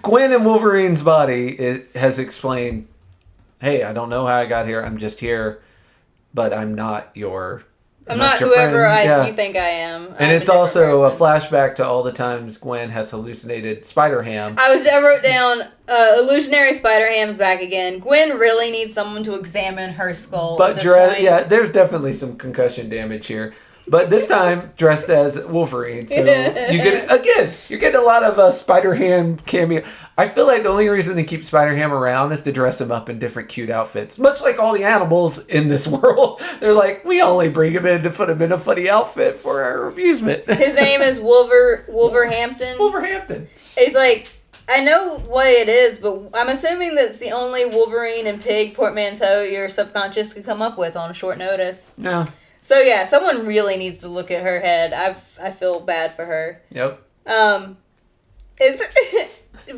Gwen in Wolverine's body has explained, hey, I don't know how I got here. I'm just here, but I'm not your I'm not whoever you think I am. And it's also a flashback to all the times Gwen has hallucinated Spider-Ham. I wrote down, illusionary Spider-Ham's back again. Gwen really needs someone to examine her skull. But there's definitely some concussion damage here. But this time dressed as Wolverine, so you're getting a lot of Spider-Ham cameo. I feel like the only reason they keep Spider-Ham around is to dress him up in different cute outfits. Much like all the animals in this world, they're like, we only bring him in to put him in a funny outfit for our amusement. His name is Wolverhampton. Wolverhampton. He's like, I know what it is, but I'm assuming that's the only Wolverine and pig portmanteau your subconscious could come up with on short notice. No. So yeah, someone really needs to look at her head. I feel bad for her. Yep.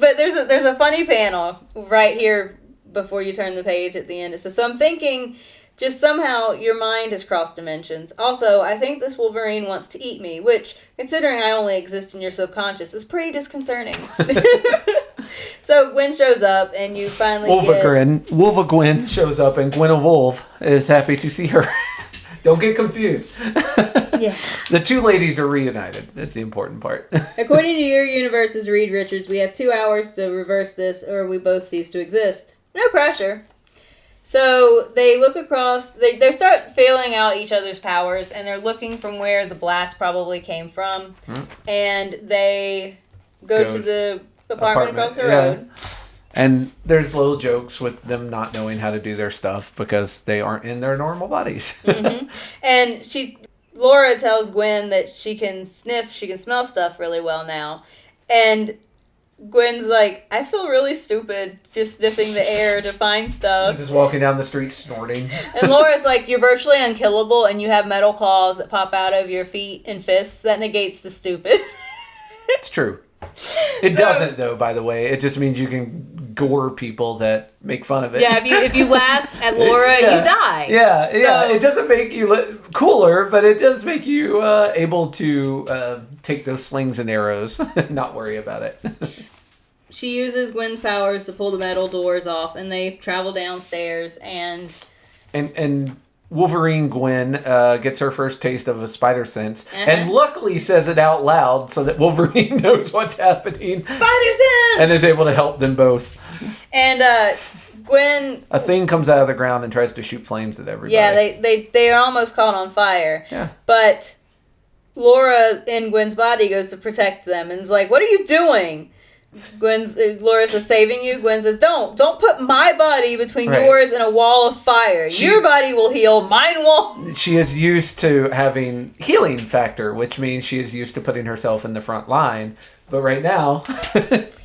But there's a funny panel right here before you turn the page at the end. It says, so I'm thinking, just somehow your mind has crossed dimensions. Also, I think this Wolverine wants to eat me, which, considering I only exist in your subconscious, is pretty disconcerting. So Gwen shows up, and you finally Gwen shows up, and Gwen Wolf is happy to see her. Don't get confused. Yeah. The two ladies are reunited. That's the important part. According to your universe's Reed Richards, we have 2 hours to reverse this or we both cease to exist. No pressure. So they look across, they start feeling out each other's powers, and they're looking from where the blast probably came from. And they go to the apartment across the road. And there's little jokes with them not knowing how to do their stuff because they aren't in their normal bodies. And Laura tells Gwen that she can smell stuff really well now. And Gwen's like, I feel really stupid just sniffing the air to find stuff. Just walking down the street snorting. And Laura's like, you're virtually unkillable and you have metal claws that pop out of your feet and fists. That negates the stupid. It's true. It doesn't, though, by the way. It just means you can gore people that make fun of it. Yeah, if you laugh at Laura, you die. Yeah. So, it doesn't make you cooler, but it does make you able to take those slings and arrows and not worry about it. She uses Gwen's powers to pull the metal doors off, and they travel downstairs, and Wolverine Gwen gets her first taste of a spider sense, and luckily says it out loud so that Wolverine knows what's happening. Spider sense! And is able to help them both. And Gwen... A thing comes out of the ground and tries to shoot flames at everybody. Yeah, they are almost caught on fire. Yeah. But Laura in Gwen's body goes to protect them and is like, what are you doing? Laura says, saving you. Gwen says, don't put my body between yours and a wall of fire. Your body will heal, mine won't. She is used to having healing factor, which means she is used to putting herself in the front line. But right now,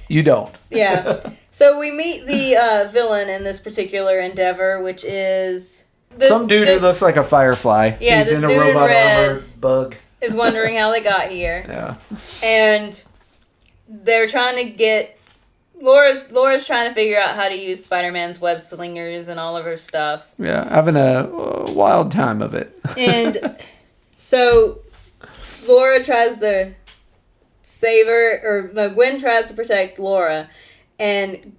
you don't. Yeah. So we meet the villain in this particular endeavor, which is some dude who looks like a firefly. Yeah, he's this in a dude robot in red armor bug. Is wondering how they got here. Yeah. And they're trying to get... Laura's trying to figure out how to use Spider-Man's web slingers and all of her stuff. Yeah, having a wild time of it. And so Laura tries to save her, or no, Gwen tries to protect Laura, and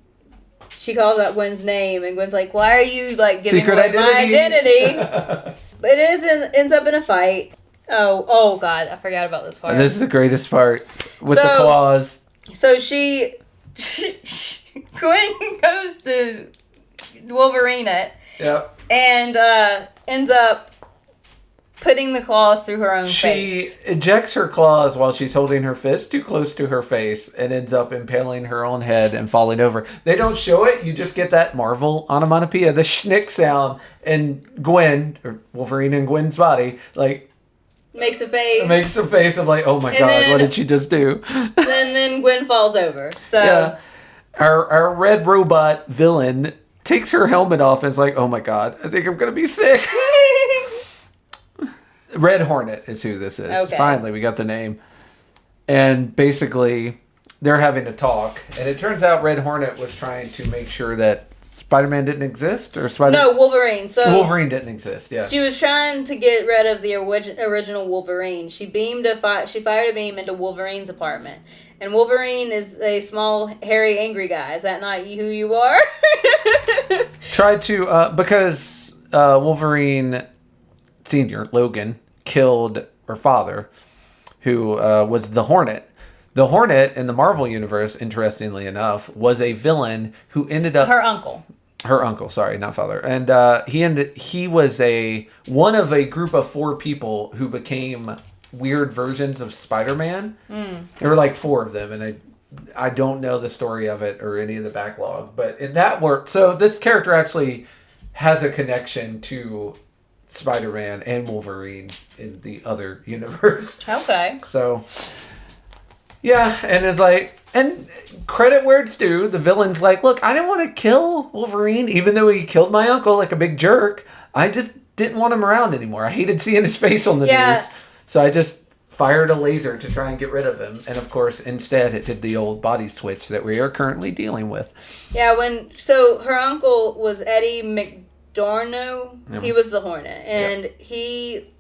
she calls out Gwen's name, and Gwen's like, why are you giving away my identity? But it ends up in a fight. Oh God, I forgot about this part. And this is the greatest part with the claws. So Gwen goes to Wolverine it. Yep. And ends up putting the claws through her own She face. ejects her claws while she's holding her fist too close to her face and ends up impaling her own head and falling over. They don't show it. You just get that Marvel onomatopoeia, the schnick sound, and Gwen, or Wolverine in Gwen's body, like... Makes a face. Makes a face of like, oh my And god, then- what did she just do? then Gwen falls over. So Yeah. Our red robot villain takes her helmet off and is like, oh my god, I think I'm going to be sick. Red Hornet is who this is. Okay. Finally, we got the name. And basically, they're having a talk. And it turns out Red Hornet was trying to make sure that Spider-Man didn't exist? Or No, Wolverine. So Wolverine didn't exist, yeah. she was trying to get rid of the original Wolverine. She fired a beam into Wolverine's apartment. And Wolverine is a small, hairy, angry guy. Is that not who you are? Tried to, because Wolverine Sr., Logan, killed her father, who was the Hornet. The Hornet in the Marvel Universe, interestingly enough, was a villain who ended up... Her uncle. Her uncle, sorry, not father. And he was one of a group of 4 people who became weird versions of Spider-Man. There were like 4 of them, and I don't know the story of it or any of the backlog. But in that work, so this character actually has a connection to Spider-Man and Wolverine in the other universe. Okay. So, yeah, and it's like, and credit where it's due, the villain's like, look, I didn't want to kill Wolverine, even though he killed my uncle like a big jerk. I just didn't want him around anymore. I hated seeing his face on the news. So I just fired a laser to try and get rid of him. And of course, instead, it did the old body switch that we are currently dealing with. Yeah, so her uncle was Eddie McDorno. Yeah. He was the Hornet. And he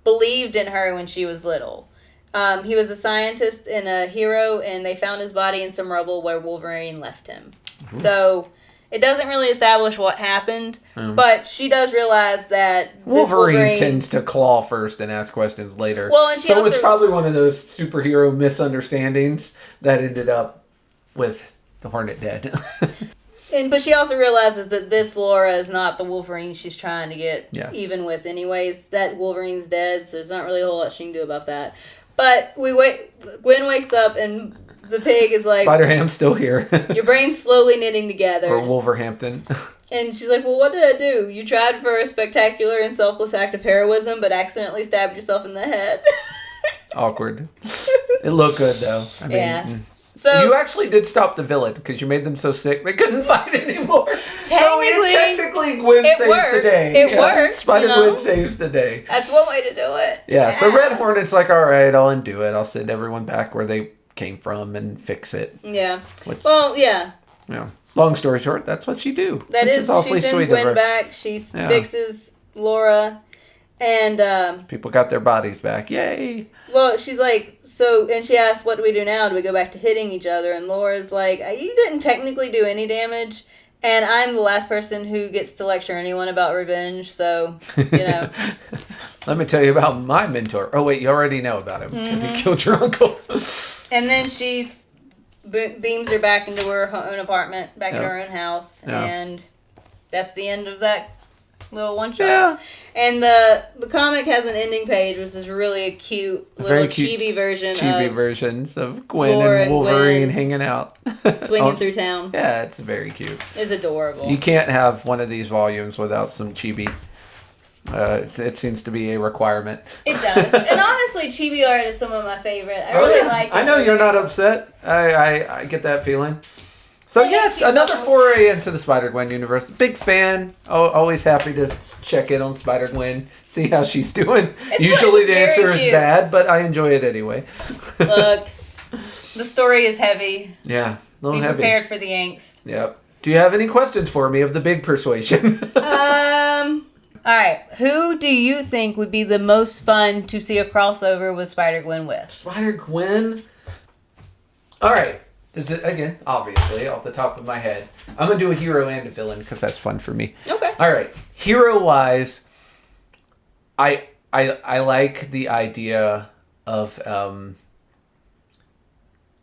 believed in her when she was little. He was a scientist and a hero, and they found his body in some rubble where Wolverine left him. Ooh. So it doesn't really establish what happened, but she does realize that Wolverine tends to claw first and ask questions later. Well, and so it's probably one of those superhero misunderstandings that ended up with the Hornet dead. But she also realizes that this Laura is not the Wolverine she's trying to get even with anyways. That Wolverine's dead, so there's not really a whole lot she can do about that. But Gwen wakes up and the pig is like... Spider-Ham's still here. Your brain's slowly knitting together. Or Wolverhampton. And she's like, well, what did I do? You tried for a spectacular and selfless act of heroism, but accidentally stabbed yourself in the head. Awkward. It looked good, though. I mean, So you actually did stop the villain because you made them so sick they couldn't fight anymore. Technically, Gwen saves the day. It worked. Spider-Gwen saves the day. That's one way to do it. Yeah, so Red Hornet's like, all right, I'll undo it. I'll send everyone back where they came from and fix it. Yeah. Which, yeah. Long story short, that's what she do. That is awfully she sends sweet Gwen of her. back. She fixes Laura. And people got their bodies back. Yay. Well, she's like, and she asks, what do we do now? Do we go back to hitting each other? And Laura's like, you didn't technically do any damage, and I'm the last person who gets to lecture anyone about revenge, so, Let me tell you about my mentor. Oh, wait, you already know about him, because he killed your uncle. And then she beams her back into her own apartment, back in her own house, and that's the end of that little one shot. Yeah. And the comic has an ending page, which is really a cute little chibi version versions of Gwen Laura and Wolverine Gwen hanging out. swinging through town. Yeah, it's very cute. It's adorable. You can't have one of these volumes without some chibi. It seems to be a requirement. It does. And honestly, chibi art is some of my favorite. I really like it. I know you're not upset. I get that feeling. So Yeah, yes, cute another bubbles. foray into the Spider-Gwen universe. Big fan. Always happy to check in on Spider-Gwen, see how she's doing. Usually the very answer is cute. bad, but I enjoy it anyway. Look, the story is heavy. Yeah, a little Be heavy. prepared for the angst. Yep. Do you have any questions for me of the big persuasion? All right. Who do you think would be the most fun to see a crossover with Spider-Gwen with? Spider-Gwen? All right. Is it, again, obviously, off the top of my head. I'm going to do a hero and a villain because that's fun for me. Okay. All right. Hero-wise, I like the idea of...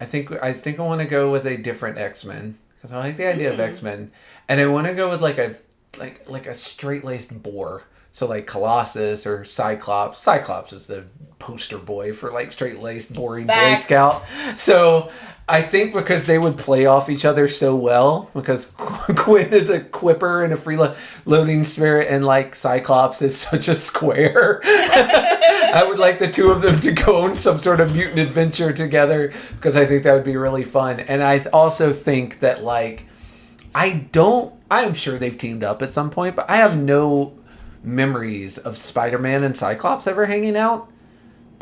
I think I want to go with a different X-Men because I like the idea of X-Men, and I want to go with like a straight-laced boar So like Colossus or Cyclops. Cyclops is the poster boy for like straight-laced, boring Boy Scout. So I think because they would play off each other so well, because Gwen is a quipper and a free-loading spirit, and like Cyclops is such a square. I would like the two of them to go on some sort of mutant adventure together, because I think that would be really fun. And I also think that like, I'm sure they've teamed up at some point, but I have no memories of Spider-Man and Cyclops ever hanging out.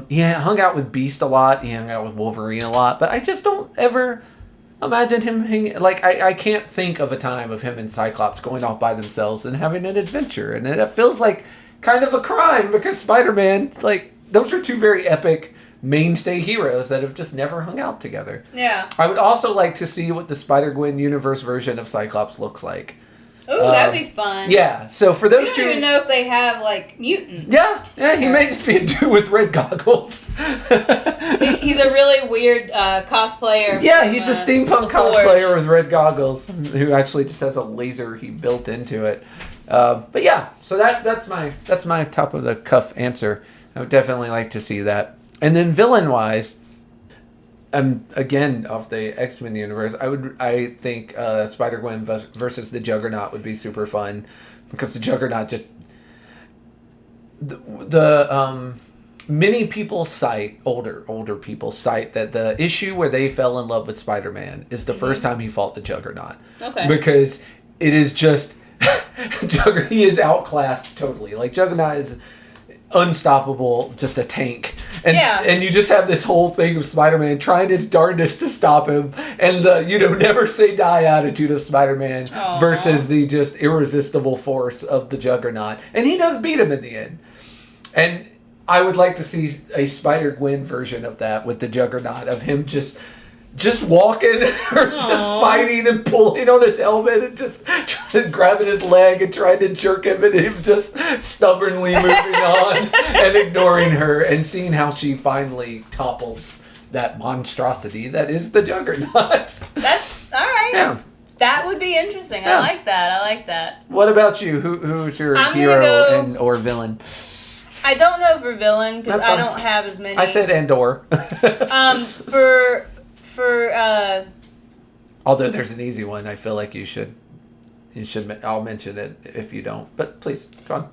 He hung out with Beast a lot. He hung out with Wolverine a lot. But I just don't ever imagine him hanging... Like, I can't think of a time of him and Cyclops going off by themselves and having an adventure. And it feels like kind of a crime, because Spider-Man, like, those are two very epic mainstay heroes that have just never hung out together. Yeah. I would also like to see what the Spider-Gwen universe version of Cyclops looks like. Oh, that'd be fun. Yeah, so for those two... I don't even know if they have, like, mutants. Yeah, he may just be a dude with red goggles. He's a really weird cosplayer. Yeah, he's a steampunk cosplayer with red goggles who actually just has a laser he built into it. But yeah, so that's my top of the cuff answer. I would definitely like to see that. And then villain-wise... again, off the X-Men universe, I think Spider-Gwen versus the Juggernaut would be super fun, because the Juggernaut just many people cite, older people cite that the issue where they fell in love with Spider-Man is the first time he fought the Juggernaut. Okay. Because it is just he is outclassed totally. Like, Juggernaut is unstoppable, just a tank, and you just have this whole thing of Spider-Man trying his darndest to stop him, and the never say die attitude of Spider-Man versus the just irresistible force of the Juggernaut, and he does beat him in the end. And I would like to see a Spider-Gwen version of that with the Juggernaut, of him just walking or just fighting and pulling on his helmet and just grabbing his leg and trying to jerk him, and him just stubbornly moving on and ignoring her, and seeing how she finally topples that monstrosity that is the Juggernaut. That's all right. Yeah. That would be interesting. Yeah. I like that. What about you? Who's your hero or villain? I don't know for villain, because I don't have as many. I said Andor. Although there's an easy one, I feel like you should. I'll mention it if you don't, but please, go on.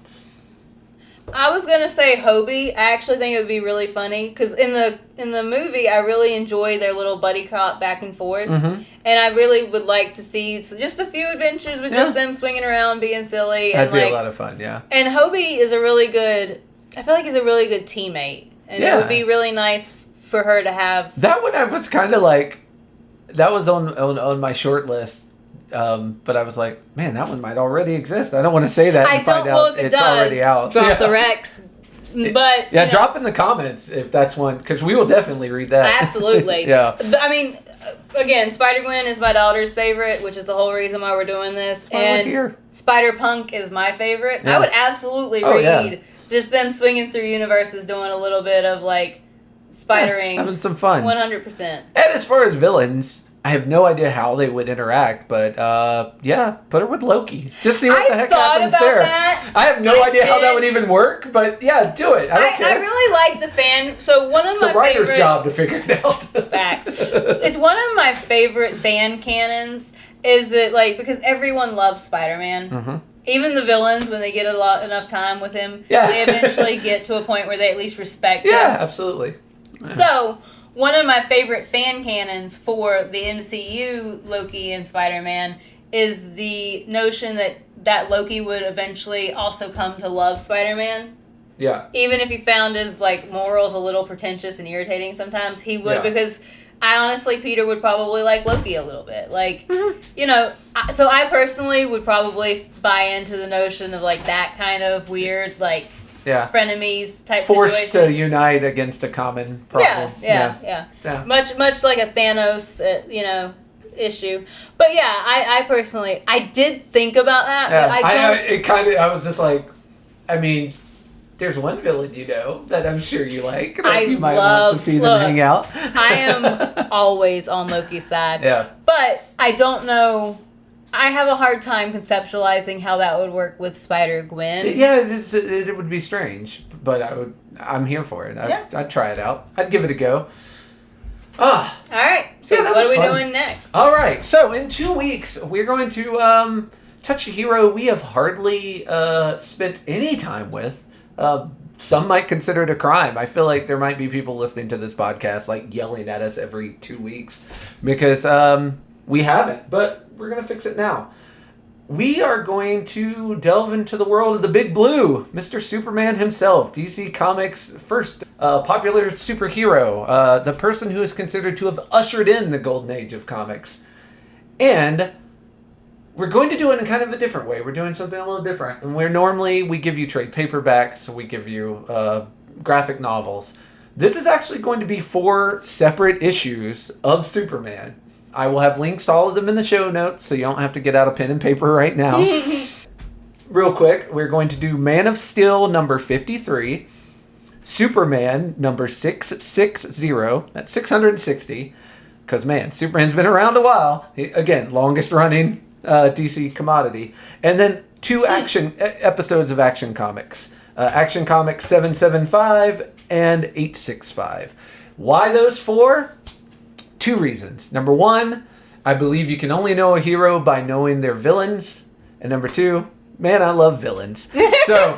I was gonna say Hobie. I actually think it would be really funny, because in the movie, I really enjoy their little buddy cop back and forth, and I really would like to see just a few adventures with just them swinging around, being silly. That'd be a lot of fun, yeah. And Hobie is I feel like he's a really good teammate, and it would be really nice for her to have. That one I was kind of like, that was on my short list, but I was like, man, that one might already exist. I don't want to say that and find out it's already out. Drop the Rex. But drop in the comments if that's one, because we will definitely read that. Absolutely. Yeah. I mean, again, Spider-Gwen is my daughter's favorite, which is the whole reason why we're doing this. And Spider-Punk is my favorite. Yeah. I would absolutely read just them swinging through universes, doing a little bit of like spidering, having some fun. 100%. And as far as villains, I have no idea how they would interact, but put her with Loki. Just see what the heck happens there. That. I have no idea how that would even work, but yeah, do it. I don't care. I really like the fan. So one of my the writer's job to figure it out. Facts. It's one of my favorite fan canons. Is that like, because everyone loves Spider-Man. Mm-hmm. Even the villains, when they get enough time with him, they eventually get to a point where they at least respect him. Yeah, absolutely. So, one of my favorite fan canons for the MCU, Loki and Spider-Man, is the notion that Loki would eventually also come to love Spider-Man. Yeah. Even if he found his like morals a little pretentious and irritating sometimes, he would, because I honestly, Peter would probably like Loki a little bit. Like, so I personally would probably buy into the notion of like that kind of weird, like, frenemies type forced situation. To unite against a common problem. Yeah. Much like a Thanos, issue. But yeah, I personally, I did think about that, but I was just like, I mean, there's one villain that I'm sure you like. That you might want to see them hang out. I am always on Loki's side. Yeah. But I don't know. I have a hard time conceptualizing how that would work with Spider-Gwen. Yeah, it would be strange, but I'm here for it. I'd try it out. I'd give it a go. All right. So yeah, what are we fun. doing next? All right. So in 2 weeks, we're going to touch a hero we have hardly spent any time with. Some might consider it a crime. I feel like there might be people listening to this podcast like yelling at us every 2 weeks because we haven't, but we're going to fix it now. We are going to delve into the world of the Big Blue, Mr. Superman himself, DC Comics' first popular superhero, the person who is considered to have ushered in the golden age of comics. And we're going to do it in kind of a different way. We're doing something a little different. And where normally we give you trade paperbacks, we give you graphic novels. This is actually going to be 4 separate issues of Superman. I will have links to all of them in the show notes, so you don't have to get out a pen and paper right now. Real quick, we're going to do Man of Steel number 53, Superman number 660, that's 660, because, man, Superman's been around a while. Again, longest running DC commodity. And then 2 episodes of Action Comics. Action Comics 775 and 865. Why those 4? 2 reasons. Number 1, I believe you can only know a hero by knowing their villains. And number 2, man, I love villains. So,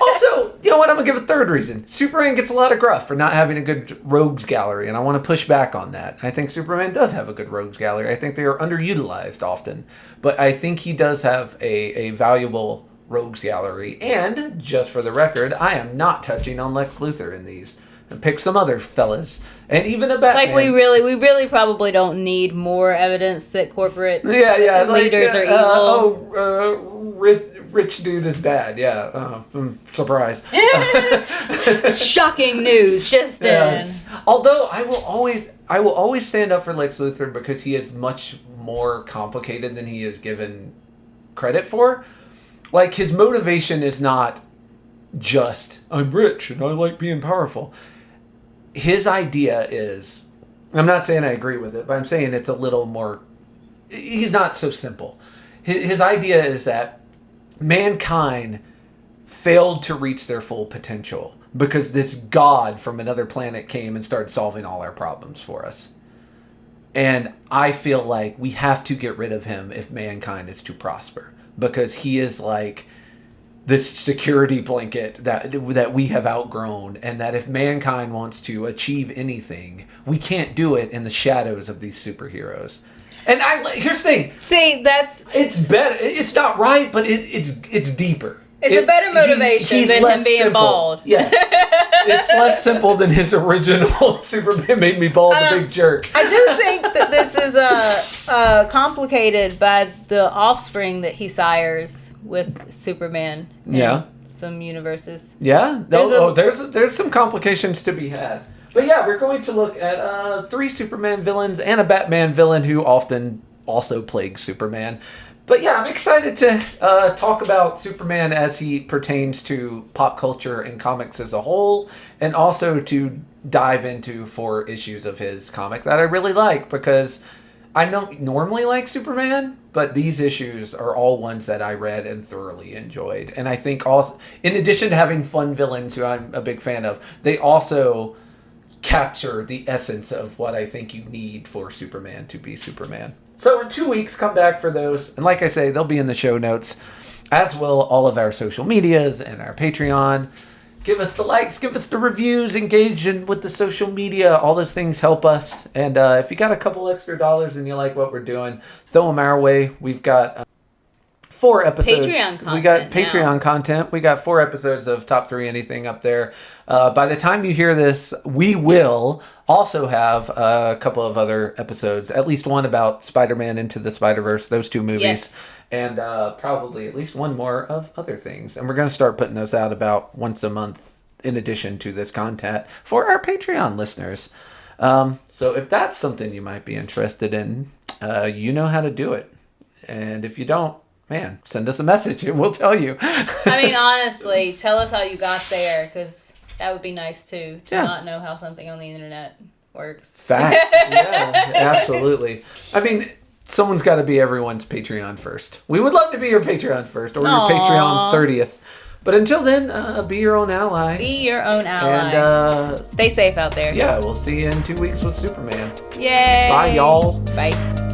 also, you know what? I'm going to give a 3rd reason. Superman gets a lot of gruff for not having a good rogues gallery, and I want to push back on that. I think Superman does have a good rogues gallery. I think they are underutilized often. But I think he does have a valuable rogues gallery. And, just for the record, I am not touching on Lex Luthor in these. And pick some other fellas, and even a Batman. Like we really probably don't need more evidence that corporate leaders are evil. Rich dude is bad. Yeah, surprise. Shocking news, just yes. Although I will always stand up for Lex Luthor because he is much more complicated than he is given credit for. Like, his motivation is not just I'm rich and I like being powerful. His idea is, I'm not saying I agree with it, but I'm saying it's a little more, he's not so simple. His idea is that mankind failed to reach their full potential because this god from another planet came and started solving all our problems for us. And I feel like we have to get rid of him if mankind is to prosper, because he is like this security blanket that we have outgrown, and that if mankind wants to achieve anything, we can't do it in the shadows of these superheroes. And here's the thing. See, it's better. It's not right, but it's deeper. It's a better motivation than him being bald. Yes. It's less simple than his original Superman made me bald, the big jerk. I do think that this is complicated by the offspring that he sires with Superman. Yeah. Some universes. Yeah. There's some complications to be had. But yeah, we're going to look at 3 Superman villains and a Batman villain who often also plagues Superman. But yeah, I'm excited to talk about Superman as he pertains to pop culture and comics as a whole, and also to dive into 4 issues of his comic that I really like, because I don't normally like Superman, but these issues are all ones that I read and thoroughly enjoyed. And I think also, in addition to having fun villains who I'm a big fan of, they also capture the essence of what I think you need for Superman to be Superman. So in 2 weeks, come back for those. And like I say, they'll be in the show notes, as will all of our social medias and our Patreon. Give us the likes, give us the reviews, engage with the social media. All those things help us. And if you got a couple extra dollars and you like what we're doing, throw them our way. We've got 4 episodes. Patreon content. We got Patreon content. We got 4 episodes of Top 3 Anything up there. By the time you hear this, we will also have a couple of other episodes. At least one about Spider-Man Into the Spider-Verse, those 2 movies. Yes. And probably at least one more of other things. And we're going to start putting those out about once a month in addition to this content for our Patreon listeners. So if that's something you might be interested in, you know how to do it. And if you don't, man, send us a message and we'll tell you. I mean, honestly, tell us how you got there, because that would be nice too, to not know how something on the internet works. Facts. Yeah, absolutely. I mean, someone's got to be everyone's Patreon first. We would love to be your Patreon first, or your Aw. Patreon 30th. But until then, be your own ally. Be your own ally. And stay safe out there. yeah, we'll see you in 2 weeks with Superman. Yay. Bye, y'all. Bye.